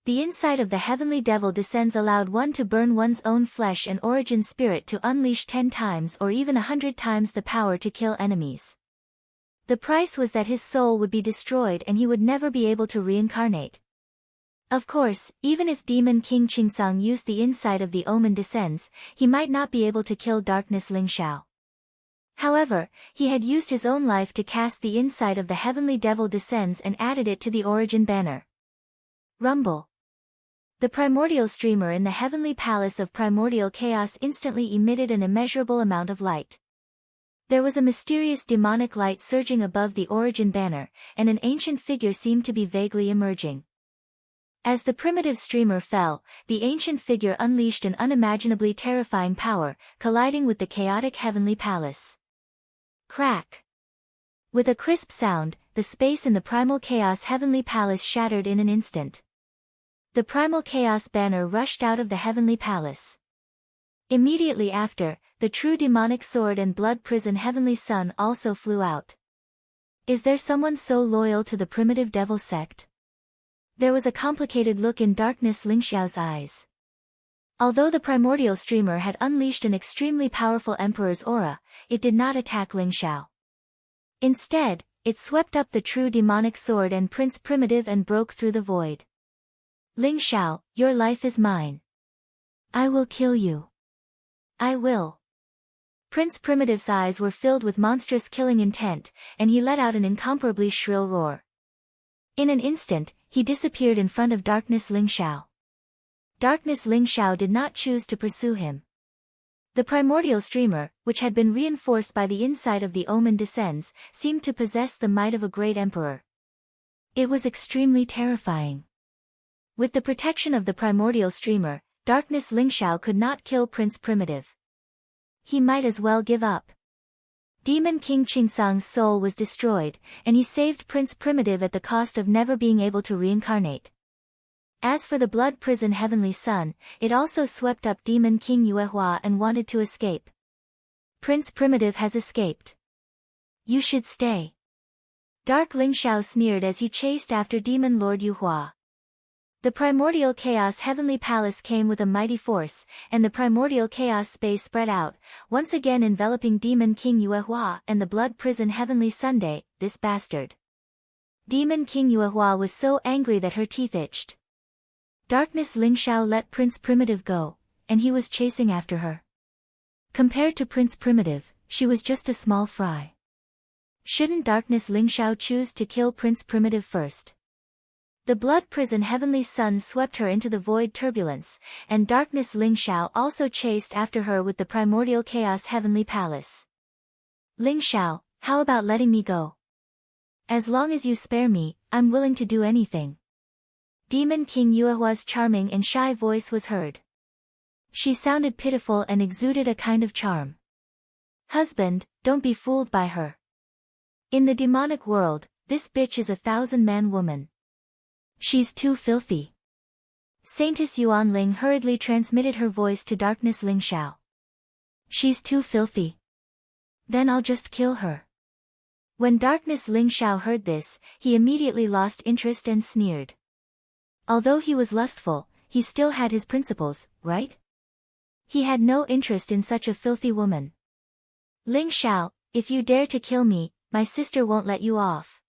The insight of the heavenly devil descends allowed one to burn one's own flesh and origin spirit to unleash 10 times or even 100 times the power to kill enemies. The price was that his soul would be destroyed and he would never be able to reincarnate. Of course, even if Demon King Qingsong used the insight of the omen descends, he might not be able to kill Darkness Ling Xiao. However, he had used his own life to cast the insight of the Heavenly Devil descends and added it to the origin banner. Rumble. The primordial streamer in the heavenly palace of primordial chaos instantly emitted an immeasurable amount of light. There was a mysterious demonic light surging above the origin banner, and an ancient figure seemed to be vaguely emerging. As the primitive streamer fell, the ancient figure unleashed an unimaginably terrifying power, colliding with the chaotic heavenly palace. Crack! With a crisp sound, the space in the primal chaos heavenly palace shattered in an instant. The primal chaos banner rushed out of the heavenly palace. Immediately after, the true demonic sword and blood prison heavenly sun also flew out. Is there someone so loyal to the primitive devil sect? There was a complicated look in Darkness Ling Xiao's eyes. Although the primordial streamer had unleashed an extremely powerful emperor's aura, it did not attack Ling Xiao. Instead, it swept up the true demonic sword and Prince Primitive and broke through the void. Ling Xiao, your life is mine. I will kill you. I will. Prince Primitive's eyes were filled with monstrous killing intent, and he let out an incomparably shrill roar. In an instant, he disappeared in front of Darkness Ling Xiao. Darkness Ling Xiao did not choose to pursue him. The primordial streamer, which had been reinforced by the insight of the omen descends, seemed to possess the might of a great emperor. It was extremely terrifying. With the protection of the primordial streamer, Darkness Ling Xiao could not kill Prince Primitive. He might as well give up. Demon King Qingsong's soul was destroyed, and he saved Prince Primitive at the cost of never being able to reincarnate. As for the blood prison heavenly sun, it also swept up Demon King Yuehua and wanted to escape. Prince Primitive has escaped. You should stay. Dark Ling Xiao sneered as he chased after Demon Lord Yuehua. The primordial chaos heavenly palace came with a mighty force, and the primordial chaos space spread out, once again enveloping Demon King Yuehua and the blood prison heavenly Sunday, this bastard. Demon King Yuehua was so angry that her teeth itched. Darkness Ling Xiao let Prince Primitive go, and he was chasing after her. Compared to Prince Primitive, she was just a small fry. Shouldn't Darkness Ling Xiao choose to kill Prince Primitive first? The blood prison heavenly sun swept her into the void turbulence, and Darkness Ling Xiao also chased after her with the primordial chaos heavenly palace. Ling Xiao, how about letting me go? As long as you spare me, I'm willing to do anything. Demon King Yuehua's charming and shy voice was heard. She sounded pitiful and exuded a kind of charm. Husband, don't be fooled by her. In the demonic world, this bitch is a 1,000-man woman. She's too filthy. Saintess Yuan Ling hurriedly transmitted her voice to Darkness Ling Xiao. She's too filthy. Then I'll just kill her. When Darkness Ling Xiao heard this, he immediately lost interest and sneered. Although he was lustful, he still had his principles, right? He had no interest in such a filthy woman. Ling Xiao, if you dare to kill me, my sister won't let you off.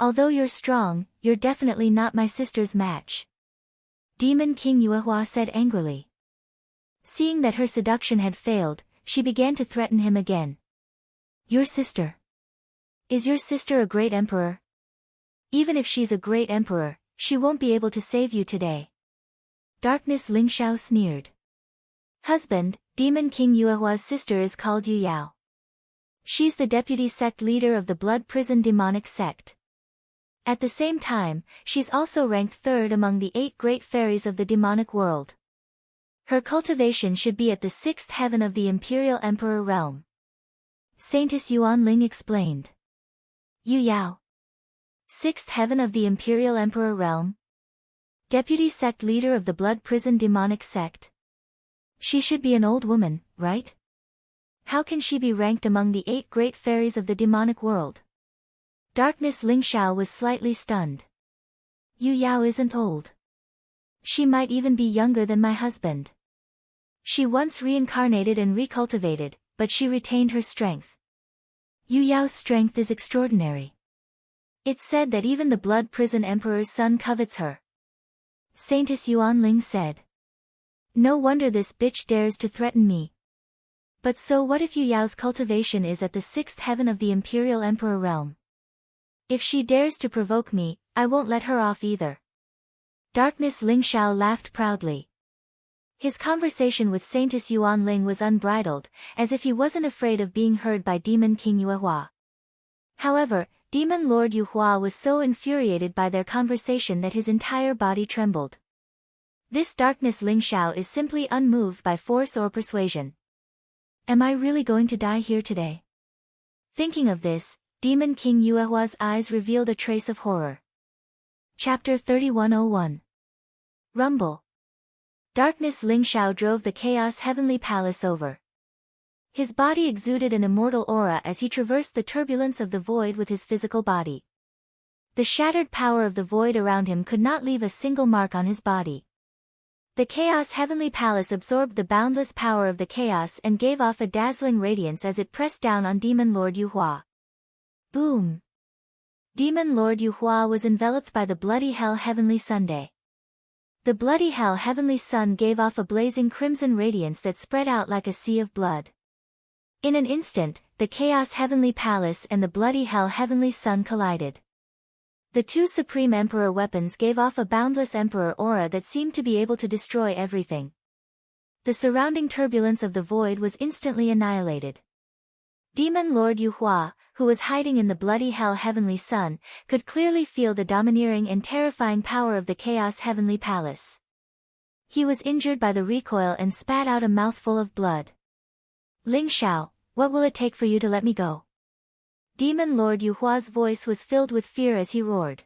Although you're strong, you're definitely not my sister's match. Demon King Yuehua said angrily. Seeing that her seduction had failed, she began to threaten him again. Your sister? Is your sister a great emperor? Even if she's a great emperor, she won't be able to save you today. Darkness Ling Xiao sneered. Husband, Demon King Yuehua's sister is called Yu Yao. She's the deputy sect leader of the blood prison demonic sect. At the same time, she's also ranked 3rd among the 8 great fairies of the demonic world. Her cultivation should be at the 6th heaven of the Imperial Emperor realm. Saintess Yuan Ling explained. Yu Yao. 6th heaven of the Imperial Emperor realm? Deputy sect leader of the blood prison demonic sect? She should be an old woman, right? How can she be ranked among the 8 great fairies of the demonic world? Darkness Ling Xiao was slightly stunned. Yu Yao isn't old. She might even be younger than my husband. She once reincarnated and recultivated, but she retained her strength. Yu Yao's strength is extraordinary. It's said that even the Blood Prison Emperor's son covets her. Saintess Yuanling said. No wonder this bitch dares to threaten me. But so what if Yu Yao's cultivation is at the 6th heaven of the Imperial Emperor realm? If she dares to provoke me, I won't let her off either. Darkness Ling Xiao laughed proudly. His conversation with Saintess Yuanling was unbridled, as if he wasn't afraid of being heard by Demon King Yuehua. However, Demon Lord Yuehua was so infuriated by their conversation that his entire body trembled. This Darkness Ling Xiao is simply unmoved by force or persuasion. Am I really going to die here today? Thinking of this, Demon King Yuehua's eyes revealed a trace of horror. Chapter 3101. Rumble. Darkness Ling Xiao drove the Chaos Heavenly Palace over. His body exuded an immortal aura as he traversed the turbulence of the void with his physical body. The shattered power of the void around him could not leave a single mark on his body. The Chaos Heavenly Palace absorbed the boundless power of the chaos and gave off a dazzling radiance as it pressed down on Demon Lord Yuehua. Boom! Demon Lord Yuehua was enveloped by the bloody hell Heavenly Sunday. The bloody hell Heavenly Sun gave off a blazing crimson radiance that spread out like a sea of blood. In an instant, the Chaos Heavenly Palace and the bloody hell Heavenly Sun collided. The two Supreme Emperor weapons gave off a boundless Emperor aura that seemed to be able to destroy everything. The surrounding turbulence of the void was instantly annihilated. Demon Lord Yuehua, who was hiding in the bloody hell Heavenly Sun, could clearly feel the domineering and terrifying power of the Chaos Heavenly Palace. He was injured by the recoil and spat out a mouthful of blood. Ling Xiao, what will it take for you to let me go? Demon Lord Yuehua's voice was filled with fear as he roared.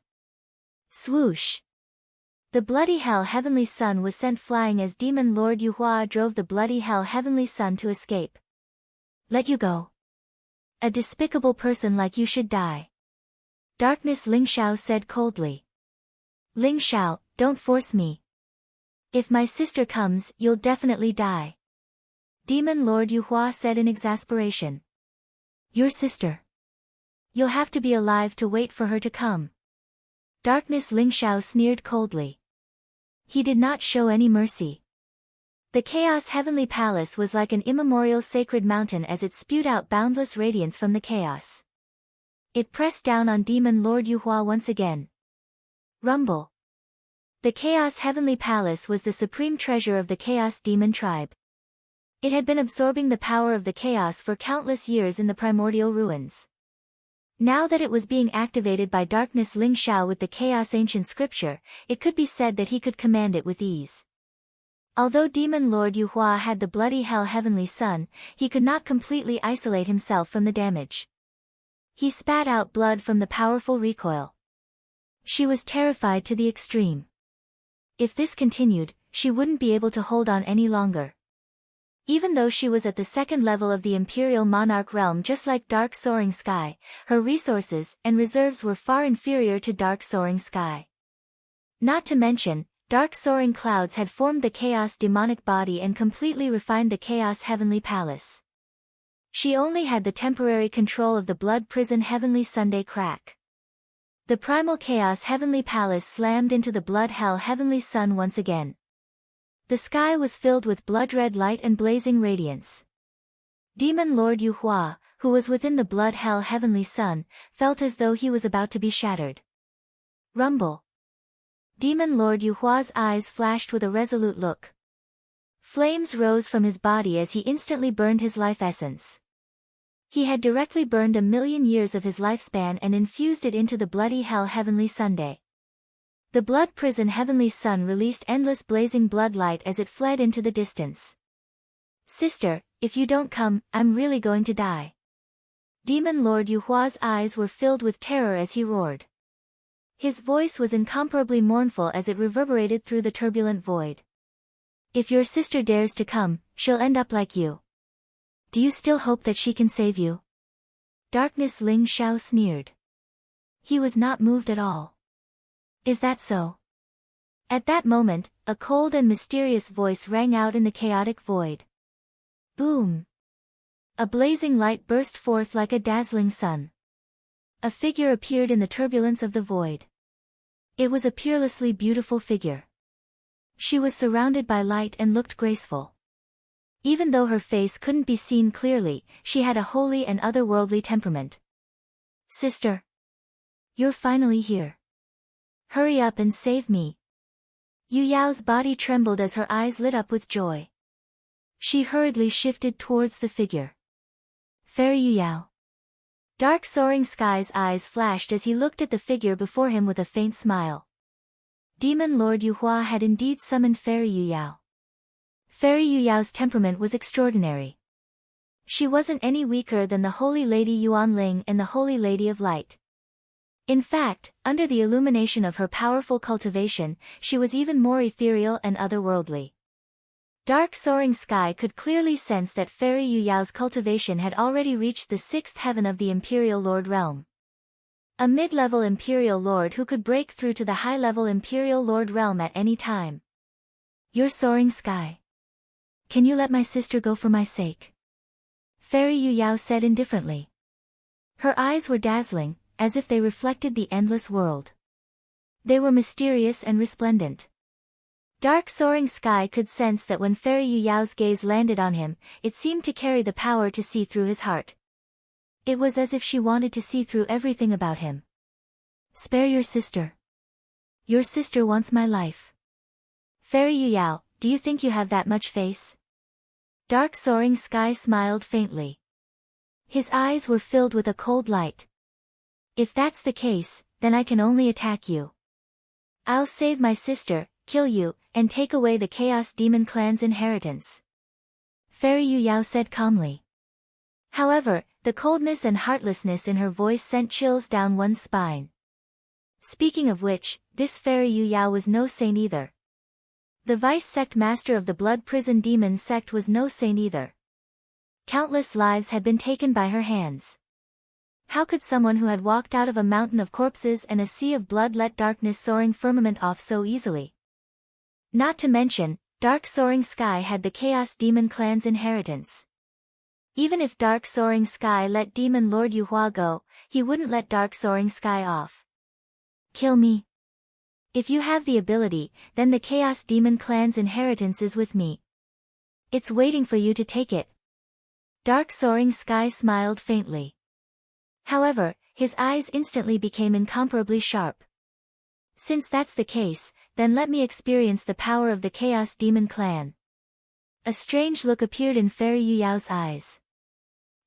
Swoosh! The bloody hell Heavenly Sun was sent flying as Demon Lord Yuehua drove the bloody hell Heavenly Sun to escape. Let you go. A despicable person like you should die. Darkness Ling Xiao said coldly. Ling Xiao, don't force me. If my sister comes, you'll definitely die. Demon Lord Yuehua said in exasperation. Your sister? You'll have to be alive to wait for her to come. Darkness Ling Xiao sneered coldly. He did not show any mercy. The Chaos Heavenly Palace was like an immemorial sacred mountain as it spewed out boundless radiance from the chaos. It pressed down on Demon Lord Yuehua once again. Rumble. The Chaos Heavenly Palace was the supreme treasure of the Chaos Demon tribe. It had been absorbing the power of the chaos for countless years in the primordial ruins. Now that it was being activated by Darkness Ling Xiao with the Chaos Ancient Scripture, it could be said that he could command it with ease. Although Demon Lord Yuehua had the bloody hell Heavenly Sun, he could not completely isolate himself from the damage. He spat out blood from the powerful recoil. She was terrified to the extreme. If this continued, she wouldn't be able to hold on any longer. Even though she was at the 2nd level of the Imperial Monarch realm just like Dark Soaring Sky, her resources and reserves were far inferior to Dark Soaring Sky. Not to mention, Dark Soaring Clouds had formed the Chaos Demonic body and completely refined the Chaos Heavenly Palace. She only had the temporary control of the Blood Prison Heavenly Sunday crack. The Primal Chaos Heavenly Palace slammed into the Blood Hell Heavenly Sun once again. The sky was filled with blood-red light and blazing radiance. Demon Lord Yuehua, who was within the Blood Hell Heavenly Sun, felt as though he was about to be shattered. Rumble. Demon Lord Yuehua's eyes flashed with a resolute look. Flames rose from his body as he instantly burned his life essence. He had directly burned 1,000,000 years of his lifespan and infused it into the bloody hell Heavenly Sunday. The Blood Prison Heavenly Sun released endless blazing blood light as it fled into the distance. Sister, if you don't come, I'm really going to die. Demon Lord Yuehua's eyes were filled with terror as he roared. His voice was incomparably mournful as it reverberated through the turbulent void. If your sister dares to come, she'll end up like you. Do you still hope that she can save you? Darkness Ling Xiao sneered. He was not moved at all. Is that so? At that moment, a cold and mysterious voice rang out in the chaotic void. Boom! A blazing light burst forth like a dazzling sun. A figure appeared in the turbulence of the void. It was a peerlessly beautiful figure. She was surrounded by light and looked graceful. Even though her face couldn't be seen clearly, she had a holy and otherworldly temperament. "Sister. You're finally here. Hurry up and save me." Yu Yao's body trembled as her eyes lit up with joy. She hurriedly shifted towards the figure. "Fairy Yu Yao." Dark Soaring Sky's eyes flashed as he looked at the figure before him with a faint smile. Demon Lord Yu Hua had indeed summoned Fairy Yu Yao. Fairy Yu Yao's temperament was extraordinary. She wasn't any weaker than the Holy Lady Yuan Ling and the Holy Lady of Light. In fact, under the illumination of her powerful cultivation, she was even more ethereal and otherworldly. Dark Soaring Sky could clearly sense that Fairy Yu Yao's cultivation had already reached the 6th heaven of the Imperial Lord realm. A mid-level Imperial Lord who could break through to the high-level Imperial Lord realm at any time. "You're Soaring Sky. Can you let my sister go for my sake?" Fairy Yu Yao said indifferently. Her eyes were dazzling, as if they reflected the endless world. They were mysterious and resplendent. Dark Soaring Sky could sense that when Fairy Yu Yao's gaze landed on him, it seemed to carry the power to see through his heart. It was as if she wanted to see through everything about him. "Spare your sister. Your sister wants my life." "Fairy Yu Yao, do you think you have that much face?" Dark Soaring Sky smiled faintly. His eyes were filled with a cold light. "If that's the case, then I can only attack you. I'll save my sister, kill you, and take away the Chaos Demon clan's inheritance," Fairy Yu Yao said calmly. However, the coldness and heartlessness in her voice sent chills down one's spine. Speaking of which, this Fairy Yu Yao was no saint either. The vice sect master of the Blood Prison Demon sect was no saint either. Countless lives had been taken by her hands. How could someone who had walked out of a mountain of corpses and a sea of blood let Darkness Soaring Firmament off so easily? Not to mention, Dark Soaring Sky had the Chaos Demon clan's inheritance. Even if Dark Soaring Sky let Demon Lord Yu Hua go, he wouldn't let Dark Soaring Sky off. "Kill me. If you have the ability, then the Chaos Demon clan's inheritance is with me. It's waiting for you to take it." Dark Soaring Sky smiled faintly. However, his eyes instantly became incomparably sharp. "Since that's the case, then let me experience the power of the Chaos Demon clan." A strange look appeared in Fairy Yu Yao's eyes.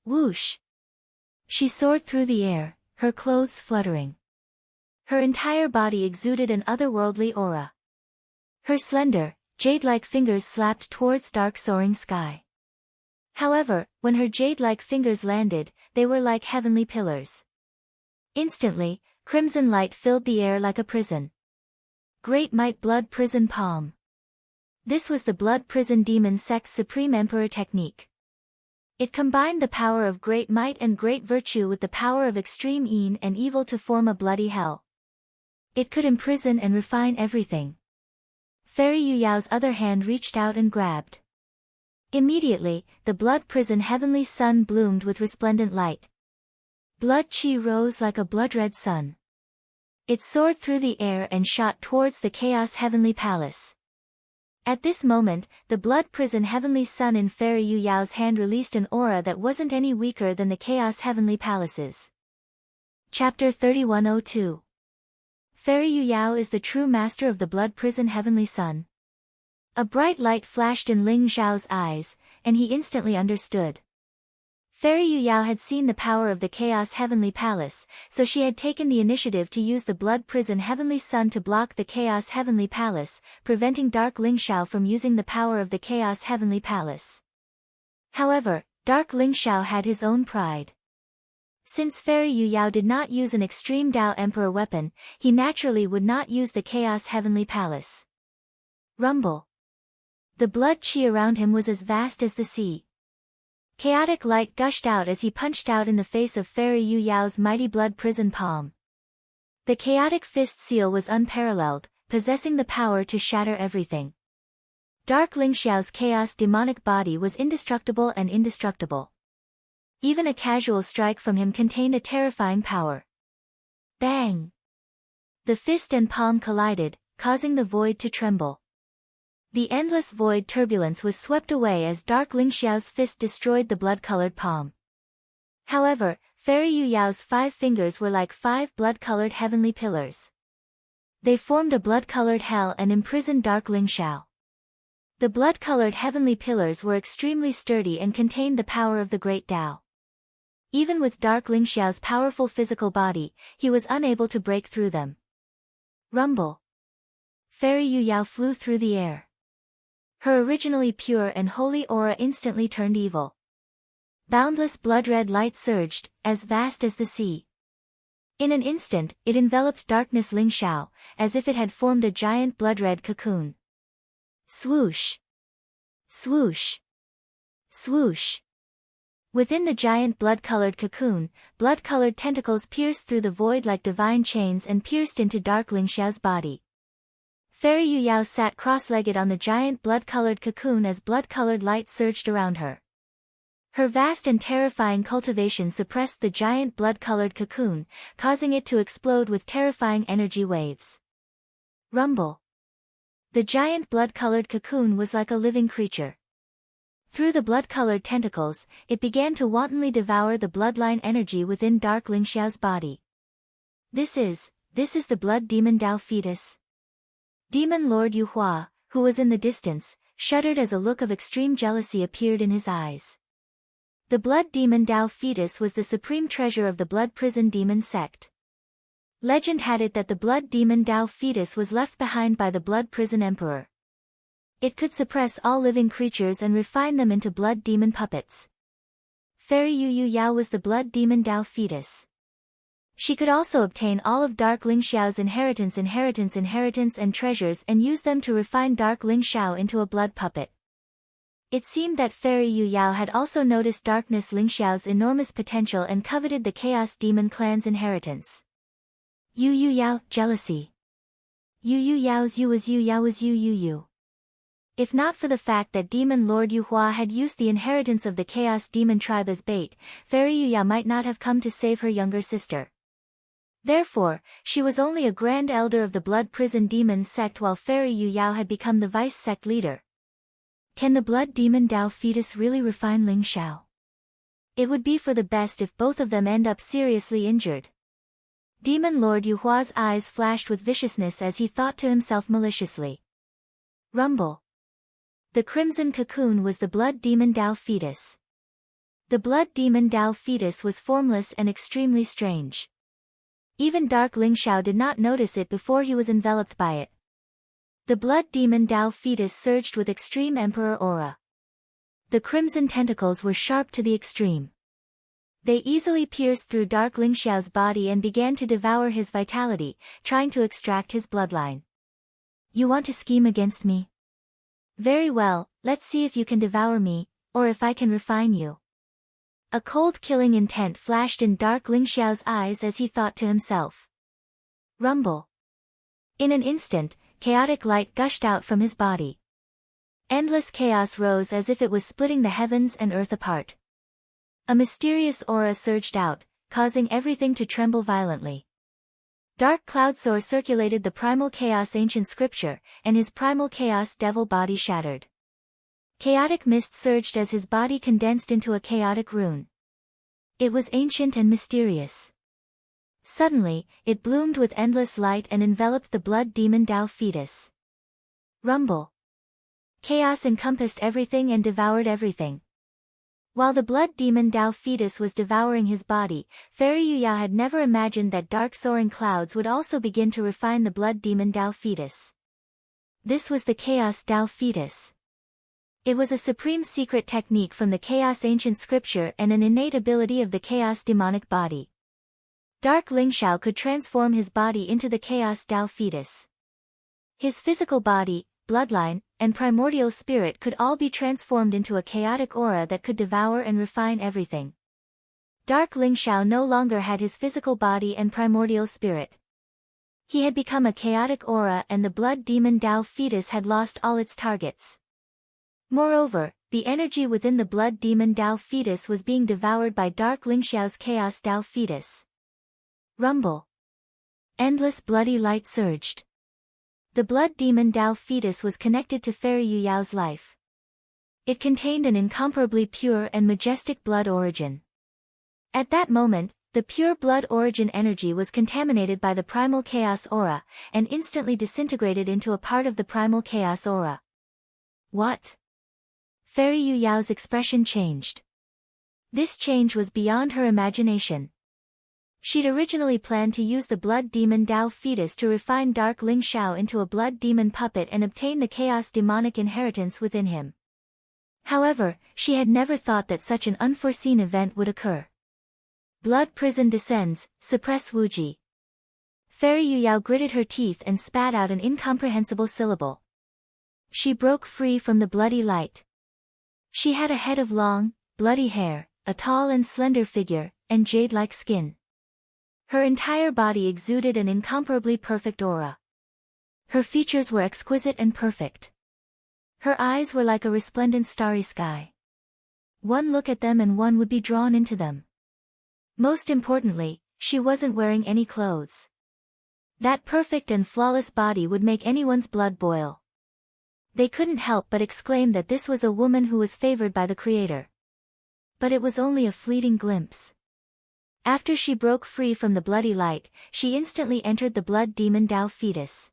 Whoosh! She soared through the air, her clothes fluttering. Her entire body exuded an otherworldly aura. Her slender, jade-like fingers slapped towards Dark Soaring Sky. However, when her jade-like fingers landed, they were like heavenly pillars. Instantly, crimson light filled the air like a prison. Great Might Blood Prison Palm. This was the Blood Prison Demon sect's supreme emperor technique. It combined the power of great might and great virtue with the power of extreme yin and evil to form a bloody hell. It could imprison and refine everything. Fairy Yu Yao's other hand reached out and grabbed. Immediately, the blood prison heavenly sun bloomed with resplendent light. Blood chi rose like a blood-red sun. It soared through the air and shot towards the Chaos Heavenly Palace. At this moment, the blood prison heavenly sun in Fairy Yu Yao's hand released an aura that wasn't any weaker than the Chaos Heavenly Palace's. Chapter 3102. Fairy Yu Yao is the true master of the blood prison heavenly sun. A bright light flashed in Ling Zhao's eyes, and he instantly understood. Fairy Yu Yao had seen the power of the Chaos Heavenly Palace, so she had taken the initiative to use the Blood Prison Heavenly Sun to block the Chaos Heavenly Palace, preventing Dark Ling Zhao from using the power of the Chaos Heavenly Palace. However, Dark Ling Zhao had his own pride. Since Fairy Yu Yao did not use an extreme Dao Emperor weapon, he naturally would not use the Chaos Heavenly Palace. Rumble. The blood chi around him was as vast as the sea. Chaotic light gushed out as he punched out in the face of Fairy Yu Yao's mighty blood prison palm. The chaotic fist seal was unparalleled, possessing the power to shatter everything. Dark Ling Xiao's chaos demonic body was indestructible and indestructible. Even a casual strike from him contained a terrifying power. Bang! The fist and palm collided, causing the void to tremble. The endless void turbulence was swept away as Dark Lingxiao's fist destroyed the blood-colored palm. However, Fairy Yu Yao's 5 fingers were like 5 blood-colored heavenly pillars. They formed a blood-colored hell and imprisoned Dark Lingxiao. The blood-colored heavenly pillars were extremely sturdy and contained the power of the Great Tao. Even with Dark Lingxiao's powerful physical body, he was unable to break through them. Rumble! Fairy Yu Yao flew through the air. Her originally pure and holy aura instantly turned evil. Boundless blood-red light surged, as vast as the sea. In an instant, it enveloped Darkness Lingxiao, as if it had formed a giant blood-red cocoon. Swoosh! Swoosh! Swoosh! Within the giant blood-colored cocoon, blood-colored tentacles pierced through the void like divine chains and pierced into Dark Lingxiao's body. Fairy Yu Yao sat cross-legged on the giant blood-colored cocoon as blood-colored light surged around her. Her vast and terrifying cultivation suppressed the giant blood-colored cocoon, causing it to explode with terrifying energy waves. Rumble! The giant blood-colored cocoon was like a living creature. Through the blood-colored tentacles, it began to wantonly devour the bloodline energy within Dark Lingxiao's body. This is the blood demon Dao fetus. Demon Lord Yu Hua, who was in the distance, shuddered as a look of extreme jealousy appeared in his eyes. The blood demon Dao fetus was the supreme treasure of the blood prison demon sect. Legend had it that the blood demon Dao fetus was left behind by the blood prison emperor. It could suppress all living creatures and refine them into blood demon puppets. Fairy Yu Yao was the blood demon Dao fetus. She could also obtain all of Dark Lingxiao's inheritance and treasures and use them to refine Dark Lingxiao into a blood puppet. It seemed that Fairy Yu Yao had also noticed Darkness Lingxiao's enormous potential and coveted the Chaos Demon clan's inheritance. Yu Yao, jealousy. Yu Yao's Yu was Yu Yao was Yu. If not for the fact that Demon Lord Yu Hua had used the inheritance of the Chaos Demon tribe as bait, Fairy Yu Yao might not have come to save her younger sister. Therefore, she was only a grand elder of the blood prison demon sect while Fairy Yu Yao had become the vice sect leader. Can the blood demon Dao fetus really refine Lingxiao? It would be for the best if both of them end up seriously injured. Demon Lord Yu Hua's eyes flashed with viciousness as he thought to himself maliciously. Rumble! The crimson cocoon was the blood demon Dao fetus. The blood demon Dao fetus was formless and extremely strange. Even Dark Lingxiao did not notice it before he was enveloped by it. The blood demon Dao fetus surged with extreme emperor aura. The crimson tentacles were sharp to the extreme. They easily pierced through Dark Lingxiao's body and began to devour his vitality, trying to extract his bloodline. You want to scheme against me? Very well, let's see if you can devour me, or if I can refine you. A cold killing intent flashed in Dark Lingxiao's eyes as he thought to himself. Rumble! In an instant, chaotic light gushed out from his body. Endless chaos rose as if it was splitting the heavens and earth apart. A mysterious aura surged out, causing everything to tremble violently. Dark cloud soar circulated the primal chaos ancient scripture, and his primal chaos devil body shattered. Chaotic mist surged as his body condensed into a chaotic rune. It was ancient and mysterious. Suddenly, it bloomed with endless light and enveloped the blood demon Dao fetus. Rumble! Chaos encompassed everything and devoured everything. While the blood demon Dao fetus was devouring his body, Fairy Yu Yao had never imagined that dark soaring clouds would also begin to refine the blood demon Dao fetus. This was the Chaos Dao fetus. It was a supreme secret technique from the Chaos ancient scripture and an innate ability of the Chaos demonic body. Dark Lingxiao could transform his body into the Chaos Dao fetus. His physical body, bloodline, and primordial spirit could all be transformed into a chaotic aura that could devour and refine everything. Dark Lingxiao no longer had his physical body and primordial spirit. He had become a chaotic aura and the blood demon Dao fetus had lost all its targets. Moreover, the energy within the blood demon Dao fetus was being devoured by dark Lingxiao's chaos Dao fetus. Rumble. Endless bloody light surged. The blood demon Dao fetus was connected to Fairy Yu Yao's life. It contained an incomparably pure and majestic blood origin. At that moment, the pure blood origin energy was contaminated by the primal chaos aura, and instantly disintegrated into a part of the primal chaos aura. What? Fairy Yu Yao's expression changed. This change was beyond her imagination. She'd originally planned to use the blood demon Dao fetus to refine dark Ling Xiao into a blood demon puppet and obtain the chaos demonic inheritance within him. However, she had never thought that such an unforeseen event would occur. Blood prison descends, suppress Wuji. Fairy Yu Yao gritted her teeth and spat out an incomprehensible syllable. She broke free from the bloody light. She had a head of long, bloody hair, a tall and slender figure, and jade-like skin. Her entire body exuded an incomparably perfect aura. Her features were exquisite and perfect. Her eyes were like a resplendent starry sky. One look at them and one would be drawn into them. Most importantly, she wasn't wearing any clothes. That perfect and flawless body would make anyone's blood boil. They couldn't help but exclaim that this was a woman who was favored by the Creator. But it was only a fleeting glimpse. After she broke free from the bloody light, she instantly entered the blood demon Dao fetus.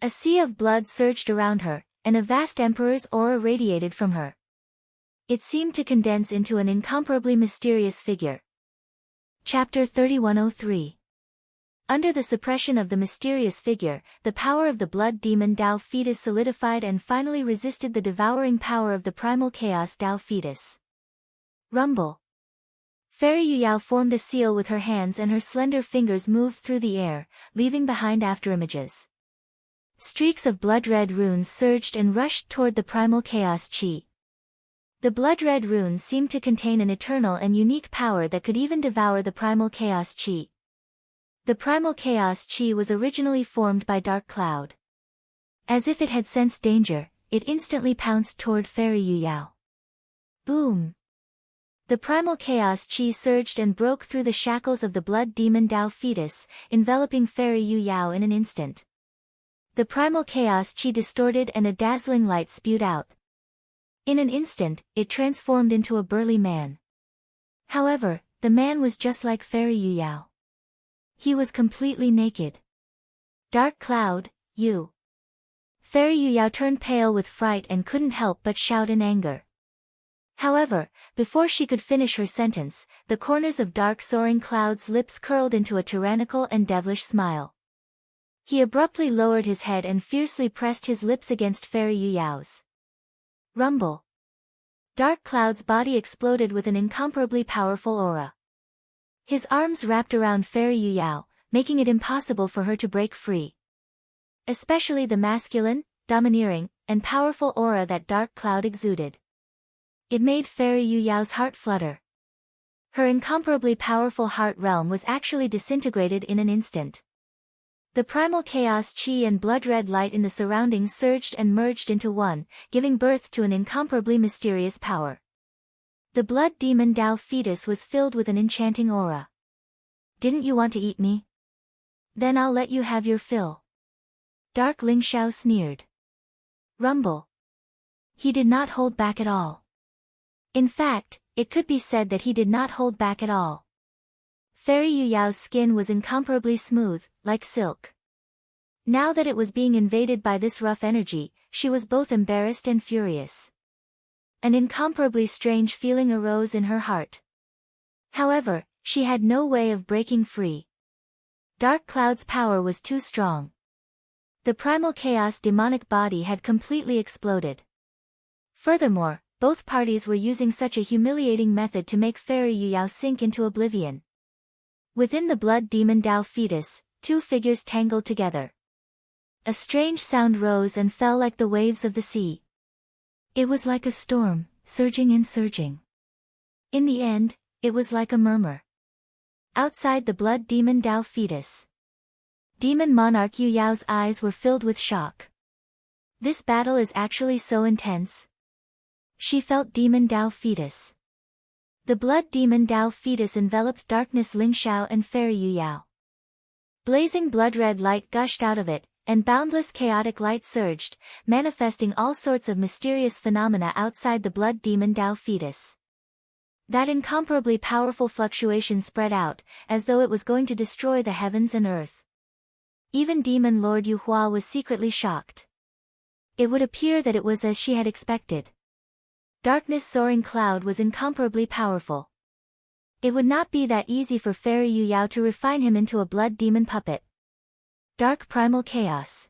A sea of blood surged around her, and a vast emperor's aura radiated from her. It seemed to condense into an incomparably mysterious figure. Chapter 3103. Under the suppression of the mysterious figure, the power of the blood demon Dao fetus solidified and finally resisted the devouring power of the primal chaos Dao fetus. Rumble. Fairy Yu Yao formed a seal with her hands and her slender fingers moved through the air, leaving behind afterimages. Streaks of blood-red runes surged and rushed toward the primal chaos chi. The blood-red runes seemed to contain an eternal and unique power that could even devour the primal chaos chi. The primal chaos chi was originally formed by Dark Cloud. As if it had sensed danger, it instantly pounced toward Fairy Yu Yao. Boom! The primal chaos chi surged and broke through the shackles of the blood demon Dao fetus, enveloping Fairy Yu Yao in an instant. The primal chaos chi distorted and a dazzling light spewed out. In an instant, it transformed into a burly man. However, the man was just like Fairy Yu Yao. He was completely naked. Dark Cloud, you. Fairy Yu Yao turned pale with fright and couldn't help but shout in anger. However, before she could finish her sentence, the corners of Dark Soaring Cloud's lips curled into a tyrannical and devilish smile. He abruptly lowered his head and fiercely pressed his lips against Fairy Yu Yao's. Rumble. Dark Cloud's body exploded with an incomparably powerful aura. His arms wrapped around Fairy Yu Yao, making it impossible for her to break free. Especially the masculine, domineering, and powerful aura that Dark Cloud exuded. It made Fairy Yu Yao's heart flutter. Her incomparably powerful heart realm was actually disintegrated in an instant. The primal chaos chi and blood-red light in the surroundings surged and merged into one, giving birth to an incomparably mysterious power. The blood demon Dao fetus was filled with an enchanting aura. Didn't you want to eat me? Then I'll let you have your fill. Dark Ling Xiao sneered. Rumble. He did not hold back at all. In fact, it could be said that he did not hold back at all. Fairy Yu Yao's skin was incomparably smooth, like silk. Now that it was being invaded by this rough energy, she was both embarrassed and furious. An incomparably strange feeling arose in her heart. However, she had no way of breaking free. Dark Cloud's power was too strong. The primal chaos demonic body had completely exploded. Furthermore, both parties were using such a humiliating method to make Fairy Yu Yao sink into oblivion. Within the blood demon Dao fetus, two figures tangled together. A strange sound rose and fell like the waves of the sea. It was like a storm, surging and surging. In the end, it was like a murmur. Outside the blood demon Dao fetus, Demon Monarch Yu Yao's eyes were filled with shock. This battle is actually so intense. She felt demon Dao fetus. The blood demon Dao fetus enveloped darkness Ling Xiao and fairy Yu Yao. Blazing blood-red light gushed out of it, and boundless chaotic light surged, manifesting all sorts of mysterious phenomena outside the blood demon Dao fetus. That incomparably powerful fluctuation spread out, as though it was going to destroy the heavens and earth. Even Demon Lord Yu Hua was secretly shocked. It would appear that it was as she had expected. Darkness soaring cloud was incomparably powerful. It would not be that easy for fairy Yu Yao to refine him into a blood demon puppet. Dark primal chaos.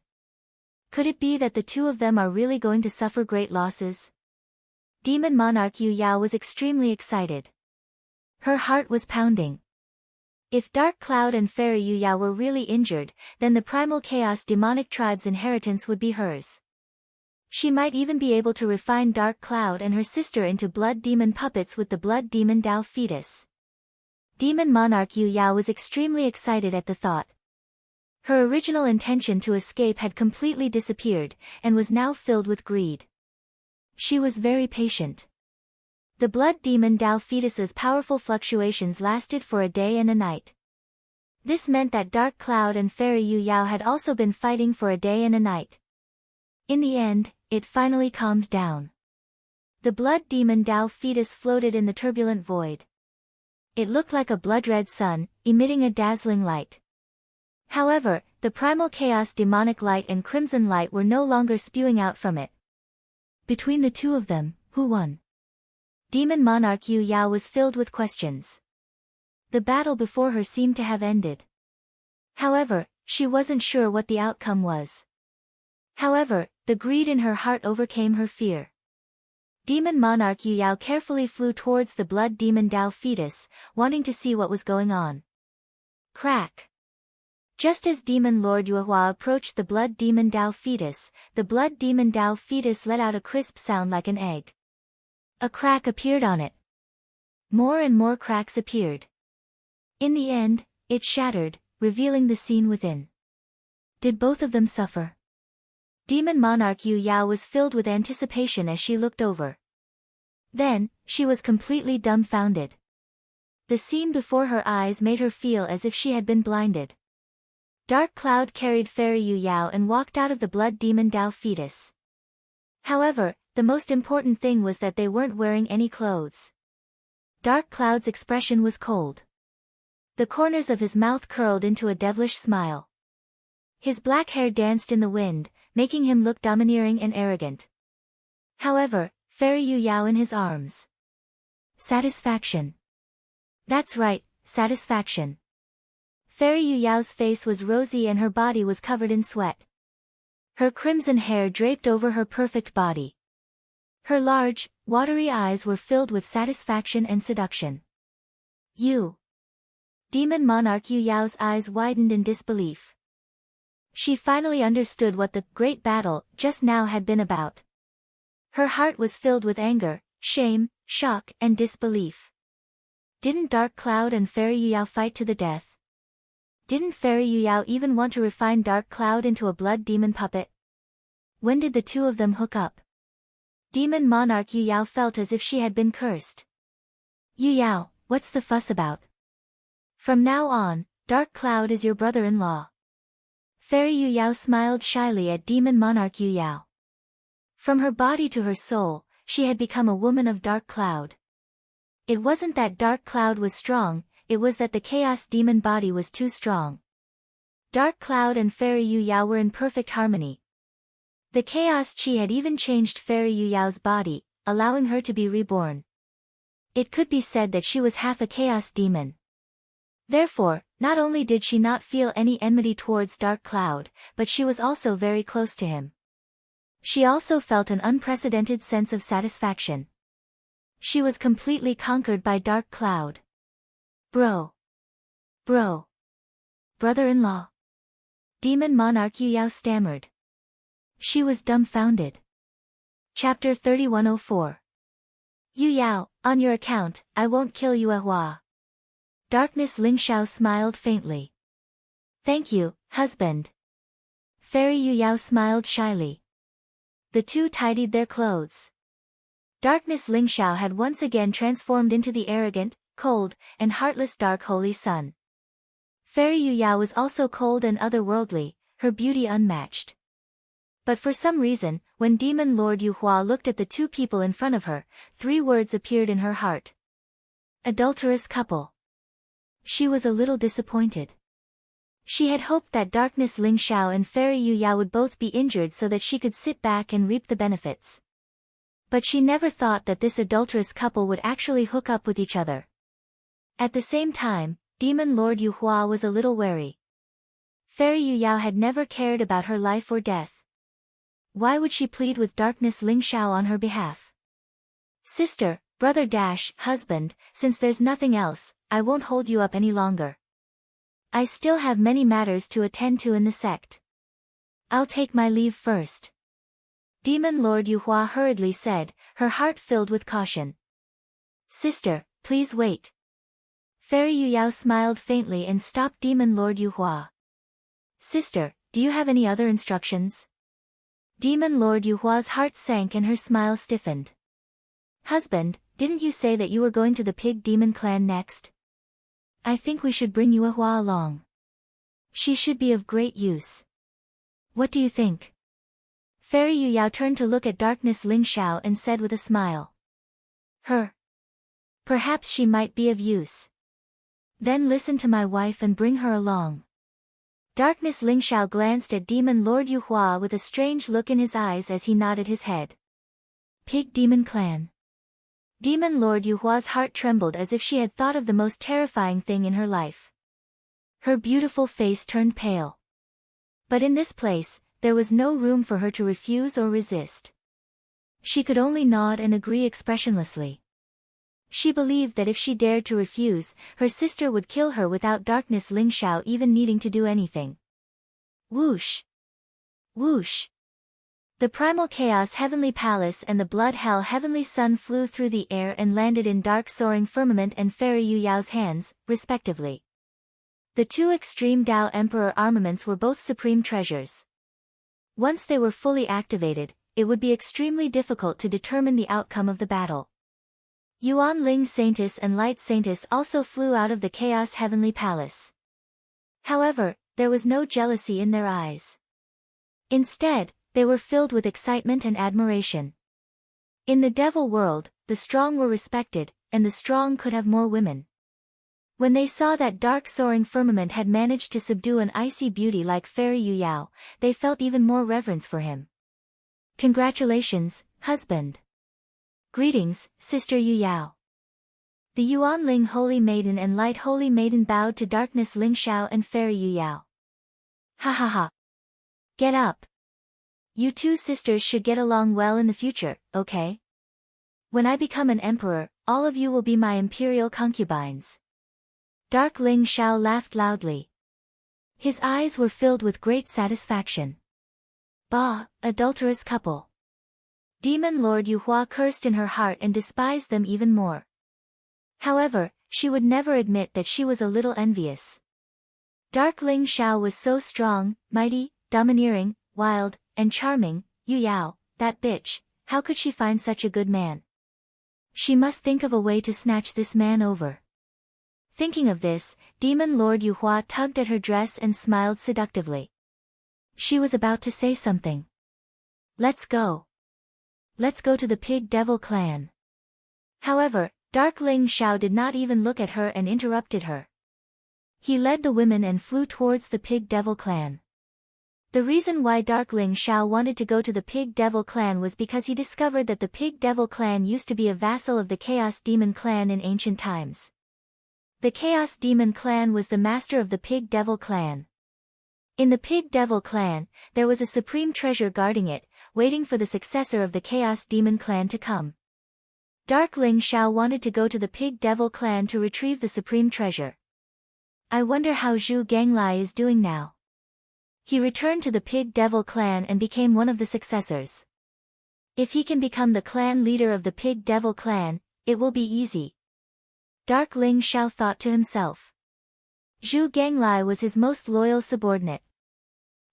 Could it be that the two of them are really going to suffer great losses? Demon Monarch Yu Yao was extremely excited. Her heart was pounding. If Dark Cloud and Fairy Yu Yao were really injured, then the Primal Chaos demonic tribe's inheritance would be hers. She might even be able to refine Dark Cloud and her sister into blood demon puppets with the blood demon Dao fetus. Demon Monarch Yu Yao was extremely excited at the thought. Her original intention to escape had completely disappeared, and was now filled with greed. She was very patient. The blood demon Dao fetus's powerful fluctuations lasted for a day and a night. This meant that Dark Cloud and Fairy Yu Yao had also been fighting for a day and a night. In the end, it finally calmed down. The blood demon Dao fetus floated in the turbulent void. It looked like a blood-red sun, emitting a dazzling light. However, the primal chaos demonic light and crimson light were no longer spewing out from it. Between the two of them, who won? Demon Monarch Yu Yao was filled with questions. The battle before her seemed to have ended. However, she wasn't sure what the outcome was. However, the greed in her heart overcame her fear. Demon Monarch Yu Yao carefully flew towards the blood demon Dao fetus, wanting to see what was going on. Crack! Just as Demon Lord Yu Hua approached the blood demon Dao fetus, the blood demon Dao fetus let out a crisp sound like an egg. A crack appeared on it. More and more cracks appeared. In the end, it shattered, revealing the scene within. Did both of them suffer? Demon Monarch Yu Yao was filled with anticipation as she looked over. Then, she was completely dumbfounded. The scene before her eyes made her feel as if she had been blinded. Dark Cloud carried Fairy Yu Yao and walked out of the blood demon Dao fetus. However, the most important thing was that they weren't wearing any clothes. Dark Cloud's expression was cold. The corners of his mouth curled into a devilish smile. His black hair danced in the wind, making him look domineering and arrogant. However, Fairy Yu Yao in his arms. Satisfaction. That's right, satisfaction. Fairy Yu Yao's face was rosy and her body was covered in sweat. Her crimson hair draped over her perfect body. Her large, watery eyes were filled with satisfaction and seduction. You. Demon Monarch Yu Yao's eyes widened in disbelief. She finally understood what the great battle just now had been about. Her heart was filled with anger, shame, shock, and disbelief. Didn't Dark Cloud and Fairy Yu Yao fight to the death? Didn't Fairy Yu Yao even want to refine Dark Cloud into a blood demon puppet? When did the two of them hook up? Demon Monarch Yu Yao felt as if she had been cursed. Yu Yao, what's the fuss about? From now on, Dark Cloud is your brother-in-law. Fairy Yu Yao smiled shyly at Demon Monarch Yu Yao. From her body to her soul, she had become a woman of Dark Cloud. It wasn't that Dark Cloud was strong, it was that the Chaos Demon body was too strong. Dark Cloud and Fairy Yu Yao were in perfect harmony. The Chaos Chi had even changed Fairy Yu Yao's body, allowing her to be reborn. It could be said that she was half a Chaos Demon. Therefore, not only did she not feel any enmity towards Dark Cloud, but she was also very close to him. She also felt an unprecedented sense of satisfaction. She was completely conquered by Dark Cloud. Bro. Brother-in-law. Demon Monarch Yu Yao stammered. She was dumbfounded. Chapter 3104. Yu Yao, on your account, I won't kill Yu Hua. Darkness Ling Xiao smiled faintly. Thank you, husband. Fairy Yu Yao smiled shyly. The two tidied their clothes. Darkness Ling Xiao had once again transformed into the arrogant, cold, and heartless Dark Holy Sun. Fairy Yu Yao was also cold and otherworldly, her beauty unmatched. But for some reason, when Demon Lord Yu Hua looked at the two people in front of her, 3 words appeared in her heart. Adulterous couple. She was a little disappointed. She had hoped that Darkness Ling Xiao and Fairy Yu Yao would both be injured so that she could sit back and reap the benefits. But she never thought that this adulterous couple would actually hook up with each other. At the same time, Demon Lord Yu Hua was a little wary. Fairy Yu Yao had never cared about her life or death. Why would she plead with Darkness Ling Xiao on her behalf? Sister, brother dash, husband, since there's nothing else, I won't hold you up any longer. I still have many matters to attend to in the sect. I'll take my leave first. Demon Lord Yu Hua hurriedly said, her heart filled with caution. Sister, please wait. Fairy Yu Yao smiled faintly and stopped Demon Lord Yu Hua. Sister, do you have any other instructions? Demon Lord Yu Hua's heart sank and her smile stiffened. Husband, didn't you say that you were going to the Pig Demon clan next? I think we should bring Yu Hua along. She should be of great use. What do you think? Fairy Yu Yao turned to look at Darkness Ling Xiao and said with a smile. Her. Perhaps she might be of use. Then listen to my wife and bring her along. Darkness Ling Xiao glanced at Demon Lord Yu Hua with a strange look in his eyes as he nodded his head. Pig Demon Clan. Demon Lord Yu Hua's heart trembled as if she had thought of the most terrifying thing in her life. Her beautiful face turned pale. But in this place, there was no room for her to refuse or resist. She could only nod and agree expressionlessly. She believed that if she dared to refuse, her sister would kill her without Darkness Ling Xiao even needing to do anything. Whoosh! Whoosh! The Primal Chaos Heavenly Palace and the Blood Hell Heavenly Sun flew through the air and landed in Dark Soaring Firmament and Fairy Yu Yao's hands, respectively. The 2 Extreme Dao Emperor armaments were both supreme treasures. Once they were fully activated, it would be extremely difficult to determine the outcome of the battle. Yuan Ling Saintess and Light Saintess also flew out of the Chaos Heavenly Palace. However, there was no jealousy in their eyes. Instead, they were filled with excitement and admiration. In the devil world, the strong were respected, and the strong could have more women. When they saw that Dark Soaring Firmament had managed to subdue an icy beauty like Fairy Yu Yao, they felt even more reverence for him. Congratulations, husband. Greetings, Sister Yu Yao. The Yuan Ling Holy Maiden and Light Holy Maiden bowed to Darkness Ling Xiao and Fairy Yu Yao. Ha ha ha. Get up. You 2 sisters should get along well in the future, okay? When I become an emperor, all of you will be my imperial concubines. Dark Ling Xiao laughed loudly. His eyes were filled with great satisfaction. Bah, adulterous couple. Demon Lord Yu Hua cursed in her heart and despised them even more. However, she would never admit that she was a little envious. Dark Ling Xiao was so strong, mighty, domineering, wild, and charming. Yu Yao, that bitch, how could she find such a good man? She must think of a way to snatch this man over. Thinking of this, Demon Lord Yu Hua tugged at her dress and smiled seductively. She was about to say something. Let's go. Let's go to the Pig Devil clan. However, Dark Ling Xiao did not even look at her and interrupted her. He led the women and flew towards the Pig Devil clan. The reason why Dark Ling Xiao wanted to go to the Pig Devil clan was because he discovered that the Pig Devil clan used to be a vassal of the Chaos Demon clan in ancient times. The Chaos Demon clan was the master of the Pig Devil clan. In the Pig Devil clan, there was a supreme treasure guarding it, waiting for the successor of the Chaos Demon clan to come. Dark Ling Xiao wanted to go to the Pig Devil clan to retrieve the supreme treasure. I wonder how Zhu Ganglai is doing now. He returned to the Pig Devil clan and became one of the successors. If he can become the clan leader of the Pig Devil clan, it will be easy. Dark Ling Xiao thought to himself. Zhu Ganglai was his most loyal subordinate.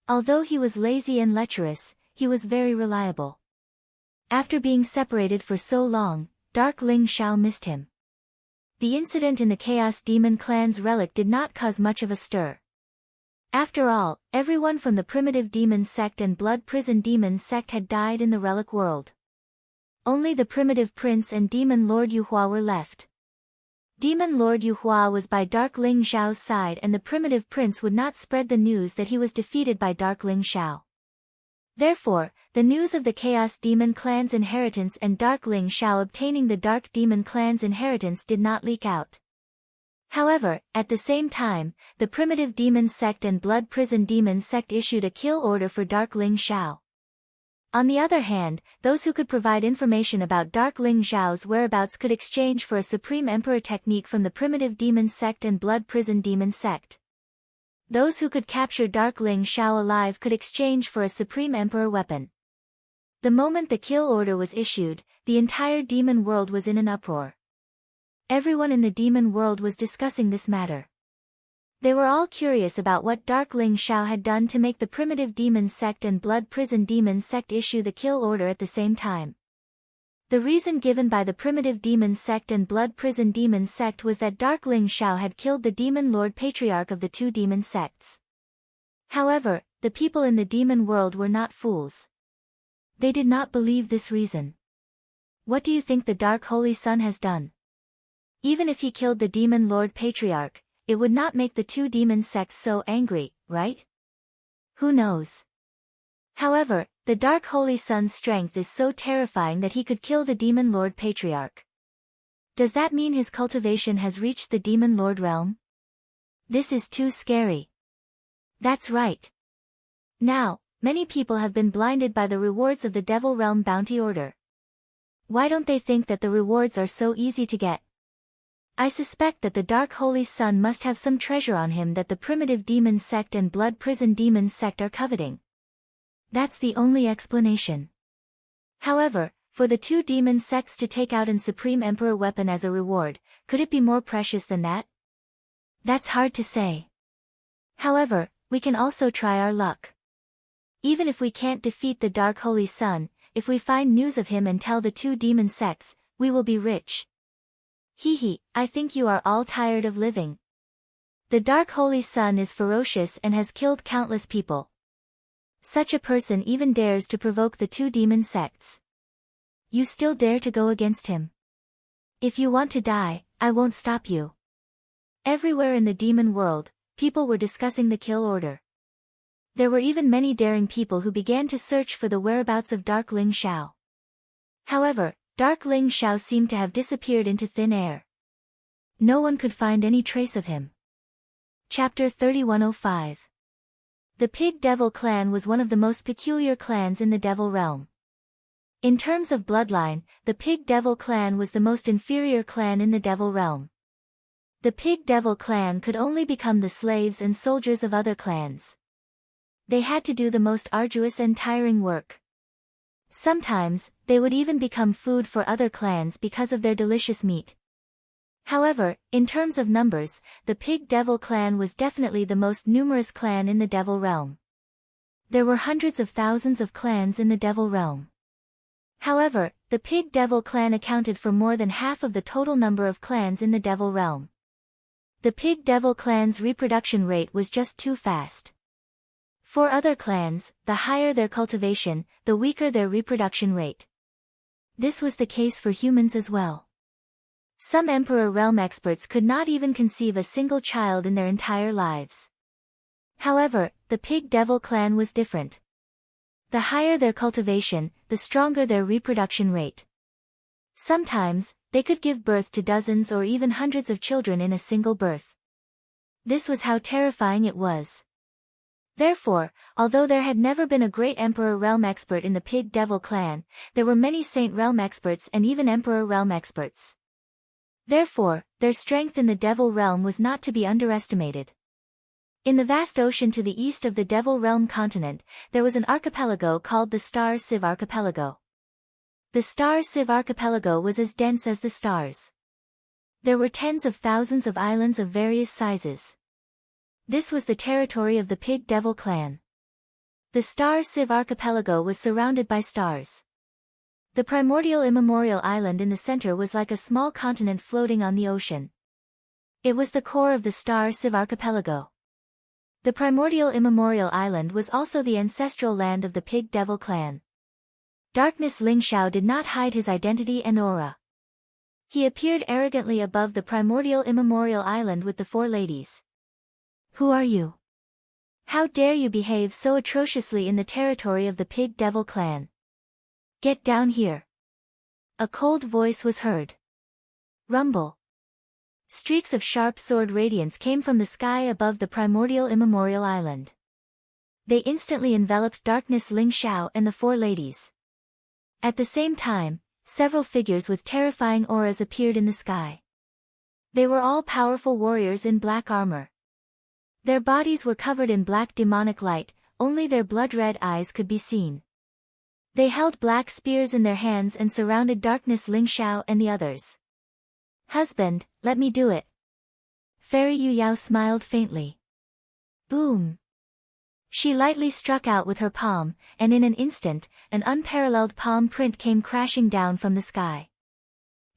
Although he was lazy and lecherous, he was very reliable. After being separated for so long, Dark Ling Xiao missed him. The incident in the Chaos Demon Clan's relic did not cause much of a stir. After all, everyone from the Primitive Demon Sect and Blood Prison Demon Sect had died in the relic world. Only the Primitive Prince and Demon Lord Yuhua were left. Demon Lord Yuhua was by Dark Ling Xiao's side, and the Primitive Prince would not spread the news that he was defeated by Dark Ling Xiao. Therefore, the news of the Chaos Demon Clan's inheritance and Dark Ling Xiao obtaining the Dark Demon Clan's inheritance did not leak out. However, at the same time, the Primitive Demon Sect and Blood Prison Demon Sect issued a kill order for Dark Ling Xiao. On the other hand, those who could provide information about Dark Ling Xiao's whereabouts could exchange for a Supreme Emperor technique from the Primitive Demon Sect and Blood Prison Demon Sect. Those who could capture Dark Ling Xiao alive could exchange for a Supreme Emperor weapon. The moment the kill order was issued, the entire demon world was in an uproar. Everyone in the demon world was discussing this matter. They were all curious about what Dark Ling Xiao had done to make the Primitive Demon Sect and Blood Prison Demon Sect issue the kill order at the same time. The reason given by the Primitive Demon Sect and Blood Prison Demon Sect was that Dark Ling Xiao had killed the Demon Lord Patriarch of the two demon sects. However, the people in the demon world were not fools. They did not believe this reason. What do you think the Dark Holy Sun has done? Even if he killed the Demon Lord Patriarch, it would not make the two demon sects so angry, right? Who knows? However, the Dark Holy Sun's strength is so terrifying that he could kill the Demon Lord Patriarch. Does that mean his cultivation has reached the Demon Lord realm? This is too scary. That's right. Now, many people have been blinded by the rewards of the Devil Realm Bounty Order. Why don't they think that the rewards are so easy to get? I suspect that the Dark Holy Sun must have some treasure on him that the Primitive Demon Sect and Blood Prison Demon Sect are coveting. That's the only explanation. However, for the two demon sects to take out an Supreme Emperor weapon as a reward, could it be more precious than that? That's hard to say. However, we can also try our luck. Even if we can't defeat the Dark Holy Sun, if we find news of him and tell the two demon sects, we will be rich. Hee, I think you are all tired of living. The Dark Holy Sun is ferocious and has killed countless people. Such a person even dares to provoke the two demon sects. You still dare to go against him? If you want to die, I won't stop you. Everywhere in the demon world, people were discussing the kill order. There were even many daring people who began to search for the whereabouts of Dark Ling Xiao. However, Dark Ling Xiao seemed to have disappeared into thin air. No one could find any trace of him. Chapter 3105. The Pig Devil Clan was one of the most peculiar clans in the Devil Realm. In terms of bloodline, the Pig Devil Clan was the most inferior clan in the Devil Realm. The Pig Devil Clan could only become the slaves and soldiers of other clans. They had to do the most arduous and tiring work. Sometimes, they would even become food for other clans because of their delicious meat. However, in terms of numbers, the Pig Devil Clan was definitely the most numerous clan in the Devil Realm. There were hundreds of thousands of clans in the Devil Realm. However, the Pig Devil Clan accounted for more than half of the total number of clans in the Devil Realm. The Pig Devil Clan's reproduction rate was just too fast. For other clans, the higher their cultivation, the weaker their reproduction rate. This was the case for humans as well. Some Emperor Realm experts could not even conceive a single child in their entire lives. However, the Pig Devil Clan was different. The higher their cultivation, the stronger their reproduction rate. Sometimes, they could give birth to dozens or even hundreds of children in a single birth. This was how terrifying it was. Therefore, although there had never been a great Emperor Realm expert in the Pig Devil Clan, there were many Saint Realm experts and even Emperor Realm experts. Therefore, their strength in the Devil Realm was not to be underestimated. In the vast ocean to the east of the Devil Realm continent, there was an archipelago called the Star Sieve Archipelago. The Star Sieve Archipelago was as dense as the stars. There were tens of thousands of islands of various sizes. This was the territory of the Pig Devil Clan. The Star Sieve Archipelago was surrounded by stars. The primordial immemorial island in the center was like a small continent floating on the ocean. It was the core of the Star Civ archipelago. The primordial immemorial island was also the ancestral land of the Pig Devil clan. Darkness Ling Xiao did not hide his identity and aura. He appeared arrogantly above the primordial immemorial island with the four ladies. Who are you? How dare you behave so atrociously in the territory of the Pig Devil clan? Get down here. A cold voice was heard. Rumble. Streaks of sharp sword radiance came from the sky above the primordial immemorial island. They instantly enveloped Darkness Ling Xiao and the four ladies. At the same time, several figures with terrifying auras appeared in the sky. They were all powerful warriors in black armor. Their bodies were covered in black demonic light, only their blood-red eyes could be seen. They held black spears in their hands and surrounded Darkness Ling Xiao and the others. Husband, let me do it. Fairy Yu Yao smiled faintly. Boom. She lightly struck out with her palm, and in an instant, an unparalleled palm print came crashing down from the sky.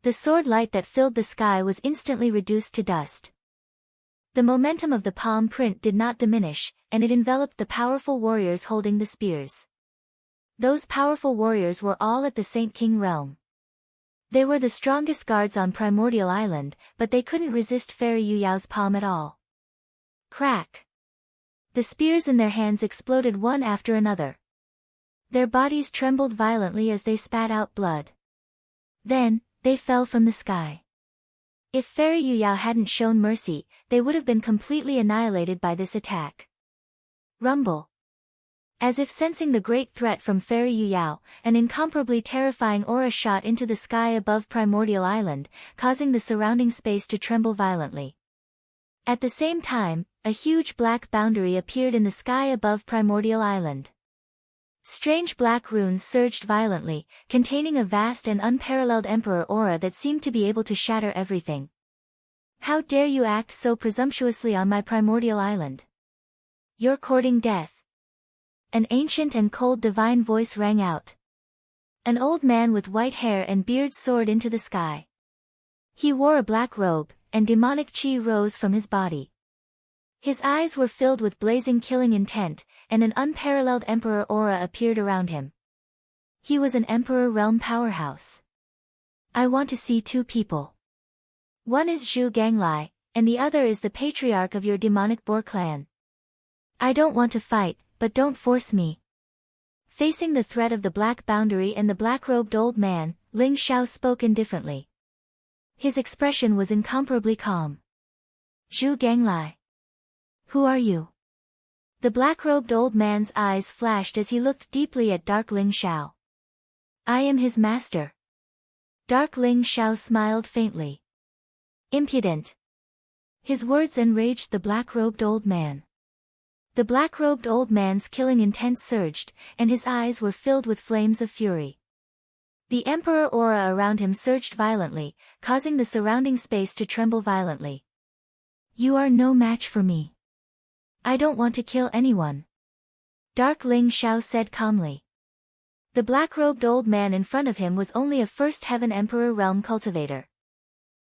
The sword light that filled the sky was instantly reduced to dust. The momentum of the palm print did not diminish, and it enveloped the powerful warriors holding the spears. Those powerful warriors were all at the Saint King realm. They were the strongest guards on Primordial Island, but they couldn't resist Fairy Yu Yao's palm at all. Crack! The spears in their hands exploded one after another. Their bodies trembled violently as they spat out blood. Then, they fell from the sky. If Fairy Yu Yao hadn't shown mercy, they would have been completely annihilated by this attack. Rumble. As if sensing the great threat from Fairy Yu Yao, an incomparably terrifying aura shot into the sky above Primordial Island, causing the surrounding space to tremble violently. At the same time, a huge black boundary appeared in the sky above Primordial Island. Strange black runes surged violently, containing a vast and unparalleled Emperor aura that seemed to be able to shatter everything. How dare you act so presumptuously on my Primordial Island? You're courting death. An ancient and cold divine voice rang out. An old man with white hair and beard soared into the sky. He wore a black robe, and demonic chi rose from his body. His eyes were filled with blazing killing intent, and an unparalleled Emperor aura appeared around him. He was an Emperor realm powerhouse. I want to see two people. One is Zhu Ganglai, and the other is the patriarch of your demonic boar clan. I don't want to fight, but don't force me. Facing the threat of the black boundary and the black-robed old man, Ling Xiao spoke indifferently. His expression was incomparably calm. Zhu Ganglai. Who are you? The black-robed old man's eyes flashed as he looked deeply at Dark Ling Xiao. I am his master. Dark Ling Xiao smiled faintly. Impudent. His words enraged the black-robed old man. The black-robed old man's killing intent surged, and his eyes were filled with flames of fury. The Emperor aura around him surged violently, causing the surrounding space to tremble violently. You are no match for me. I don't want to kill anyone. Dark Ling Xiao said calmly. The black-robed old man in front of him was only a First Heaven Emperor realm cultivator.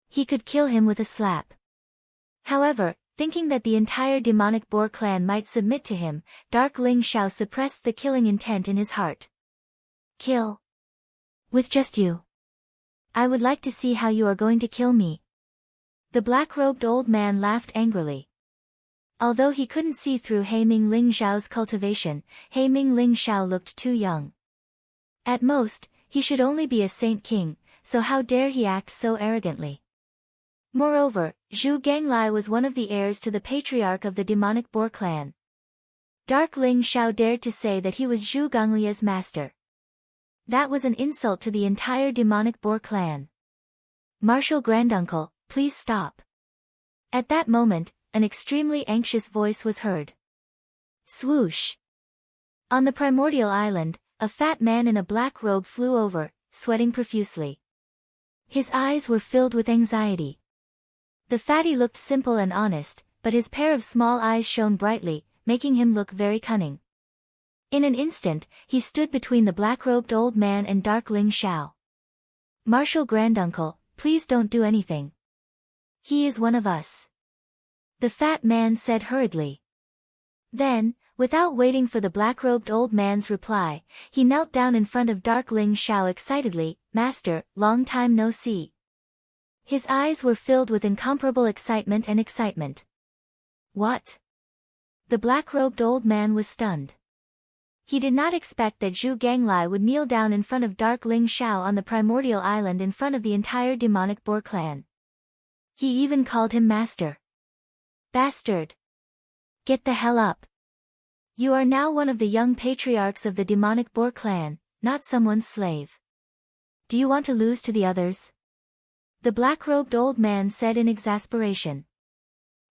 He could kill him with a slap. However, thinking that the entire demonic boar clan might submit to him, Dark Ling Xiao suppressed the killing intent in his heart. Kill? With just you? I would like to see how you are going to kill me. The black-robed old man laughed angrily. Although he couldn't see through Haiming Ling Xiao's cultivation, Haiming Ling Xiao looked too young. At most, he should only be a Saint King, so how dare he act so arrogantly? Moreover, Zhu Ganglai was one of the heirs to the patriarch of the demonic boar clan. Dark Ling Xiao dared to say that he was Zhu Ganglia's master. That was an insult to the entire demonic boar clan. Martial granduncle, please stop. At that moment, an extremely anxious voice was heard. Swoosh! On the primordial island, a fat man in a black robe flew over, sweating profusely. His eyes were filled with anxiety. The fatty looked simple and honest, but his pair of small eyes shone brightly, making him look very cunning. In an instant, he stood between the black-robed old man and dark Ling Xiao. "Martial granduncle, please don't do anything. He is one of us," the fat man said hurriedly. Then, without waiting for the black-robed old man's reply, he knelt down in front of dark Ling Xiao excitedly. "Master, long time no see." His eyes were filled with incomparable excitement and excitement. "What?" The black-robed old man was stunned. He did not expect that Zhu Ganglai would kneel down in front of dark Ling Xiao on the primordial island in front of the entire demonic boar clan. He even called him master. "Bastard! Get the hell up. You are now one of the young patriarchs of the demonic boar clan, not someone's slave. Do you want to lose to the others?" the black-robed old man said in exasperation.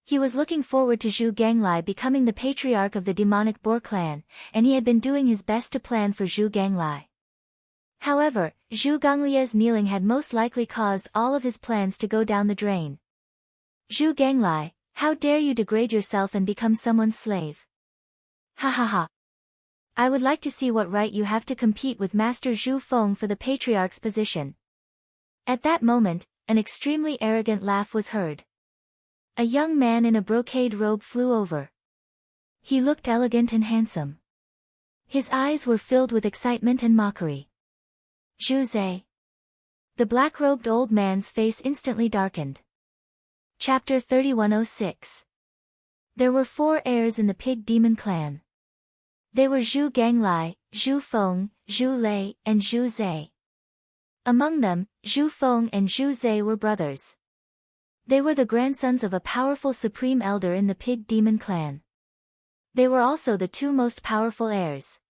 He was looking forward to Zhu Ganglai becoming the patriarch of the demonic boar clan, and he had been doing his best to plan for Zhu Ganglai. However, Zhu Ganglia's kneeling had most likely caused all of his plans to go down the drain. "Zhu Ganglai, how dare you degrade yourself and become someone's slave? Ha ha ha. I would like to see what right you have to compete with Master Zhu Feng for the patriarch's position." At that moment, an extremely arrogant laugh was heard. A young man in a brocade robe flew over. He looked elegant and handsome. His eyes were filled with excitement and mockery. "Zhu Zhe." The black-robed old man's face instantly darkened. Chapter 3106. There were 4 heirs in the pig demon clan. They were Zhu Ganglai, Zhu Feng, Zhu Lei, and Zhu Zhe. Among them, Zhu Feng and Zhu Zhe were brothers. They were the grandsons of a powerful supreme elder in the pig demon clan. They were also the 2 most powerful heirs.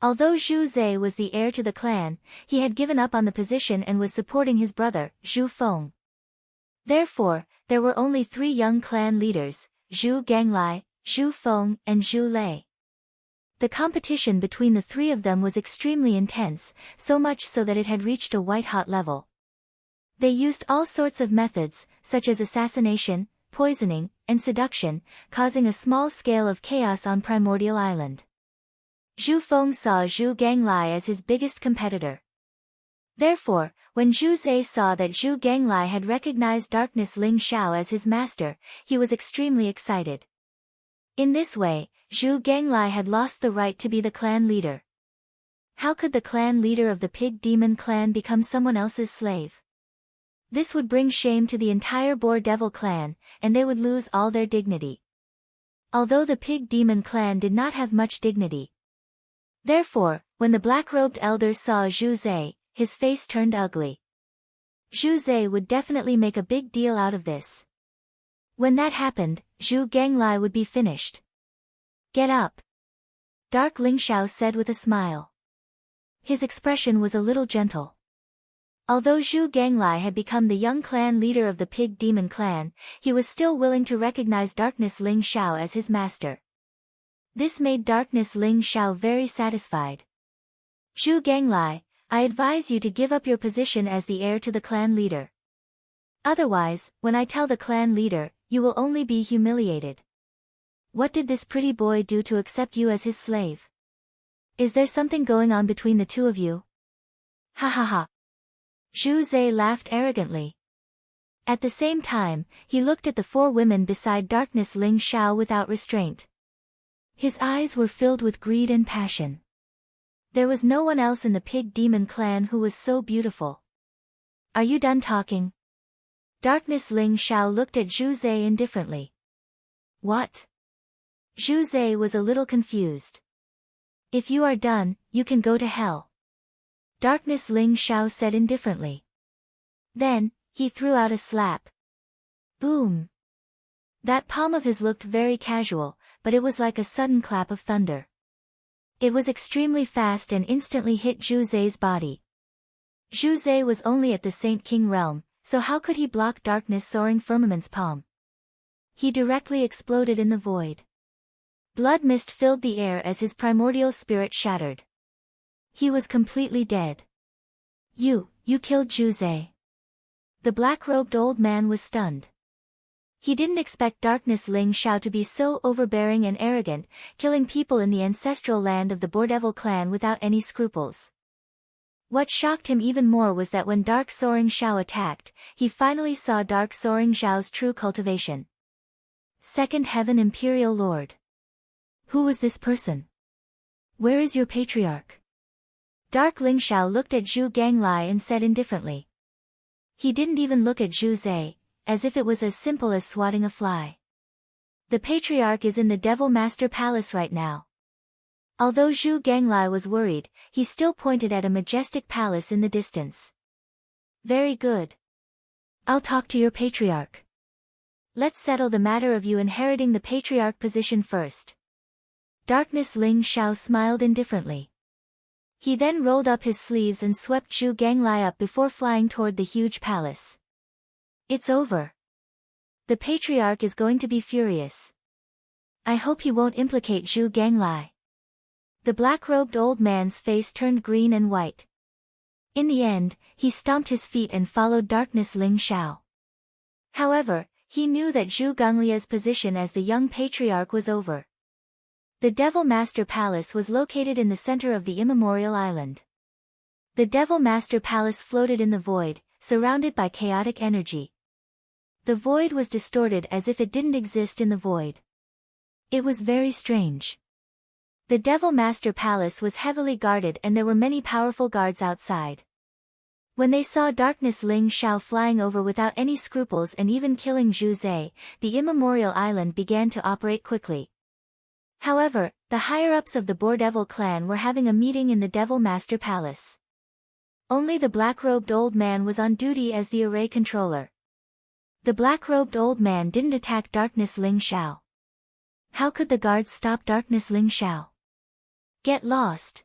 Although Zhu Zhe was the heir to the clan, he had given up on the position and was supporting his brother, Zhu Feng. Therefore, there were only 3 young clan leaders, Zhu Ganglai, Zhu Feng, and Zhu Lei. The competition between the 3 of them was extremely intense, so much so that it had reached a white-hot level. They used all sorts of methods, such as assassination, poisoning, and seduction, causing a small scale of chaos on Primordial Island. Zhu Feng saw Zhu Ganglai as his biggest competitor. Therefore, when Zhu Zhe saw that Zhu Ganglai had recognized Darkness Ling Xiao as his master, he was extremely excited. In this way, Zhu Ganglai had lost the right to be the clan leader. How could the clan leader of the pig demon clan become someone else's slave? This would bring shame to the entire Boar Devil clan, and they would lose all their dignity. Although the pig demon clan did not have much dignity. Therefore, when the black-robed elder saw Zhu Zhe, his face turned ugly. Zhu Zhe would definitely make a big deal out of this. When that happened, Zhu Ganglai would be finished. "Get up," Dark Ling Xiao said with a smile. His expression was a little gentle. Although Zhu Ganglai had become the young clan leader of the pig demon clan, he was still willing to recognize Darkness Ling Xiao as his master. This made Darkness Ling Xiao very satisfied. "Zhu Ganglai, I advise you to give up your position as the heir to the clan leader. Otherwise, when I tell the clan leader, you will only be humiliated. What did this pretty boy do to accept you as his slave? Is there something going on between the 2 of you?" "Ha ha ha." Zhu Zhe laughed arrogantly. At the same time, he looked at the 4 women beside Darkness Ling Xiao without restraint. His eyes were filled with greed and passion. There was no one else in the pig demon clan who was so beautiful. "Are you done talking?" Darkness Ling Xiao looked at Zhu Zhe indifferently. "What?" Zhu Zhe was a little confused. "If you are done, you can go to hell," Darkness Ling Xiao said indifferently. Then, he threw out a slap. Boom! That palm of his looked very casual, but it was like a sudden clap of thunder. It was extremely fast and instantly hit Zhu Zhe's body. Zhu Zhe was only at the Saint King realm, so how could he block Darkness Soaring Firmament's palm? He directly exploded in the void. Blood mist filled the air as his primordial spirit shattered. He was completely dead. You killed Zhu Zhe." The black-robed old man was stunned. He didn't expect Darkness Ling Xiao to be so overbearing and arrogant, killing people in the ancestral land of the Boardevil clan without any scruples. What shocked him even more was that when Dark Soaring Xiao attacked, he finally saw Dark Soaring Xiao's true cultivation. Second Heaven Imperial Lord. Who was this person? Where is your patriarch? Dark Ling Xiao looked at Zhu Ganglai and said indifferently. He didn't even look at Zhu Zai, as if it was as simple as swatting a fly. The patriarch is in the Devil Master Palace right now. Although Zhu Ganglai was worried, he still pointed at a majestic palace in the distance. Very good. I'll talk to your patriarch. Let's settle the matter of you inheriting the patriarch position first. Darkness Ling Xiao smiled indifferently. He then rolled up his sleeves and swept Zhu Ganglai up before flying toward the huge palace. It's over. The patriarch is going to be furious. I hope he won't implicate Zhu Ganglai. The black-robed old man's face turned green and white. In the end, he stomped his feet and followed Darkness Ling Xiao. However, he knew that Zhu Ganglia's position as the young patriarch was over. The Devil Master Palace was located in the center of the immemorial island. The Devil Master Palace floated in the void, surrounded by chaotic energy. The void was distorted as if it didn't exist in the void. It was very strange. The Devil Master Palace was heavily guarded and there were many powerful guards outside. When they saw Darkness Ling Xiao flying over without any scruples and even killing Zhu Zai, the immemorial island began to operate quickly. However, the higher-ups of the Boardevil clan were having a meeting in the Devil Master Palace. Only the black-robed old man was on duty as the array controller. The black-robed old man didn't attack Darkness Ling Xiao. How could the guards stop Darkness Ling Xiao? Get lost.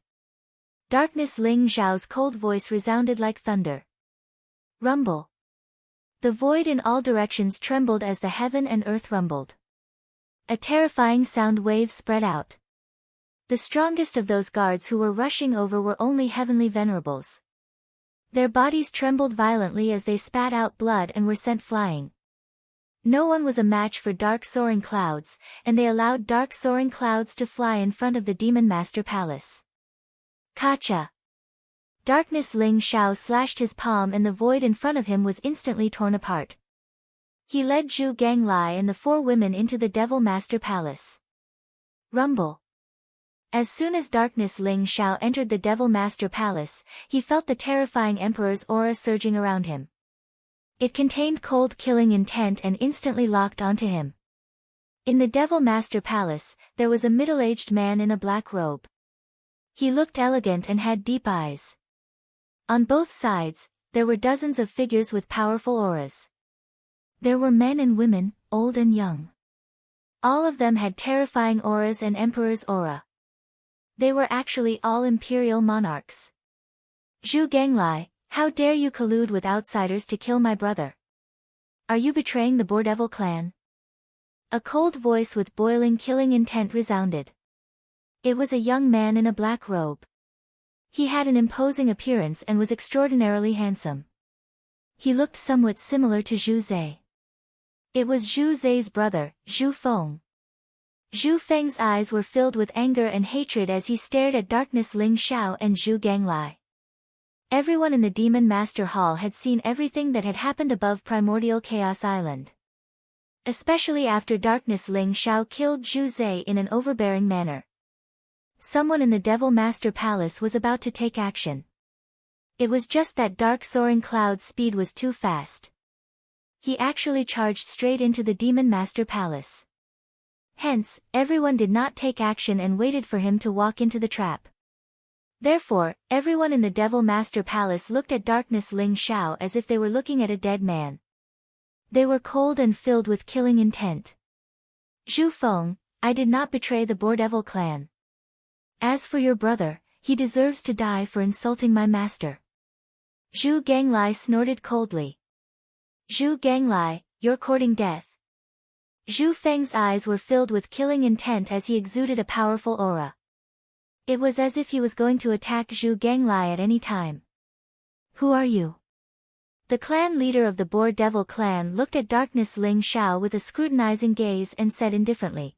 Darkness Ling Xiao's cold voice resounded like thunder. Rumble. The void in all directions trembled as the heaven and earth rumbled. A terrifying sound wave spread out. The strongest of those guards who were rushing over were only heavenly venerables. Their bodies trembled violently as they spat out blood and were sent flying. No one was a match for Dark Soaring Clouds, and they allowed Dark Soaring Clouds to fly in front of the Demon Master Palace. Kacha! Darkness Ling Xiao slashed his palm and the void in front of him was instantly torn apart. He led Zhu Ganglai and the four women into the Devil Master Palace. Rumble. As soon as Darkness Ling Xiao entered the Devil Master Palace, he felt the terrifying Emperor's aura surging around him. It contained cold killing intent and instantly locked onto him. In the Devil Master Palace, there was a middle-aged man in a black robe. He looked elegant and had deep eyes. On both sides, there were dozens of figures with powerful auras. There were men and women, old and young. All of them had terrifying auras and Emperor's aura. They were actually all imperial monarchs. Zhu Ganglai, how dare you collude with outsiders to kill my brother? Are you betraying the Boardevil clan? A cold voice with boiling killing intent resounded. It was a young man in a black robe. He had an imposing appearance and was extraordinarily handsome. He looked somewhat similar to Zhu Zai. It was Zhu Zai's brother, Zhu Feng. Zhu Feng's eyes were filled with anger and hatred as he stared at Darkness Ling Xiao and Zhu Ganglai. Everyone in the Demon Master Hall had seen everything that had happened above Primordial Chaos Island. Especially after Darkness Ling Xiao killed Zhu Zai in an overbearing manner. Someone in the Devil Master Palace was about to take action. It was just that Dark Soaring Cloud's speed was too fast. He actually charged straight into the Demon Master Palace. Hence, everyone did not take action and waited for him to walk into the trap. Therefore, everyone in the Devil Master Palace looked at Darkness Ling Xiao as if they were looking at a dead man. They were cold and filled with killing intent. Zhu Feng, I did not betray the Boardevil clan. As for your brother, he deserves to die for insulting my master. Zhu Ganglai snorted coldly. Zhu Ganglai, you're courting death. Zhu Feng's eyes were filled with killing intent as he exuded a powerful aura. It was as if he was going to attack Zhu Ganglai at any time. Who are you? The clan leader of the Boar Devil clan looked at Darkness Ling Xiao with a scrutinizing gaze and said indifferently.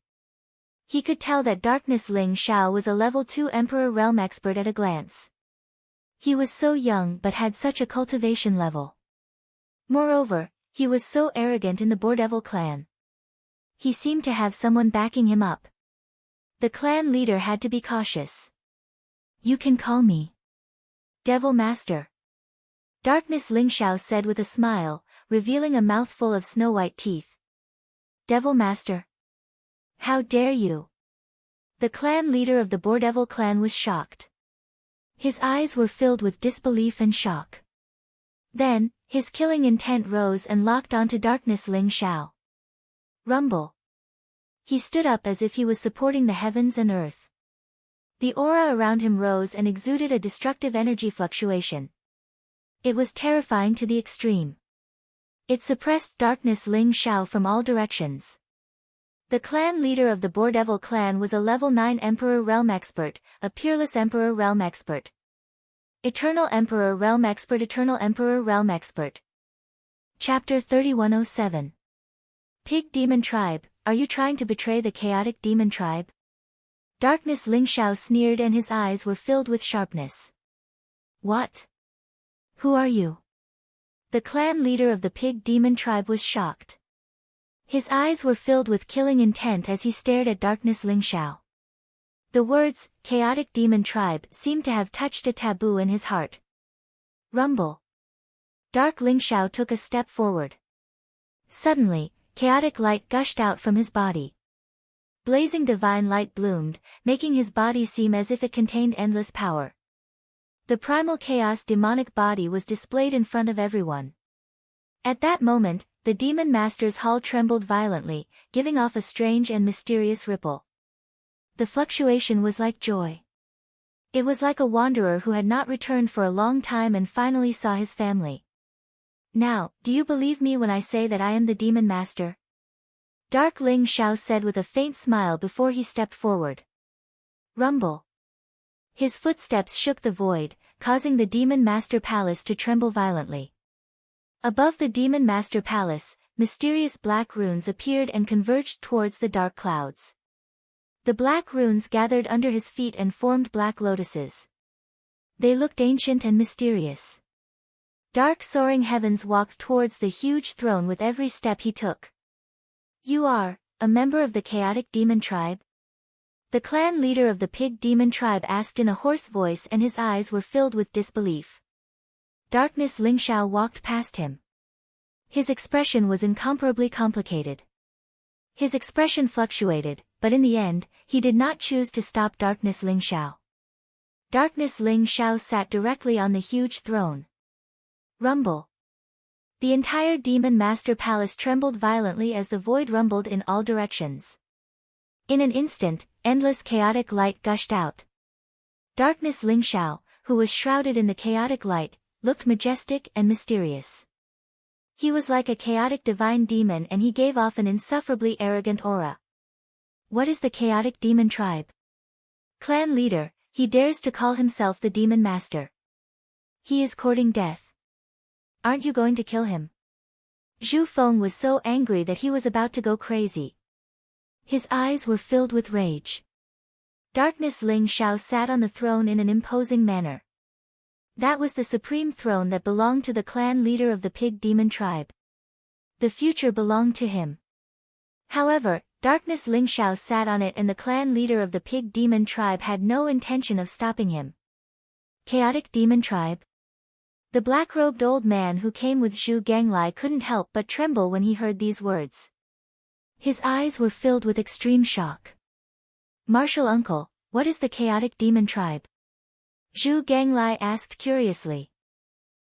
He could tell that Darkness Ling Xiao was a level 2 Emperor Realm expert at a glance. He was so young but had such a cultivation level. Moreover, he was so arrogant in the Boar Devil clan. He seemed to have someone backing him up. The clan leader had to be cautious. You can call me Devil Master. Darkness Ling Xiao said with a smile, revealing a mouthful of snow-white teeth. Devil Master? How dare you? The clan leader of the Boar Devil clan was shocked. His eyes were filled with disbelief and shock. Then, his killing intent rose and locked onto Darkness Ling Xiao. Rumble. He stood up as if he was supporting the heavens and earth. The aura around him rose and exuded a destructive energy fluctuation. It was terrifying to the extreme. It suppressed Darkness Ling Xiao from all directions. The clan leader of the Boar Devil clan was a level 9 Emperor Realm expert, a peerless Emperor Realm expert. Eternal Emperor Realm expert. Eternal Emperor Realm expert. Chapter 3107. Pig Demon Tribe, are you trying to betray the chaotic demon tribe? Darkness Ling Xiao sneered and his eyes were filled with sharpness. What? Who are you? The clan leader of the Pig Demon Tribe was shocked. His eyes were filled with killing intent as he stared at Darkness Ling Xiao. The words, Chaotic Demon Tribe, seemed to have touched a taboo in his heart. Rumble. Dark Ling Xiao took a step forward. Suddenly, chaotic light gushed out from his body. Blazing divine light bloomed, making his body seem as if it contained endless power. The primal chaos demonic body was displayed in front of everyone. At that moment, the Demon Master's hall trembled violently, giving off a strange and mysterious ripple. The fluctuation was like joy. It was like a wanderer who had not returned for a long time and finally saw his family. Now, do you believe me when I say that I am the Demon Master? Dark Ling Xiao said with a faint smile before he stepped forward. Rumble. His footsteps shook the void, causing the Demon Master Palace to tremble violently. Above the Demon Master Palace, mysterious black runes appeared and converged towards the dark clouds. The black runes gathered under his feet and formed black lotuses. They looked ancient and mysterious. Dark soaring heavens walked towards the huge throne with every step he took. You are a member of the Chaotic Demon Tribe? The clan leader of the Pig Demon Tribe asked in a hoarse voice and his eyes were filled with disbelief. Darkness Ling Xiao walked past him. His expression was incomparably complicated. His expression fluctuated, but in the end, he did not choose to stop Darkness Ling Xiao. Darkness Ling Xiao sat directly on the huge throne. Rumble. The entire Demon Master Palace trembled violently as the void rumbled in all directions. In an instant, endless chaotic light gushed out. Darkness Ling Xiao, who was shrouded in the chaotic light, looked majestic and mysterious. He was like a chaotic divine demon and he gave off an insufferably arrogant aura. What is the Chaotic Demon Tribe? Clan leader, he dares to call himself the Demon Master. He is courting death. Aren't you going to kill him? Zhu Feng was so angry that he was about to go crazy. His eyes were filled with rage. Darkness Ling Xiao sat on the throne in an imposing manner. That was the supreme throne that belonged to the clan leader of the Pig Demon Tribe. The future belonged to him. However, Darkness Ling Xiao sat on it and the clan leader of the Pig Demon Tribe had no intention of stopping him. Chaotic Demon Tribe? The black-robed old man who came with Zhu Ganglai couldn't help but tremble when he heard these words. His eyes were filled with extreme shock. Martial uncle, what is the Chaotic Demon Tribe? Zhu Ganglai asked curiously.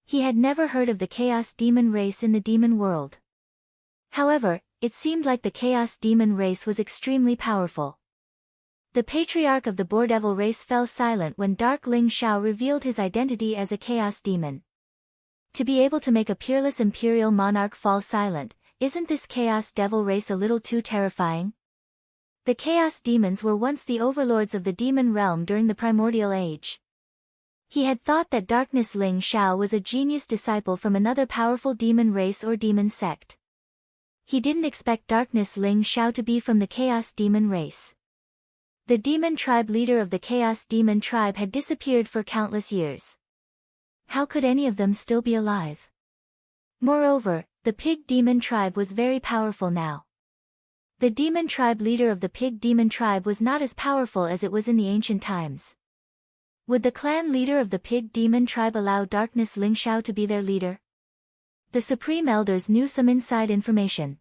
He had never heard of the Chaos Demon race in the demon world. However, it seemed like the Chaos Demon race was extremely powerful. The patriarch of the Boar Devil race fell silent when Dark Ling Xiao revealed his identity as a Chaos Demon. To be able to make a peerless imperial monarch fall silent, isn't this Chaos Devil race a little too terrifying? The Chaos Demons were once the overlords of the demon realm during the primordial age. He had thought that Darkness Ling Xiao was a genius disciple from another powerful demon race or demon sect. He didn't expect Darkness Ling Xiao to be from the Chaos Demon race. The demon tribe leader of the Chaos Demon tribe had disappeared for countless years. How could any of them still be alive? Moreover, the Pig Demon tribe was very powerful now. The demon tribe leader of the Pig Demon tribe was not as powerful as it was in the ancient times. Would the clan leader of the Pig Demon tribe allow Darkness Ling Xiao to be their leader? The Supreme Elders knew some inside information.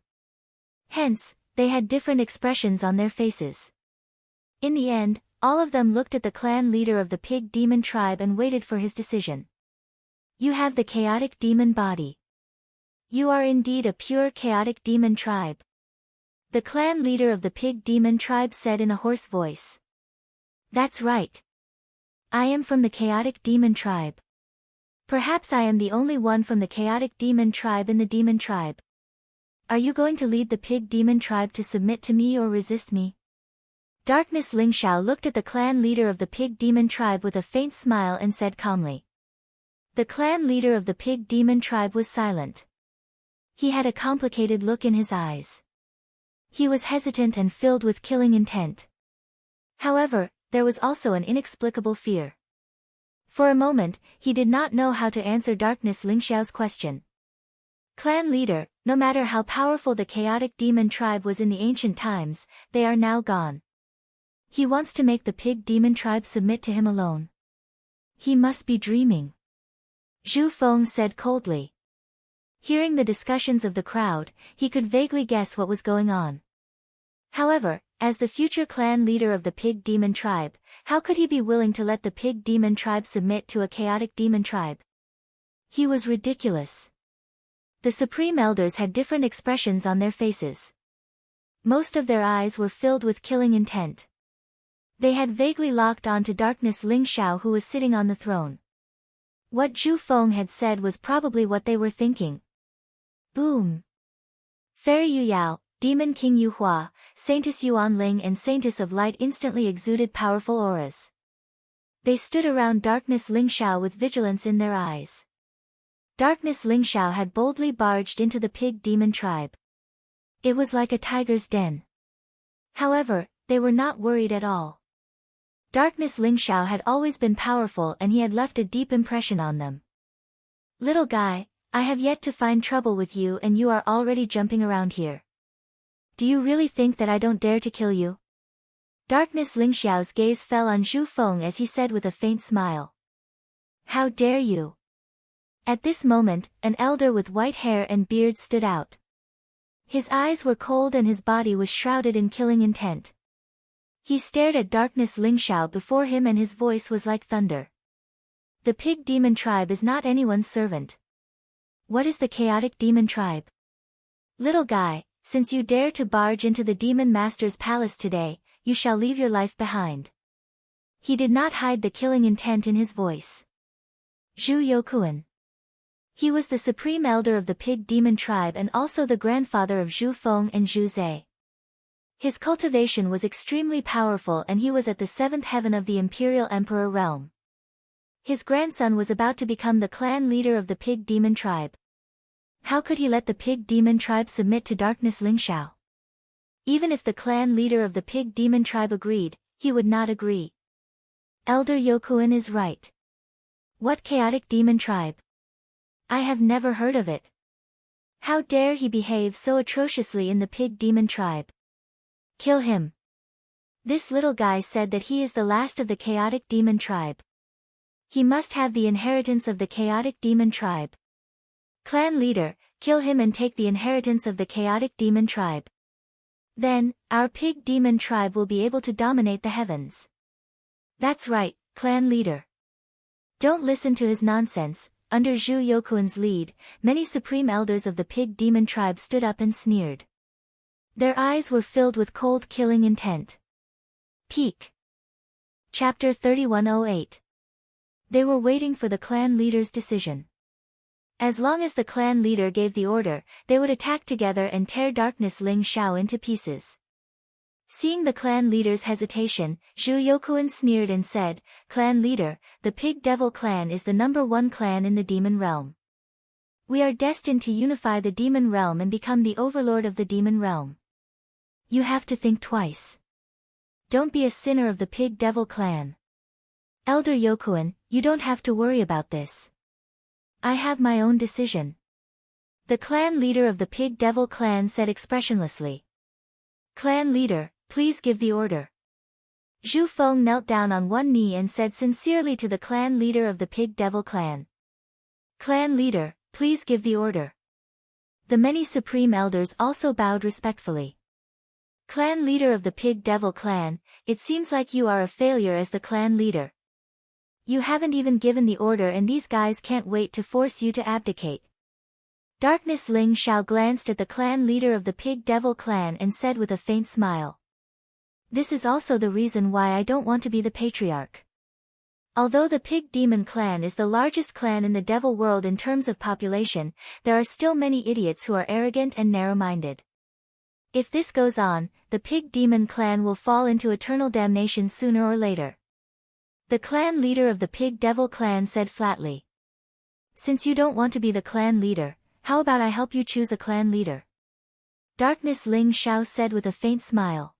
Hence, they had different expressions on their faces. In the end, all of them looked at the clan leader of the Pig Demon tribe and waited for his decision. You have the chaotic demon body. You are indeed a pure chaotic demon tribe. The clan leader of the Pig Demon tribe said in a hoarse voice. That's right. I am from the chaotic demon tribe. Perhaps I am the only one from the chaotic demon tribe in the demon tribe. Are you going to lead the Pig Demon tribe to submit to me or resist me? Darkness Ling Xiao looked at the clan leader of the Pig Demon tribe with a faint smile and said calmly. The clan leader of the Pig Demon tribe was silent. He had a complicated look in his eyes. He was hesitant and filled with killing intent. However, there was also an inexplicable fear. For a moment, he did not know how to answer Darkness Ling Xiao's question. Clan leader, no matter how powerful the chaotic demon tribe was in the ancient times, they are now gone. He wants to make the Pig Demon tribe submit to him alone. He must be dreaming. Zhu Feng said coldly. Hearing the discussions of the crowd, he could vaguely guess what was going on. However, as the future clan leader of the Pig Demon tribe, how could he be willing to let the Pig Demon tribe submit to a chaotic demon tribe? He was ridiculous. The Supreme Elders had different expressions on their faces. Most of their eyes were filled with killing intent. They had vaguely locked on to Darkness Ling Xiao who was sitting on the throne. What Zhu Feng had said was probably what they were thinking. Boom! Fairy Yu Yao, Demon King Yu Hua, Saintess Yuan Ling and Saintess of Light instantly exuded powerful auras. They stood around Darkness Ling Xiao with vigilance in their eyes. Darkness Ling Xiao had boldly barged into the Pig Demon tribe. It was like a tiger's den. However, they were not worried at all. Darkness Ling Xiao had always been powerful and he had left a deep impression on them. Little guy, I have yet to find trouble with you and you are already jumping around here. Do you really think that I don't dare to kill you? Darkness Ling Xiao's gaze fell on Zhu Feng as he said with a faint smile. How dare you? At this moment, an elder with white hair and beard stood out. His eyes were cold and his body was shrouded in killing intent. He stared at Darkness Ling Xiao before him and his voice was like thunder. The Pig Demon tribe is not anyone's servant. What is the chaotic demon tribe? Little guy, since you dare to barge into the Demon Master's palace today, you shall leave your life behind. He did not hide the killing intent in his voice. Zhu Youkuan. He was the supreme elder of the Pig Demon tribe and also the grandfather of Zhu Feng and Zhu Zhe. His cultivation was extremely powerful and he was at the seventh heaven of the Imperial Emperor realm. His grandson was about to become the clan leader of the Pig Demon tribe. How could he let the Pig Demon tribe submit to Darkness Ling Xiao? Even if the clan leader of the Pig Demon tribe agreed, he would not agree. Elder Youkuan is right. What chaotic demon tribe? I have never heard of it. How dare he behave so atrociously in the Pig Demon tribe? Kill him. This little guy said that he is the last of the chaotic demon tribe. He must have the inheritance of the chaotic demon tribe. Clan leader, kill him and take the inheritance of the chaotic demon tribe. Then, our Pig Demon tribe will be able to dominate the heavens. That's right, clan leader. Don't listen to his nonsense. Under Zhu Youkuan's lead, many supreme elders of the Pig Demon tribe stood up and sneered. Their eyes were filled with cold killing intent. Peak. Chapter 3108. They were waiting for the clan leader's decision. As long as the clan leader gave the order, they would attack together and tear Darkness Ling Xiao into pieces. Seeing the clan leader's hesitation, Zhu Yokuan sneered and said, "Clan leader, the Pig Devil clan is the #1 clan in the demon realm. We are destined to unify the demon realm and become the overlord of the demon realm. You have to think twice. Don't be a sinner of the Pig Devil clan. Elder Yokuan, you don't have to worry about this. I have my own decision." The clan leader of the Pig Devil clan said expressionlessly. "Clan leader, please give the order." Zhu Feng knelt down on one knee and said sincerely to the clan leader of the Pig Devil clan. "Clan leader, please give the order." The many supreme elders also bowed respectfully. "Clan leader of the Pig Devil clan, it seems like you are a failure as the clan leader. You haven't even given the order and these guys can't wait to force you to abdicate." Darkness Ling Xiao glanced at the clan leader of the Pig Devil clan and said with a faint smile. "This is also the reason why I don't want to be the patriarch. Although the Pig Demon clan is the largest clan in the devil world in terms of population, there are still many idiots who are arrogant and narrow-minded. If this goes on, the Pig Demon clan will fall into eternal damnation sooner or later." The clan leader of the Pig Devil clan said flatly. "Since you don't want to be the clan leader, how about I help you choose a clan leader?" Darkness Ling Xiao said with a faint smile.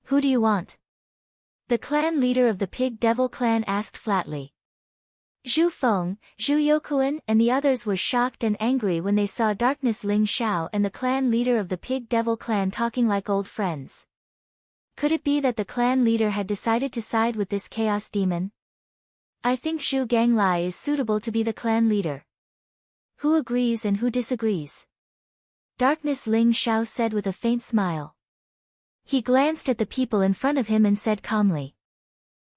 "Who do you want?" The clan leader of the Pig Devil clan asked flatly. Zhu Feng, Zhu Yokuan and the others were shocked and angry when they saw Darkness Ling Xiao and the clan leader of the Pig Devil clan talking like old friends. Could it be that the clan leader had decided to side with this chaos demon? "I think Zhu Ganglai is suitable to be the clan leader. Who agrees and who disagrees?" Darkness Ling Xiao said with a faint smile. He glanced at the people in front of him and said calmly.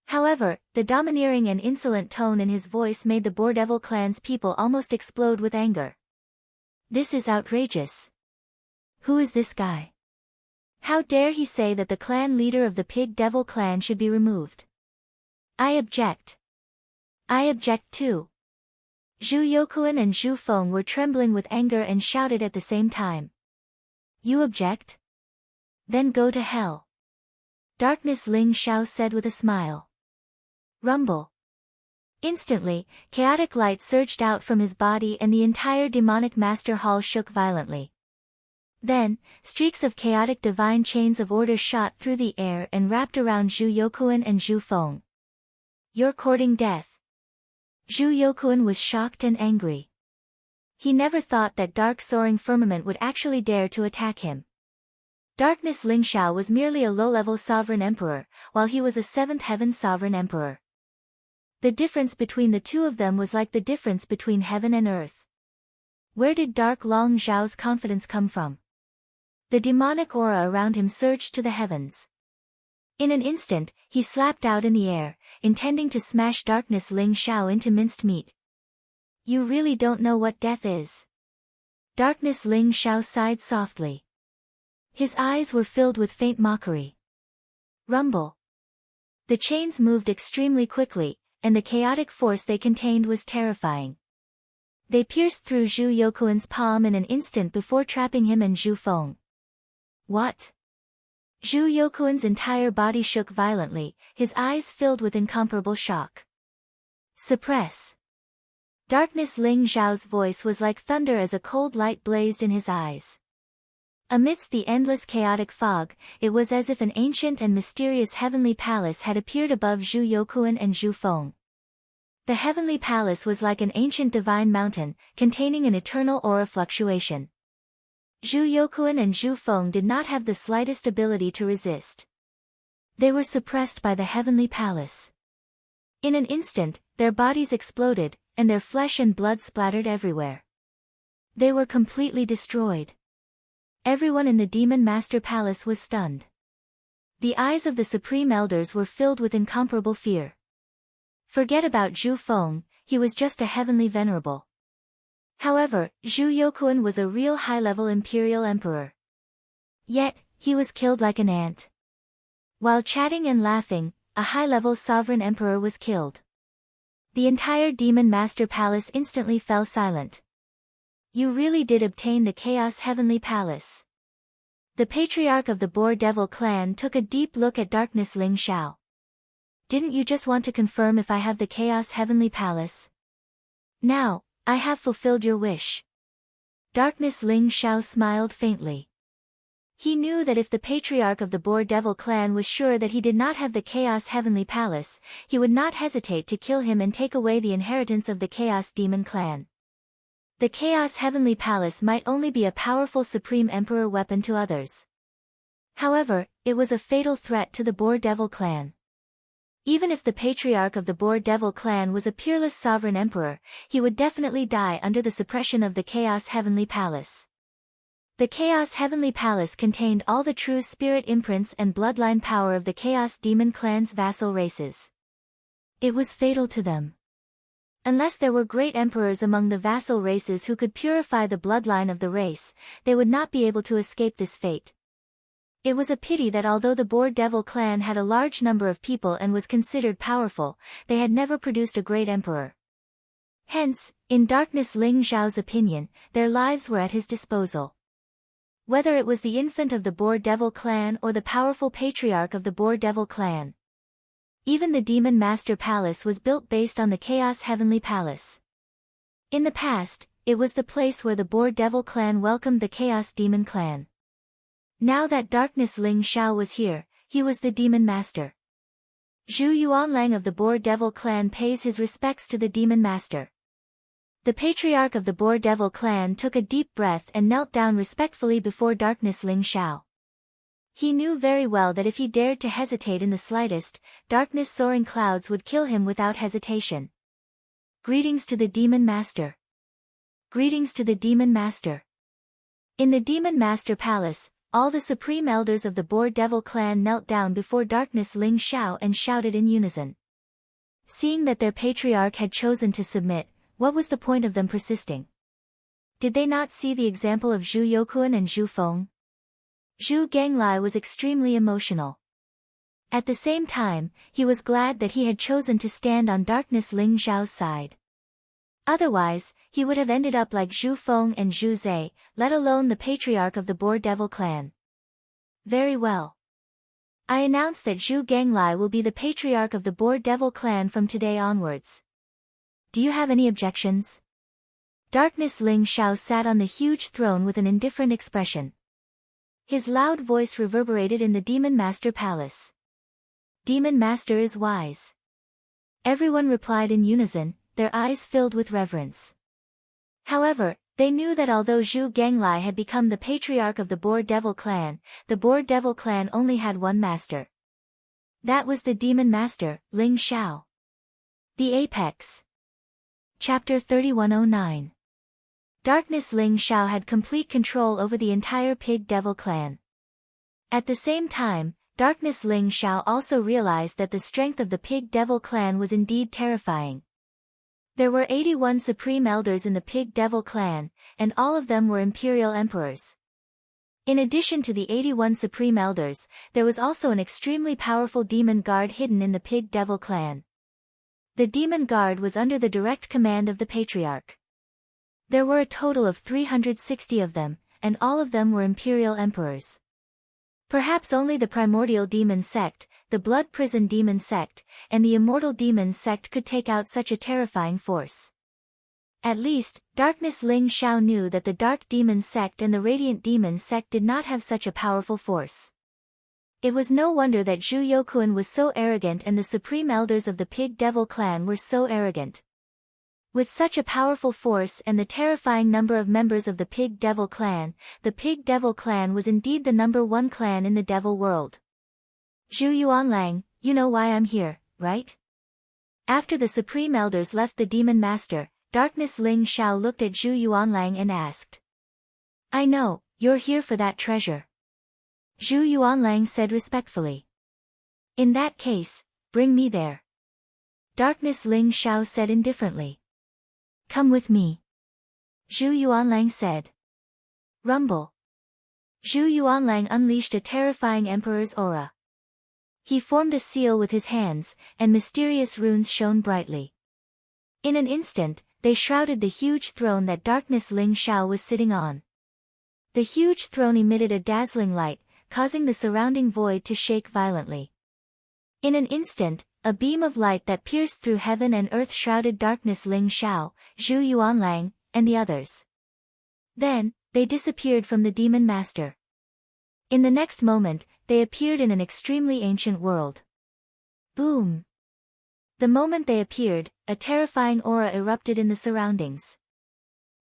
However, the domineering and insolent tone in his voice made the Boardevil clan's people almost explode with anger. "This is outrageous. Who is this guy? How dare he say that the clan leader of the Pig Devil clan should be removed? I object. I object too." Zhu Yokuan and Zhu Feng were trembling with anger and shouted at the same time. "You object? Then go to hell." Darkness Ling Xiao said with a smile. Rumble. Instantly, chaotic light surged out from his body and the entire demonic master hall shook violently. Then, streaks of chaotic divine chains of order shot through the air and wrapped around Zhu Yokuan and Zhu Feng. "You're courting death." Zhu Yokuan was shocked and angry. He never thought that dark soaring firmament would actually dare to attack him. Darkness Ling Xiao was merely a low-level sovereign emperor, while he was a 7th heaven sovereign emperor. The difference between the two of them was like the difference between heaven and earth. Where did Dark Long Zhao's confidence come from? The demonic aura around him surged to the heavens. In an instant, he slapped out in the air, intending to smash Darkness Ling Xiao into minced meat. "You really don't know what death is." Darkness Ling Xiao sighed softly. His eyes were filled with faint mockery. Rumble. The chains moved extremely quickly, and the chaotic force they contained was terrifying. They pierced through Zhu Yokuan's palm in an instant before trapping him and Zhu Feng. What? Zhu Yokuan's entire body shook violently, his eyes filled with incomparable shock. Suppress. Darkness Ling Zhao's voice was like thunder as a cold light blazed in his eyes. Amidst the endless chaotic fog, it was as if an ancient and mysterious heavenly palace had appeared above Zhu Yokuan and Zhu Feng. The heavenly palace was like an ancient divine mountain, containing an eternal aura fluctuation. Zhu Yokuan and Zhu Feng did not have the slightest ability to resist. They were suppressed by the heavenly palace. In an instant, their bodies exploded, and their flesh and blood splattered everywhere. They were completely destroyed. Everyone in the Demon Master Palace was stunned. The eyes of the Supreme Elders were filled with incomparable fear. Forget about Zhu Feng, he was just a heavenly venerable. However, Zhu Yokuan was a real high-level imperial emperor. Yet, he was killed like an ant. While chatting and laughing, a high-level sovereign emperor was killed. The entire Demon Master Palace instantly fell silent. You really did obtain the Chaos Heavenly Palace. The patriarch of the Boar Devil clan took a deep look at Darkness Ling Xiao. Didn't you just want to confirm if I have the Chaos Heavenly Palace? Now, I have fulfilled your wish. Darkness Ling Xiao smiled faintly. He knew that if the patriarch of the Boar Devil clan was sure that he did not have the Chaos Heavenly Palace, he would not hesitate to kill him and take away the inheritance of the Chaos Demon clan. The Chaos Heavenly Palace might only be a powerful Supreme Emperor weapon to others. However, it was a fatal threat to the Boar Devil clan. Even if the patriarch of the Boar Devil clan was a peerless sovereign emperor, he would definitely die under the suppression of the Chaos Heavenly Palace. The Chaos Heavenly Palace contained all the true spirit imprints and bloodline power of the Chaos Demon clan's vassal races. It was fatal to them. Unless there were great emperors among the vassal races who could purify the bloodline of the race, they would not be able to escape this fate. It was a pity that although the Boar Devil clan had a large number of people and was considered powerful, they had never produced a great emperor. Hence, in Darkness Ling Xiao's opinion, their lives were at his disposal. Whether it was the infant of the Boar Devil clan or the powerful patriarch of the Boar Devil clan. Even the Demon Master Palace was built based on the Chaos Heavenly Palace. In the past, it was the place where the Boar Devil clan welcomed the Chaos Demon clan. Now that Darkness Ling Xiao was here, he was the Demon Master. Zhu Yuanlang of the Boar Devil clan pays his respects to the Demon Master. The patriarch of the Boar Devil clan took a deep breath and knelt down respectfully before Darkness Ling Xiao. He knew very well that if he dared to hesitate in the slightest, Darkness Soaring Clouds would kill him without hesitation. Greetings to the Demon Master. Greetings to the Demon Master. In the Demon Master Palace, all the supreme elders of the Boar Devil clan knelt down before Darkness Ling Xiao and shouted in unison. Seeing that their patriarch had chosen to submit, what was the point of them persisting? Did they not see the example of Zhu Youkuan and Zhu Feng? Zhu Ganglai was extremely emotional. At the same time, he was glad that he had chosen to stand on Darkness Ling Xiao's side. Otherwise, he would have ended up like Zhu Feng and Zhu Zai, let alone the patriarch of the Boar Devil clan. Very well. I announce that Zhu Ganglai will be the patriarch of the Boar Devil clan from today onwards. Do you have any objections? Darkness Ling Xiao sat on the huge throne with an indifferent expression. His loud voice reverberated in the Demon Master Palace. Demon Master is wise. Everyone replied in unison, their eyes filled with reverence. However, they knew that although Zhu Ganglai had become the patriarch of the Boar Devil clan, the Boar Devil clan only had one master. That was the Demon Master, Ling Xiao. The Apex. Chapter 3109. Darkness Ling Xiao had complete control over the entire Pig Devil clan. At the same time, Darkness Ling Xiao also realized that the strength of the Pig Devil clan was indeed terrifying. There were 81 supreme elders in the Pig Devil clan, and all of them were imperial emperors. In addition to the 81 supreme elders, there was also an extremely powerful demon guard hidden in the Pig Devil clan. The demon guard was under the direct command of the patriarch. There were a total of 360 of them, and all of them were imperial emperors. Perhaps only the primordial demon sect, the blood prison demon sect, and the immortal demon sect could take out such a terrifying force. At least, Darkness Ling Xiao knew that the dark demon sect and the radiant demon sect did not have such a powerful force. It was no wonder that Zhu Youkuan was so arrogant and the supreme elders of the Pig Devil clan were so arrogant. With such a powerful force and the terrifying number of members of the Pig Devil clan, the Pig Devil clan was indeed the #1 clan in the Devil world. Zhu Yuanlang, you know why I'm here, right? After the supreme elders left the Demon Master, Darkness Ling Xiao looked at Zhu Yuanlang and asked. I know, you're here for that treasure. Zhu Yuanlang said respectfully. In that case, bring me there. Darkness Ling Xiao said indifferently. Come with me. Zhu Yuanlang said. Rumble. Zhu Yuanlang unleashed a terrifying emperor's aura. He formed a seal with his hands, and mysterious runes shone brightly. In an instant, they shrouded the huge throne that Darkness Ling Xiao was sitting on. The huge throne emitted a dazzling light, causing the surrounding void to shake violently. In an instant, a beam of light that pierced through heaven and earth shrouded darkness Ling Xiao, Zhu Yuanlang, and the others. Then, they disappeared from the demon master. In the next moment, they appeared in an extremely ancient world. Boom! The moment they appeared, a terrifying aura erupted in the surroundings.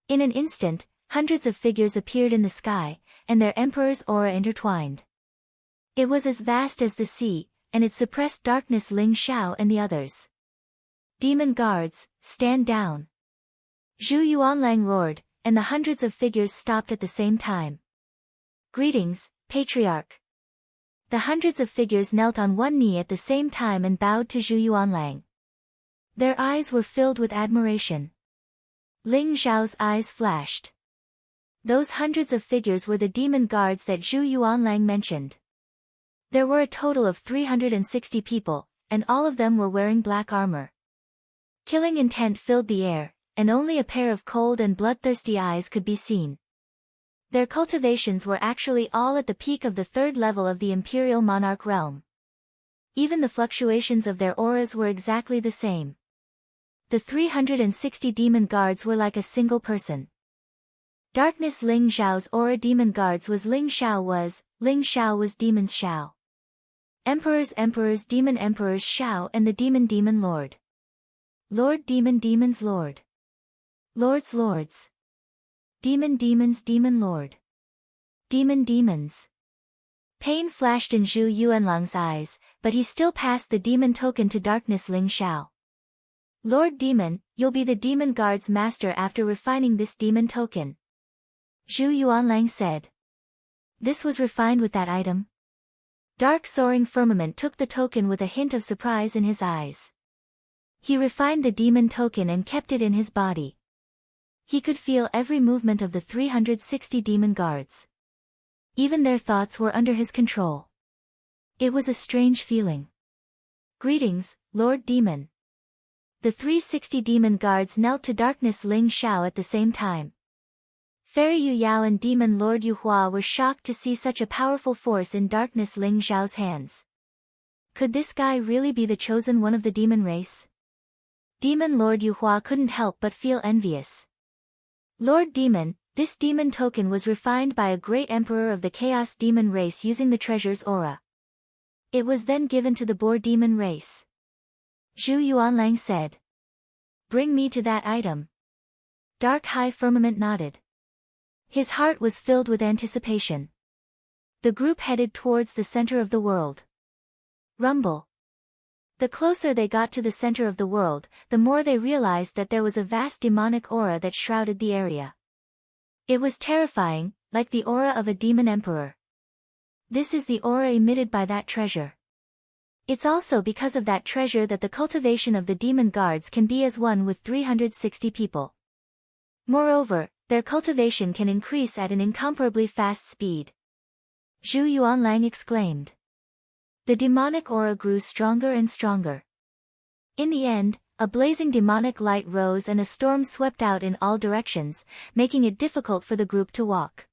In an instant, hundreds of figures appeared in the sky, and their emperor's aura intertwined. It was as vast as the sea, and it suppressed darkness Ling Xiao and the others. Demon guards, stand down! Zhu Yuanlang roared, and the hundreds of figures stopped at the same time. Greetings, Patriarch! The hundreds of figures knelt on one knee at the same time and bowed to Zhu Yuanlang. Their eyes were filled with admiration. Ling Xiao's eyes flashed. Those hundreds of figures were the demon guards that Zhu Yuanlang mentioned. There were a total of 360 people, and all of them were wearing black armor. Killing intent filled the air, and only a pair of cold and bloodthirsty eyes could be seen. Their cultivations were actually all at the peak of the third level of the Imperial Monarch realm. Even the fluctuations of their auras were exactly the same. The 360 demon guards were like a single person. Darkness Ling Xiao's aura demon guards was Ling Xiao was demons Xiao. Emperors demon emperors Xiao and the demon lord. Lord demons lord. Lords. Demons demon lord. Demons. Pain flashed in Zhu Yuanlang's eyes, but he still passed the demon token to darkness Ling Xiao. Lord Demon, you'll be the demon guard's master after refining this demon token. Zhu Yuanlang said. This was refined with that item? Dark soaring firmament took the token with a hint of surprise in his eyes. He refined the demon token and kept it in his body. He could feel every movement of the 360 demon guards. Even their thoughts were under his control. It was a strange feeling. Greetings, Lord Demon. The 360 demon guards knelt to darkness Ling Xiao at the same time. Fairy Yu Yao and demon Lord Yu Hua were shocked to see such a powerful force in darkness Ling Xiao's hands. Could this guy really be the chosen one of the demon race? Demon Lord Yu Hua couldn't help but feel envious. Lord Demon, this demon token was refined by a great emperor of the Chaos Demon race using the treasure's aura. It was then given to the Boar Demon race. Zhu Yuanlang said. Bring me to that item. Dark High Firmament nodded. His heart was filled with anticipation. The group headed towards the center of the world. Rumble. The closer they got to the center of the world, the more they realized that there was a vast demonic aura that shrouded the area. It was terrifying, like the aura of a demon emperor. This is the aura emitted by that treasure. It's also because of that treasure that the cultivation of the demon guards can be as one with 360 people. Moreover, their cultivation can increase at an incomparably fast speed. Zhu Yuanlang exclaimed. The demonic aura grew stronger and stronger. In the end, a blazing demonic light rose and a storm swept out in all directions, making it difficult for the group to walk.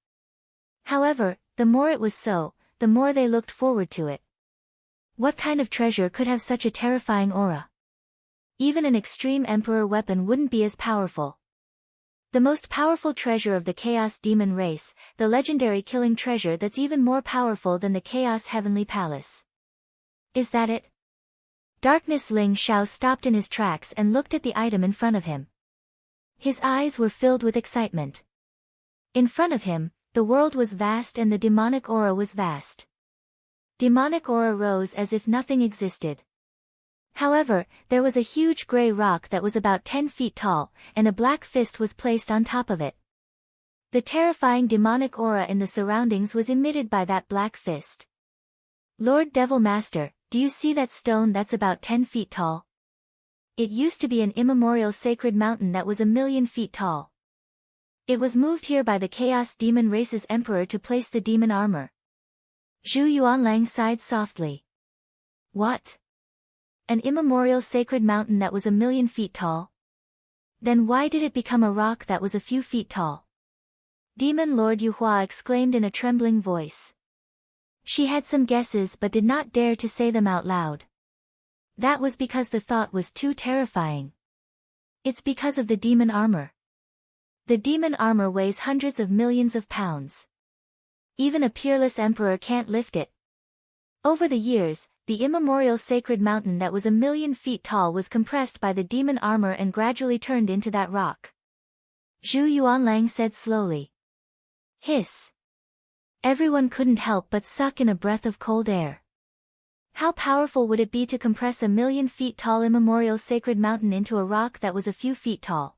However, the more it was so, the more they looked forward to it. What kind of treasure could have such a terrifying aura? Even an extreme emperor weapon wouldn't be as powerful. The most powerful treasure of the Chaos Demon race, the legendary killing treasure that's even more powerful than the Chaos Heavenly Palace. Is that it? Darkness Ling Xiao stopped in his tracks and looked at the item in front of him. His eyes were filled with excitement. In front of him, the world was vast and the demonic aura was vast. Demonic aura rose as if nothing existed. However, there was a huge gray rock that was about 10 feet tall, and a black fist was placed on top of it. The terrifying demonic aura in the surroundings was emitted by that black fist. Lord Devil Master, do you see that stone that's about 10 feet tall? It used to be an immemorial sacred mountain that was 1,000,000 feet tall. It was moved here by the Chaos Demon race's emperor to place the demon armor. Zhu Yuanlang sighed softly. What? An immemorial sacred mountain that was 1,000,000 feet tall? Then why did it become a rock that was a few feet tall? Demon Lord Yuhua exclaimed in a trembling voice. She had some guesses but did not dare to say them out loud. That was because the thought was too terrifying. It's because of the demon armor. The demon armor weighs hundreds of millions of pounds. Even a peerless emperor can't lift it. Over the years, the immemorial sacred mountain that was 1,000,000 feet tall was compressed by the demon armor and gradually turned into that rock. Zhu Yuanlang said slowly. Hiss. Everyone couldn't help but suck in a breath of cold air. How powerful would it be to compress 1,000,000 feet tall immemorial sacred mountain into a rock that was a few feet tall?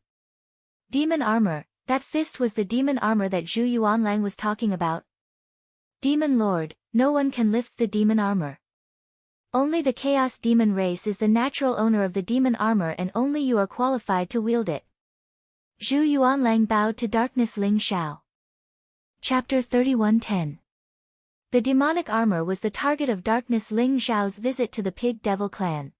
Demon armor, that fist was the demon armor that Zhu Yuanlang was talking about. Demon Lord, no one can lift the demon armor. Only the Chaos Demon race is the natural owner of the demon armor and only you are qualified to wield it. Zhu Yuanlang bowed to Darkness Ling Xiao. Chapter 31:10. The demonic armor was the target of Darkness Ling Xiao's visit to the Pig Devil clan.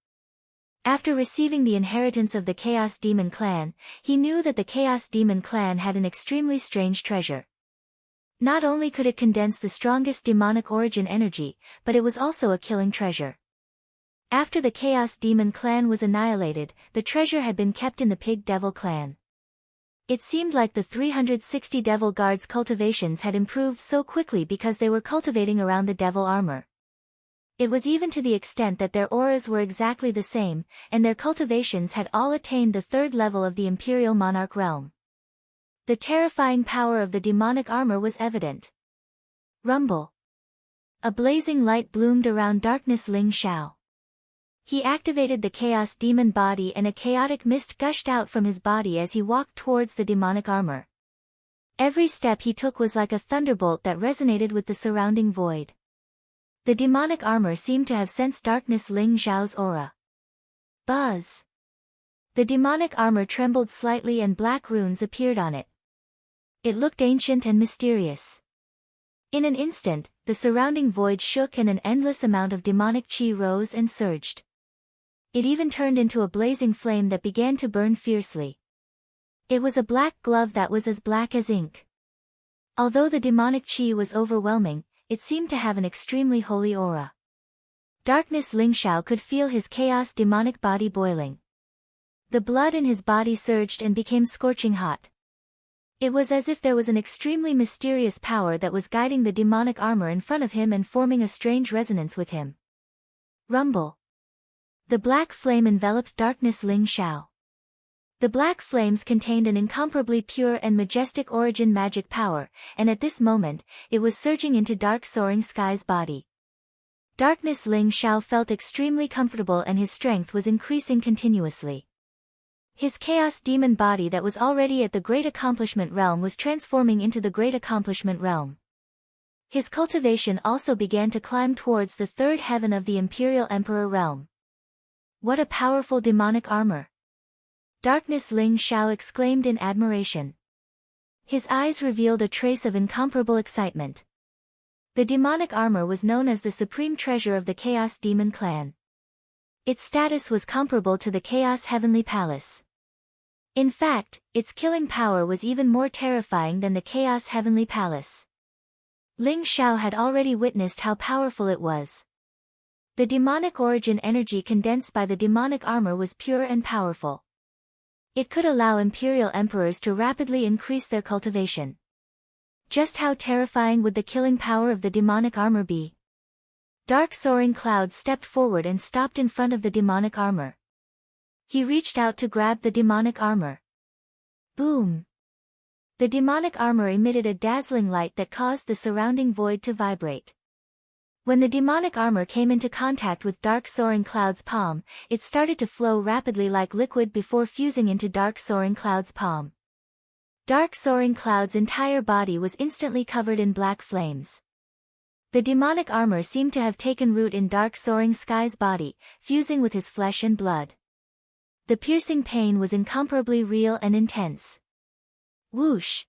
After receiving the inheritance of the Chaos Demon clan, he knew that the Chaos Demon clan had an extremely strange treasure. Not only could it condense the strongest demonic origin energy, but it was also a killing treasure. After the Chaos Demon clan was annihilated, the treasure had been kept in the Pig Devil clan. It seemed like the 360 Devil Guards' cultivations had improved so quickly because they were cultivating around the devil armor. It was even to the extent that their auras were exactly the same, and their cultivations had all attained the 3rd level of the Imperial Monarch realm. The terrifying power of the demonic armor was evident. Rumble. A blazing light bloomed around Darkness Ling Xiao. He activated the Chaos Demon body and a chaotic mist gushed out from his body as he walked towards the demonic armor. Every step he took was like a thunderbolt that resonated with the surrounding void. The demonic armor seemed to have sensed Darkness Ling Xiao's aura. Buzz. The demonic armor trembled slightly and black runes appeared on it. It looked ancient and mysterious. In an instant, the surrounding void shook and an endless amount of demonic chi rose and surged. It even turned into a blazing flame that began to burn fiercely. It was a black glove that was as black as ink. Although the demonic chi was overwhelming, it seemed to have an extremely holy aura. Darkness Ling Xiao could feel his chaos demonic body boiling. The blood in his body surged and became scorching hot. It was as if there was an extremely mysterious power that was guiding the demonic armor in front of him and forming a strange resonance with him. Rumble. The black flame enveloped Darkness Ling Xiao. The black flames contained an incomparably pure and majestic origin magic power, and at this moment, it was surging into Dark Soaring Sky's body. Darkness Ling Xiao felt extremely comfortable and his strength was increasing continuously. His Chaos Demon body that was already at the Great Accomplishment realm was transforming into the Great Accomplishment realm. His cultivation also began to climb towards the 3rd heaven of the Imperial Emperor realm. What a powerful demonic armor! Darkness Ling Xiao exclaimed in admiration. His eyes revealed a trace of incomparable excitement. The demonic armor was known as the supreme treasure of the Chaos Demon clan. Its status was comparable to the Chaos Heavenly Palace. In fact, its killing power was even more terrifying than the Chaos Heavenly Palace. Ling Xiao had already witnessed how powerful it was. The demonic origin energy condensed by the demonic armor was pure and powerful. It could allow imperial emperors to rapidly increase their cultivation. Just how terrifying would the killing power of the demonic armor be? Dark Soaring Cloud stepped forward and stopped in front of the demonic armor. He reached out to grab the demonic armor. Boom! The demonic armor emitted a dazzling light that caused the surrounding void to vibrate. When the demonic armor came into contact with Dark Soaring Cloud's palm, it started to flow rapidly like liquid before fusing into Dark Soaring Cloud's palm. Dark Soaring Cloud's entire body was instantly covered in black flames. The demonic armor seemed to have taken root in Dark Soaring Sky's body, fusing with his flesh and blood. The piercing pain was incomparably real and intense. Whoosh!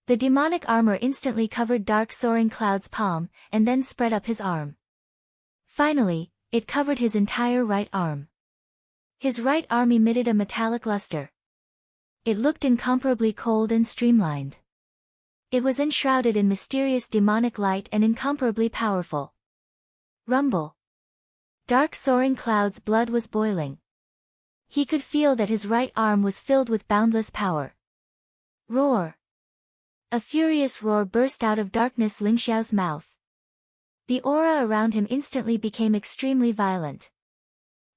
The demonic armor instantly covered Dark Soaring Cloud's palm, and then spread up his arm. Finally, it covered his entire right arm. His right arm emitted a metallic luster. It looked incomparably cold and streamlined. It was enshrouded in mysterious demonic light and incomparably powerful. Rumble. Dark soaring clouds' blood was boiling. He could feel that his right arm was filled with boundless power. Roar. A furious roar burst out of darkness Ling Xiao's mouth. The aura around him instantly became extremely violent.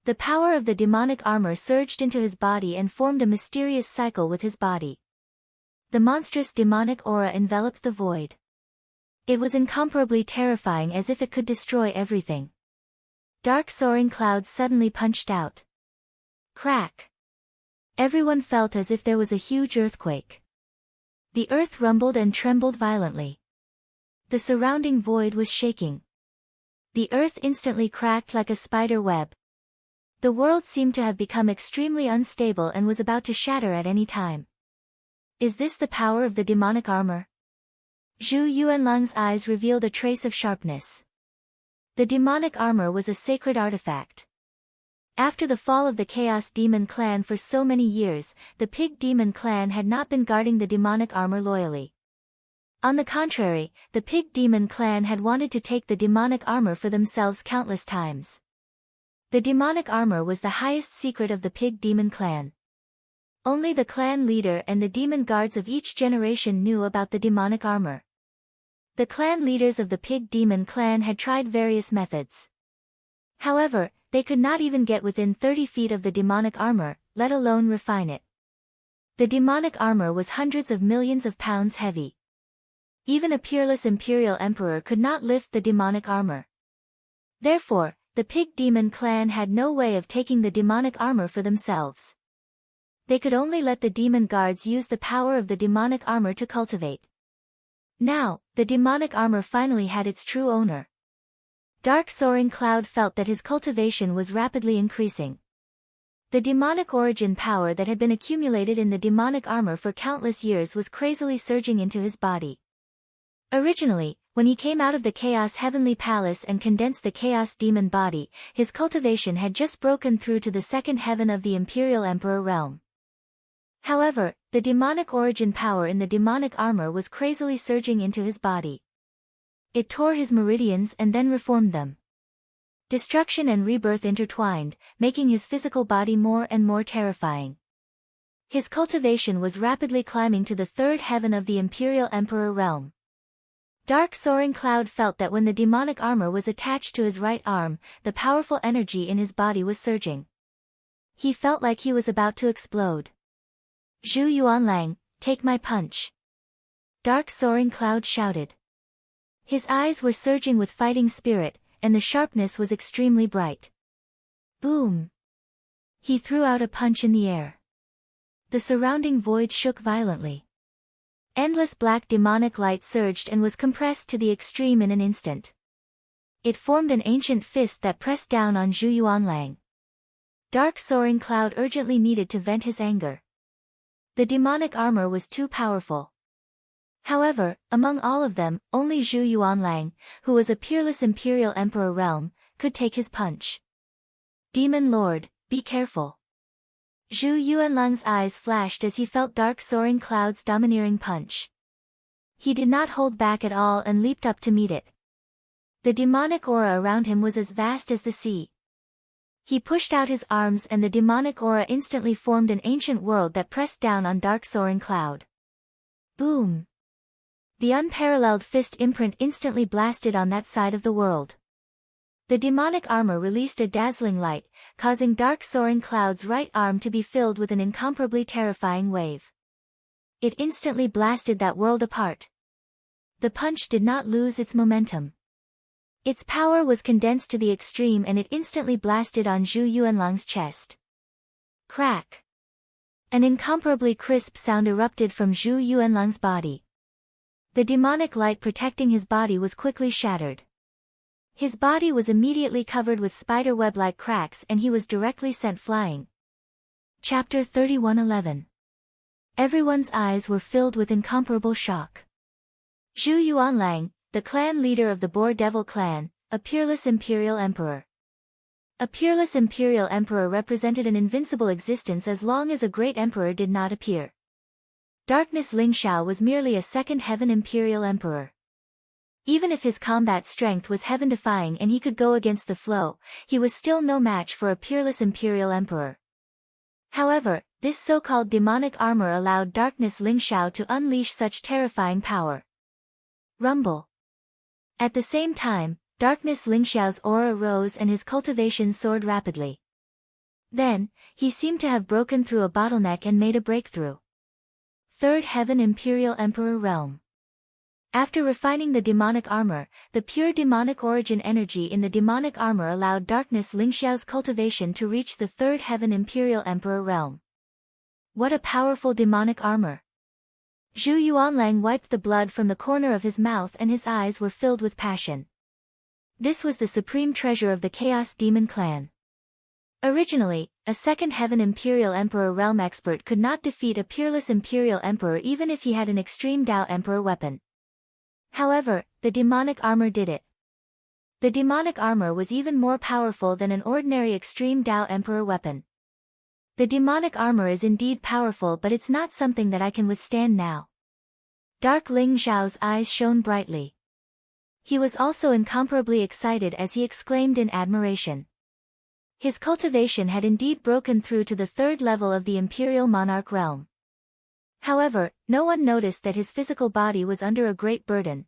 The power of the demonic armor surged into his body and formed a mysterious cycle with his body. The monstrous demonic aura enveloped the void. It was incomparably terrifying, as if it could destroy everything. Dark soaring clouds suddenly punched out. Crack. Everyone felt as if there was a huge earthquake. The earth rumbled and trembled violently. The surrounding void was shaking. The earth instantly cracked like a spider web. The world seemed to have become extremely unstable and was about to shatter at any time. Is this the power of the demonic armor? Zhu Yuanlang's eyes revealed a trace of sharpness. The demonic armor was a sacred artifact. After the fall of the Chaos Demon clan for so many years, the Pig Demon clan had not been guarding the demonic armor loyally. On the contrary, the Pig Demon clan had wanted to take the demonic armor for themselves countless times. The demonic armor was the highest secret of the Pig Demon clan. Only the clan leader and the demon guards of each generation knew about the demonic armor. The clan leaders of the Pig Demon clan had tried various methods. However, they could not even get within 30 feet of the demonic armor, let alone refine it. The demonic armor was hundreds of millions of pounds heavy. Even a peerless imperial emperor could not lift the demonic armor. Therefore, the Pig Demon clan had no way of taking the demonic armor for themselves. They could only let the demon guards use the power of the demonic armor to cultivate. Now, the demonic armor finally had its true owner. Dark Soaring Cloud felt that his cultivation was rapidly increasing. The demonic origin power that had been accumulated in the demonic armor for countless years was crazily surging into his body. Originally, when he came out of the Chaos Heavenly Palace and condensed the Chaos Demon body, his cultivation had just broken through to the second heaven of the Imperial Emperor realm. However, the demonic origin power in the demonic armor was crazily surging into his body. It tore his meridians and then reformed them. Destruction and rebirth intertwined, making his physical body more and more terrifying. His cultivation was rapidly climbing to the third heaven of the Imperial Emperor realm. Dark Soaring Cloud felt that when the demonic armor was attached to his right arm, the powerful energy in his body was surging. He felt like he was about to explode. Zhu Yuanlang, take my punch. Dark Soaring Cloud shouted. His eyes were surging with fighting spirit, and the sharpness was extremely bright. Boom! He threw out a punch in the air. The surrounding void shook violently. Endless black demonic light surged and was compressed to the extreme in an instant. It formed an ancient fist that pressed down on Zhu Yuanlang. Dark Soaring Cloud urgently needed to vent his anger. The demonic armor was too powerful. However, among all of them, only Zhu Yuanlang, who was a peerless Imperial Emperor realm, could take his punch. Demon Lord, be careful. Zhu Yuanlang's eyes flashed as he felt Dark Soaring Cloud's domineering punch. He did not hold back at all and leaped up to meet it. The demonic aura around him was as vast as the sea. He pushed out his arms and the demonic aura instantly formed an ancient world that pressed down on Dark Soaring Cloud. Boom! The unparalleled fist imprint instantly blasted on that side of the world. The demonic armor released a dazzling light, causing Dark Soaring Cloud's right arm to be filled with an incomparably terrifying wave. It instantly blasted that world apart. The punch did not lose its momentum. Its power was condensed to the extreme and it instantly blasted on Zhu Yuanlang's chest. Crack! An incomparably crisp sound erupted from Zhu Yuanlang's body. The demonic light protecting his body was quickly shattered. His body was immediately covered with spiderweb-like cracks and he was directly sent flying. Chapter 31:11. Everyone's eyes were filled with incomparable shock. Zhu Yuanlang, the clan leader of the Boar Devil clan, a peerless imperial emperor. A peerless imperial emperor represented an invincible existence as long as a great emperor did not appear. Darkness Ling Xiao was merely a second heaven imperial emperor. Even if his combat strength was heaven-defying and he could go against the flow, he was still no match for a peerless imperial emperor. However, this so-called demonic armor allowed Darkness Ling Xiao to unleash such terrifying power. Rumble. At the same time, Darkness Ling Xiao's aura rose and his cultivation soared rapidly. Then, he seemed to have broken through a bottleneck and made a breakthrough. Third Heaven Imperial Emperor Realm. After refining the demonic armor, the pure demonic origin energy in the demonic armor allowed Darkness Ling Xiao's cultivation to reach the Third Heaven Imperial Emperor Realm. What a powerful demonic armor! Zhu Yuanlang wiped the blood from the corner of his mouth and his eyes were filled with passion. This was the supreme treasure of the Chaos Demon clan. Originally, a second heaven Imperial Emperor realm expert could not defeat a peerless Imperial Emperor even if he had an extreme Dao Emperor weapon. However, the demonic armor did it. The demonic armor was even more powerful than an ordinary extreme Dao Emperor weapon. The demonic armor is indeed powerful, but it's not something that I can withstand now. Dark Ling Xiao's eyes shone brightly. He was also incomparably excited as he exclaimed in admiration. His cultivation had indeed broken through to the third level of the Imperial Monarch realm. However, no one noticed that his physical body was under a great burden.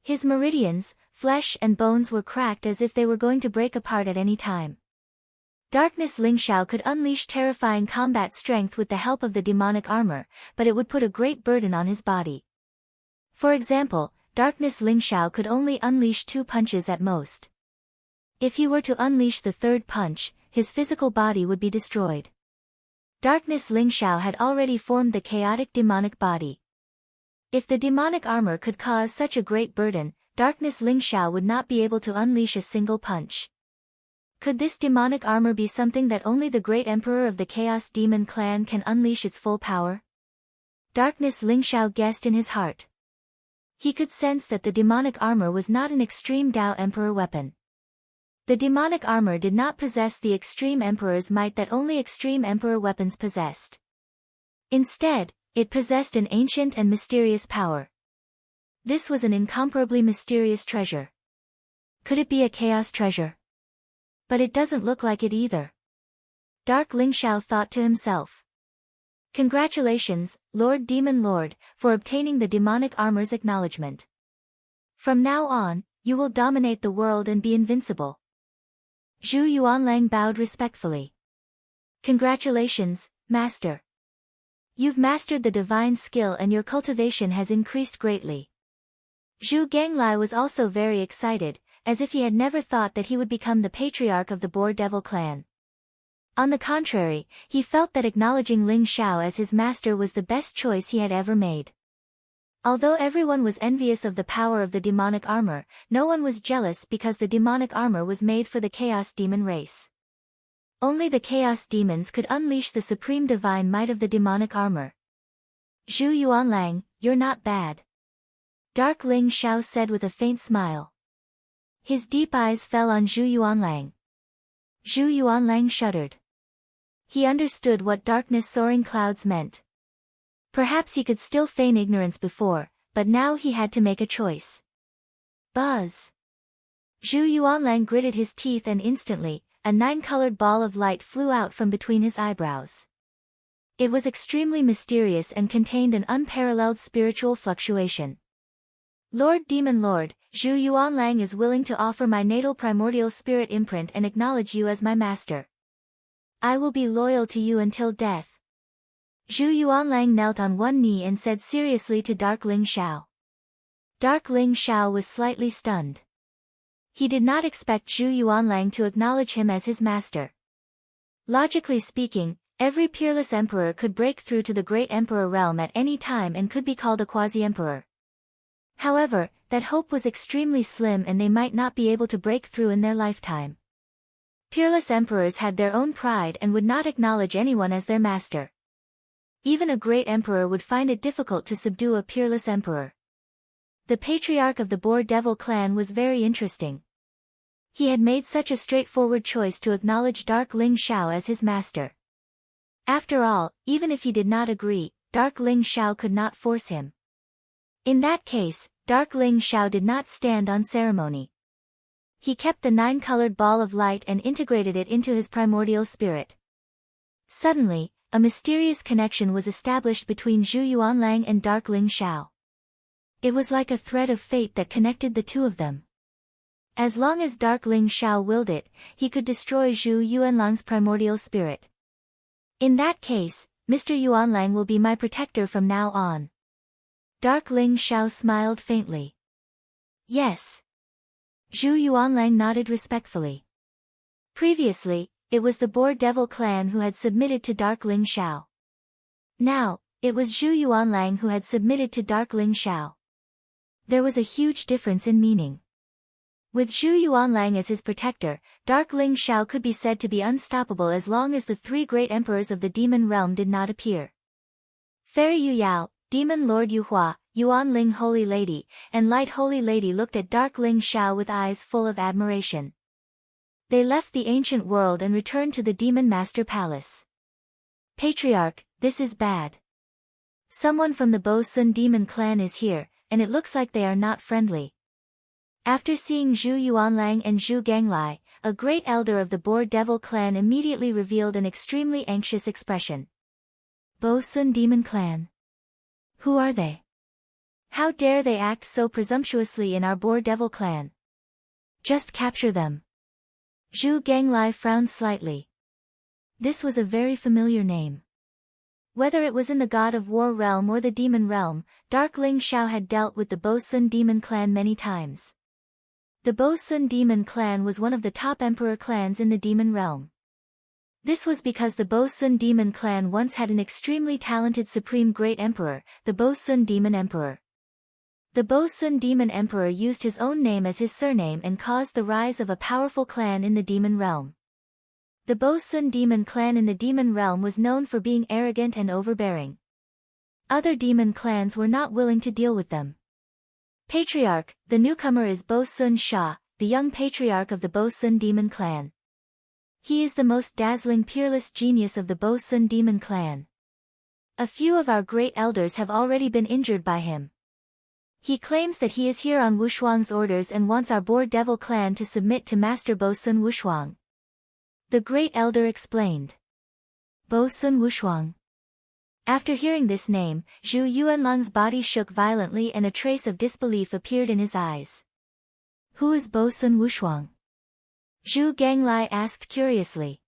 His meridians, flesh and bones were cracked as if they were going to break apart at any time. Darkness Ling Xiao could unleash terrifying combat strength with the help of the demonic armor, but it would put a great burden on his body. For example, Darkness Ling Xiao could only unleash 2 punches at most. If he were to unleash the third punch, his physical body would be destroyed. Darkness Ling Xiao had already formed the chaotic demonic body. If the demonic armor could cause such a great burden, Darkness Ling Xiao would not be able to unleash a single punch. Could this demonic armor be something that only the great emperor of the Chaos Demon clan can unleash its full power? Darkness Ling Xiao guessed in his heart. He could sense that the demonic armor was not an extreme Dao Emperor weapon. The demonic armor did not possess the extreme emperor's might that only extreme emperor weapons possessed. Instead, it possessed an ancient and mysterious power. This was an incomparably mysterious treasure. Could it be a chaos treasure? But it doesn't look like it either. Dark Ling Xiao thought to himself. Congratulations, Lord Demon Lord, for obtaining the demonic armor's acknowledgement. From now on, you will dominate the world and be invincible. Zhu Yuanlang bowed respectfully. Congratulations, Master. You've mastered the divine skill and your cultivation has increased greatly. Zhu Ganglai was also very excited, as if he had never thought that he would become the patriarch of the Boar Devil clan. On the contrary, he felt that acknowledging Ling Xiao as his master was the best choice he had ever made. Although everyone was envious of the power of the demonic armor, no one was jealous because the demonic armor was made for the Chaos Demon race. Only the Chaos Demons could unleash the supreme divine might of the demonic armor. Zhu Yuanlang, you're not bad. Dark Ling Xiao said with a faint smile. His deep eyes fell on Zhu Yuanlang. Zhu Yuanlang shuddered. He understood what darkness soaring clouds meant. Perhaps he could still feign ignorance before, but now he had to make a choice. Buzz! Zhu Yuanlang gritted his teeth and instantly, a 9-colored ball of light flew out from between his eyebrows. It was extremely mysterious and contained an unparalleled spiritual fluctuation. Lord Demon Lord, Zhu Yuanlang is willing to offer my natal primordial spirit imprint and acknowledge you as my master. I will be loyal to you until death. Zhu Yuanlang knelt on one knee and said seriously to Dark Ling Xiao. Dark Ling Xiao was slightly stunned. He did not expect Zhu Yuanlang to acknowledge him as his master. Logically speaking, every peerless emperor could break through to the great emperor realm at any time and could be called a quasi-emperor. However, that hope was extremely slim and they might not be able to break through in their lifetime. Peerless emperors had their own pride and would not acknowledge anyone as their master. Even a great emperor would find it difficult to subdue a peerless emperor. The patriarch of the Boar Devil clan was very interesting. He had made such a straightforward choice to acknowledge Dark Ling Xiao as his master. After all, even if he did not agree, Dark Ling Xiao could not force him. In that case, Dark Ling Xiao did not stand on ceremony. He kept the 9-colored ball of light and integrated it into his primordial spirit. Suddenly, a mysterious connection was established between Zhu Yuanlang and Dark Ling Xiao. It was like a thread of fate that connected the two of them. As long as Dark Ling Xiao willed it, he could destroy Zhu Yuanlang's primordial spirit. In that case, Mr. Yuanlang will be my protector from now on. Dark Ling Xiao smiled faintly. Yes. Zhu Yuanlang nodded respectfully. Previously, it was the Boar Devil clan who had submitted to Dark Ling Xiao. Now, it was Zhu Yuanlang who had submitted to Dark Ling Xiao. There was a huge difference in meaning. With Zhu Yuanlang as his protector, Dark Ling Xiao could be said to be unstoppable as long as the 3 great emperors of the demon realm did not appear. Fairy Yu Yao, Demon Lord Yu Hua, Yuan Ling Holy Lady, and Light Holy Lady looked at Dark Ling Xiao with eyes full of admiration. They left the ancient world and returned to the Demon Master Palace. Patriarch, this is bad. Someone from the Bo Sun Demon clan is here, and it looks like they are not friendly. After seeing Zhu Yuanlang and Zhu Ganglai, a great elder of the Boar Devil clan immediately revealed an extremely anxious expression. Bo Sun Demon clan. Who are they? How dare they act so presumptuously in our Boar Devil clan? Just capture them. Zhu Ganglai frowned slightly. This was a very familiar name. Whether it was in the God of War realm or the Demon realm, Dark Ling Xiao had dealt with the Bo Sun Demon clan many times. The Bo Sun Demon clan was one of the top emperor clans in the Demon realm. This was because the Bo Sun Demon clan once had an extremely talented supreme great emperor, the Bo Sun Demon Emperor. The Bo Sun Demon Emperor used his own name as his surname and caused the rise of a powerful clan in the Demon realm. The Bo Sun Demon clan in the Demon realm was known for being arrogant and overbearing. Other demon clans were not willing to deal with them. Patriarch, the newcomer is Bo Sun Sha, the young patriarch of the Bo Sun Demon clan. He is the most dazzling peerless genius of the Bo Sun Demon clan. A few of our great elders have already been injured by him. He claims that he is here on Wushuang's orders and wants our Boar Devil clan to submit to Master Bo Sun Wushuang. The great elder explained. Bo Sun Wushuang. After hearing this name, Zhu Yuanlang's body shook violently and a trace of disbelief appeared in his eyes. Who is Bo Sun Wushuang? Zhu Ganglai asked curiously.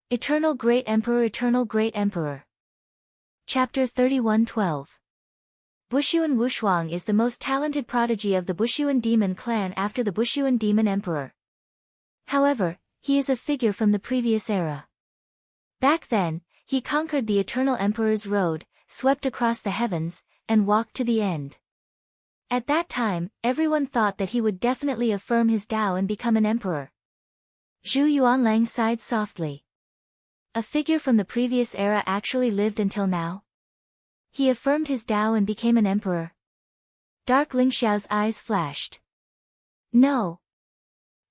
Eternal Great Emperor, Eternal Great Emperor. Chapter 31:12. Bushuan Wushuang is the most talented prodigy of the Bushuan Demon clan after the Bushuan Demon Emperor. However, he is a figure from the previous era. Back then, he conquered the Eternal Emperor's road, swept across the heavens, and walked to the end. At that time, everyone thought that he would definitely affirm his Tao and become an emperor. Zhu Yuanlang sighed softly. A figure from the previous era actually lived until now? He affirmed his Tao and became an emperor. Dark Ling Xiao's eyes flashed. No.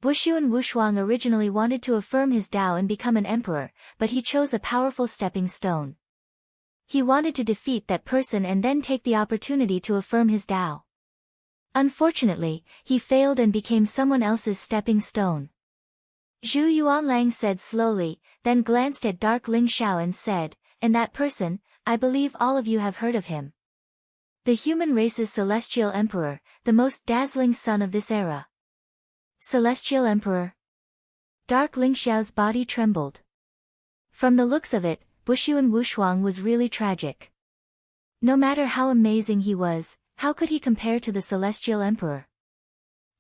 Bushuan Wushuang originally wanted to affirm his Tao and become an emperor, but he chose a powerful stepping stone. He wanted to defeat that person and then take the opportunity to affirm his Tao. Unfortunately, he failed and became someone else's stepping stone. Zhu Yuanlang said slowly, then glanced at Dark Ling Xiao and said, and that person, I believe all of you have heard of him. The human race's celestial emperor, the most dazzling son of this era. Celestial Emperor. Dark Ling Xiao's body trembled. From the looks of it, Bushuan Wushuang was really tragic. No matter how amazing he was, how could he compare to the Celestial Emperor?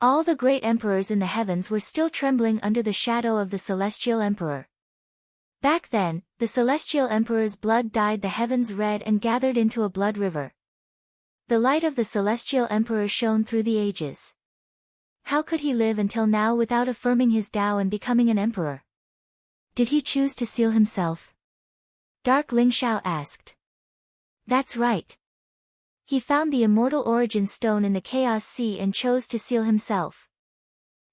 All the great emperors in the heavens were still trembling under the shadow of the Celestial Emperor. Back then, the Celestial Emperor's blood dyed the heavens red and gathered into a blood river. The light of the Celestial Emperor shone through the ages. How could he live until now without affirming his Tao and becoming an emperor? Did he choose to seal himself? Dark Ling Xiao asked. That's right. He found the immortal origin stone in the Chaos Sea and chose to seal himself.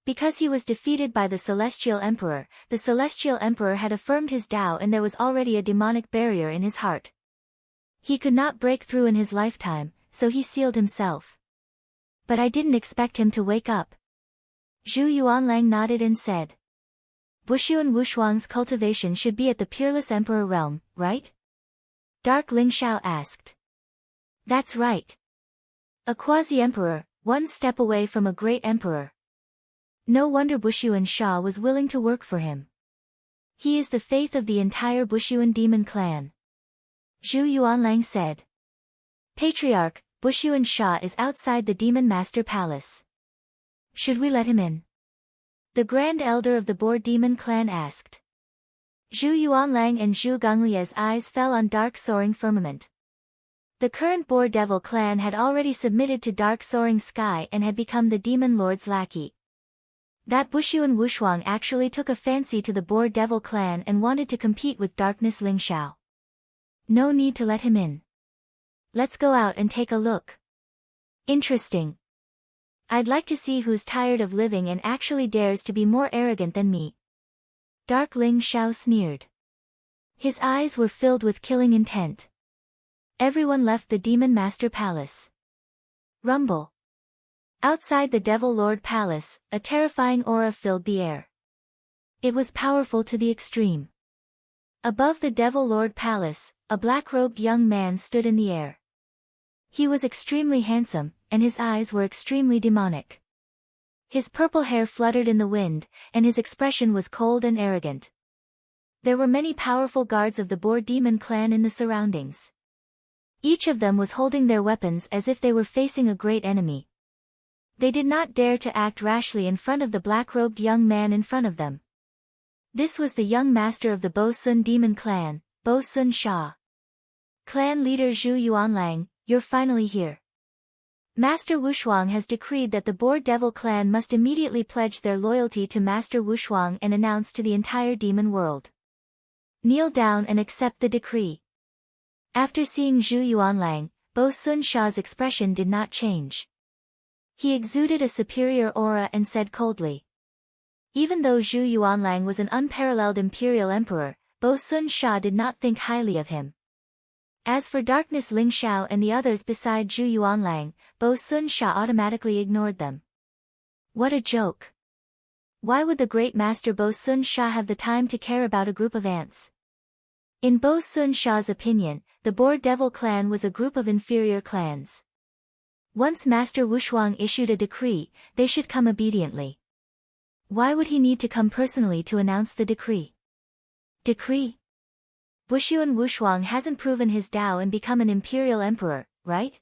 Because he was defeated by the Celestial Emperor had affirmed his Tao and there was already a demonic barrier in his heart. He could not break through in his lifetime, so he sealed himself. But I didn't expect him to wake up. Zhu Yuanlang nodded and said. Bushuan Wushuang's cultivation should be at the Peerless Emperor realm, right? Dark Ling Xiao asked. That's right. A quasi-emperor, one step away from a great emperor. No wonder Bushuan Sha was willing to work for him. He is the faith of the entire Bushuan demon clan. Zhu Yuanlang said. Patriarch, Bushuan Sha is outside the Demon Master Palace. Should we let him in? The Grand Elder of the Boar Demon clan asked. Zhu Yuanlang and Zhu Gonglie's eyes fell on Dark Soaring Firmament. The current Boar Devil clan had already submitted to Dark Soaring Sky and had become the Demon Lord's lackey. That Bushuan Wushuang actually took a fancy to the Boar Devil clan and wanted to compete with Darkness Ling Xiao. No need to let him in. Let's go out and take a look. Interesting. I'd like to see who's tired of living and actually dares to be more arrogant than me. Dark Ling Xiao sneered. His eyes were filled with killing intent. Everyone left the Demon Master Palace. Rumble. Outside the Devil Lord Palace, a terrifying aura filled the air. It was powerful to the extreme. Above the Devil Lord Palace, a black-robed young man stood in the air. He was extremely handsome, and his eyes were extremely demonic. His purple hair fluttered in the wind, and his expression was cold and arrogant. There were many powerful guards of the Boar Demon clan in the surroundings. Each of them was holding their weapons as if they were facing a great enemy. They did not dare to act rashly in front of the black-robed young man in front of them. This was the young master of the Bo Sun Demon clan, Bo Sun Sha. Clan leader Zhu Yuanlang, you're finally here. Master Wushuang has decreed that the Boar Devil clan must immediately pledge their loyalty to Master Wushuang and announce to the entire demon world. Kneel down and accept the decree. After seeing Zhu Yuanlang, Bo Sun Sha's expression did not change. He exuded a superior aura and said coldly. Even though Zhu Yuanlang was an unparalleled imperial emperor, Bo Sun Sha did not think highly of him. As for Darkness Ling Xiao and the others beside Zhu Yuanlang, Bo Sun Sha automatically ignored them. What a joke. Why would the great master Bo Sun Sha have the time to care about a group of ants? In Bo Sun Sha's opinion, the Boar Devil clan was a group of inferior clans. Once Master Wushuang issued a decree, they should come obediently. Why would he need to come personally to announce the decree? Decree? Bushuan Wushuang hasn't proven his Dao and become an imperial emperor, right?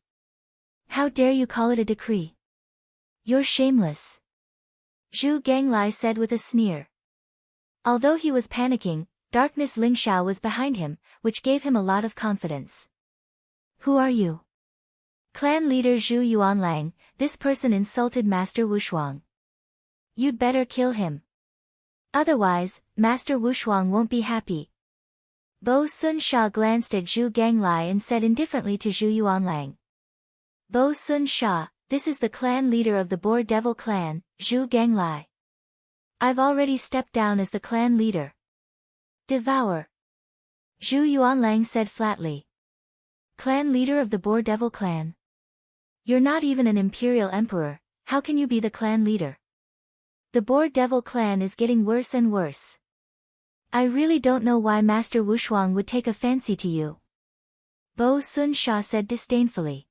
How dare you call it a decree? You're shameless. Zhu Ganglai said with a sneer. Although he was panicking, Darkness Ling Xiao was behind him, which gave him a lot of confidence. Who are you? Clan leader Zhu Yuanlang, this person insulted Master Wushuang. You'd better kill him. Otherwise, Master Wushuang won't be happy. Bo Sun Sha glanced at Zhu Ganglai and said indifferently to Zhu Yuanlang. Bo Sun Sha, this is the clan leader of the Boar Devil clan, Zhu Ganglai. I've already stepped down as the clan leader. Devour. Zhu Yuanlang said flatly. Clan leader of the Boar Devil clan? You're not even an imperial emperor, how can you be the clan leader? The Boar Devil clan is getting worse and worse. I really don't know why Master Wushuang would take a fancy to you. Bo Sun Sha said disdainfully.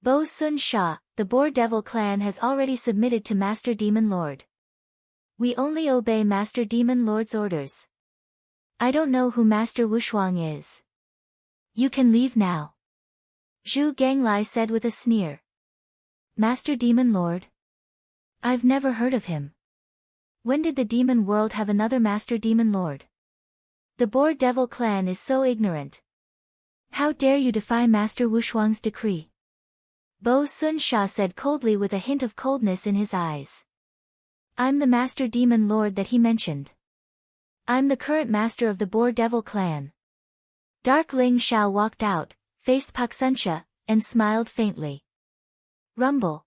Bo Sun Sha, the Boar Devil clan has already submitted to Master Demon Lord. We only obey Master Demon Lord's orders. I don't know who Master Wushuang is. You can leave now. Zhu Ganglai said with a sneer. Master Demon Lord? I've never heard of him. When did the demon world have another Master Demon Lord? The Boar Devil clan is so ignorant. How dare you defy Master Wushuang's decree? Bo Sun Sha said coldly with a hint of coldness in his eyes. I'm the Master Demon Lord that he mentioned. I'm the current master of the Boar Devil clan. Dark Ling Xiao walked out, faced Pak Suncha, and smiled faintly. Rumble.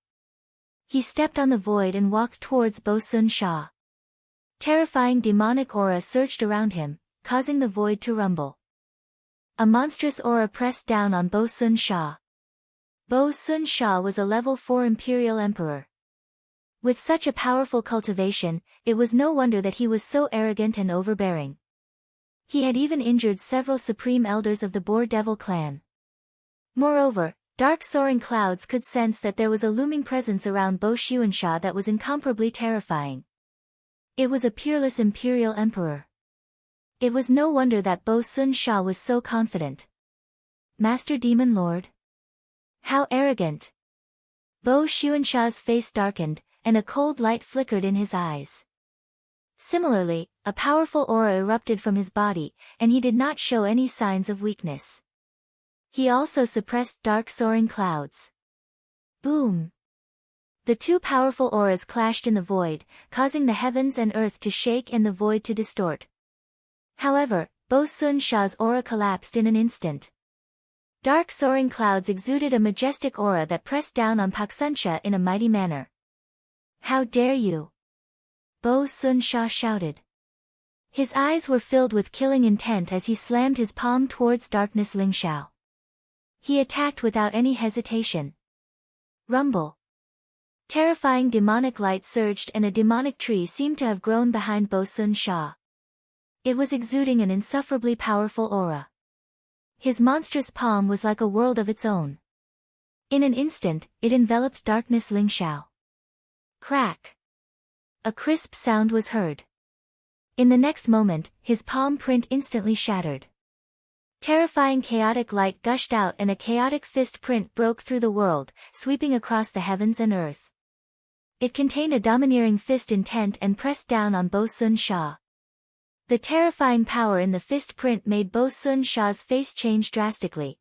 He stepped on the void and walked towards Bo Sun Sha. Terrifying demonic aura surged around him, causing the void to rumble. A monstrous aura pressed down on Bo Sun Sha. Bo Sun Sha was a level 4 imperial emperor. With such a powerful cultivation, it was no wonder that he was so arrogant and overbearing. He had even injured several supreme elders of the Boar Devil clan. Moreover, dark soaring clouds could sense that there was a looming presence around Bo Xuansha that was incomparably terrifying. It was a peerless imperial emperor. It was no wonder that Bo Sun Sha was so confident. Master Demon Lord? How arrogant! Bo Xuansha's face darkened, and a cold light flickered in his eyes. Similarly, a powerful aura erupted from his body, and he did not show any signs of weakness. He also suppressed dark soaring clouds. Boom! The two powerful auras clashed in the void, causing the heavens and earth to shake and the void to distort. However, Bo Sun Sha's aura collapsed in an instant. Dark soaring clouds exuded a majestic aura that pressed down on Pak Sun Sha in a mighty manner. How dare you! Bo Sun Sha shouted. His eyes were filled with killing intent as he slammed his palm towards Darkness Ling Xiao. He attacked without any hesitation. Rumble. Terrifying demonic light surged and a demonic tree seemed to have grown behind Bo Sun Sha. It was exuding an insufferably powerful aura. His monstrous palm was like a world of its own. In an instant, it enveloped Darkness Ling Xiao. Crack! A crisp sound was heard. In the next moment, his palm print instantly shattered. Terrifying chaotic light gushed out and a chaotic fist print broke through the world, sweeping across the heavens and earth. It contained a domineering fist intent and pressed down on Bo Sun Sha. The terrifying power in the fist print made Bo Sun Sha's face change drastically.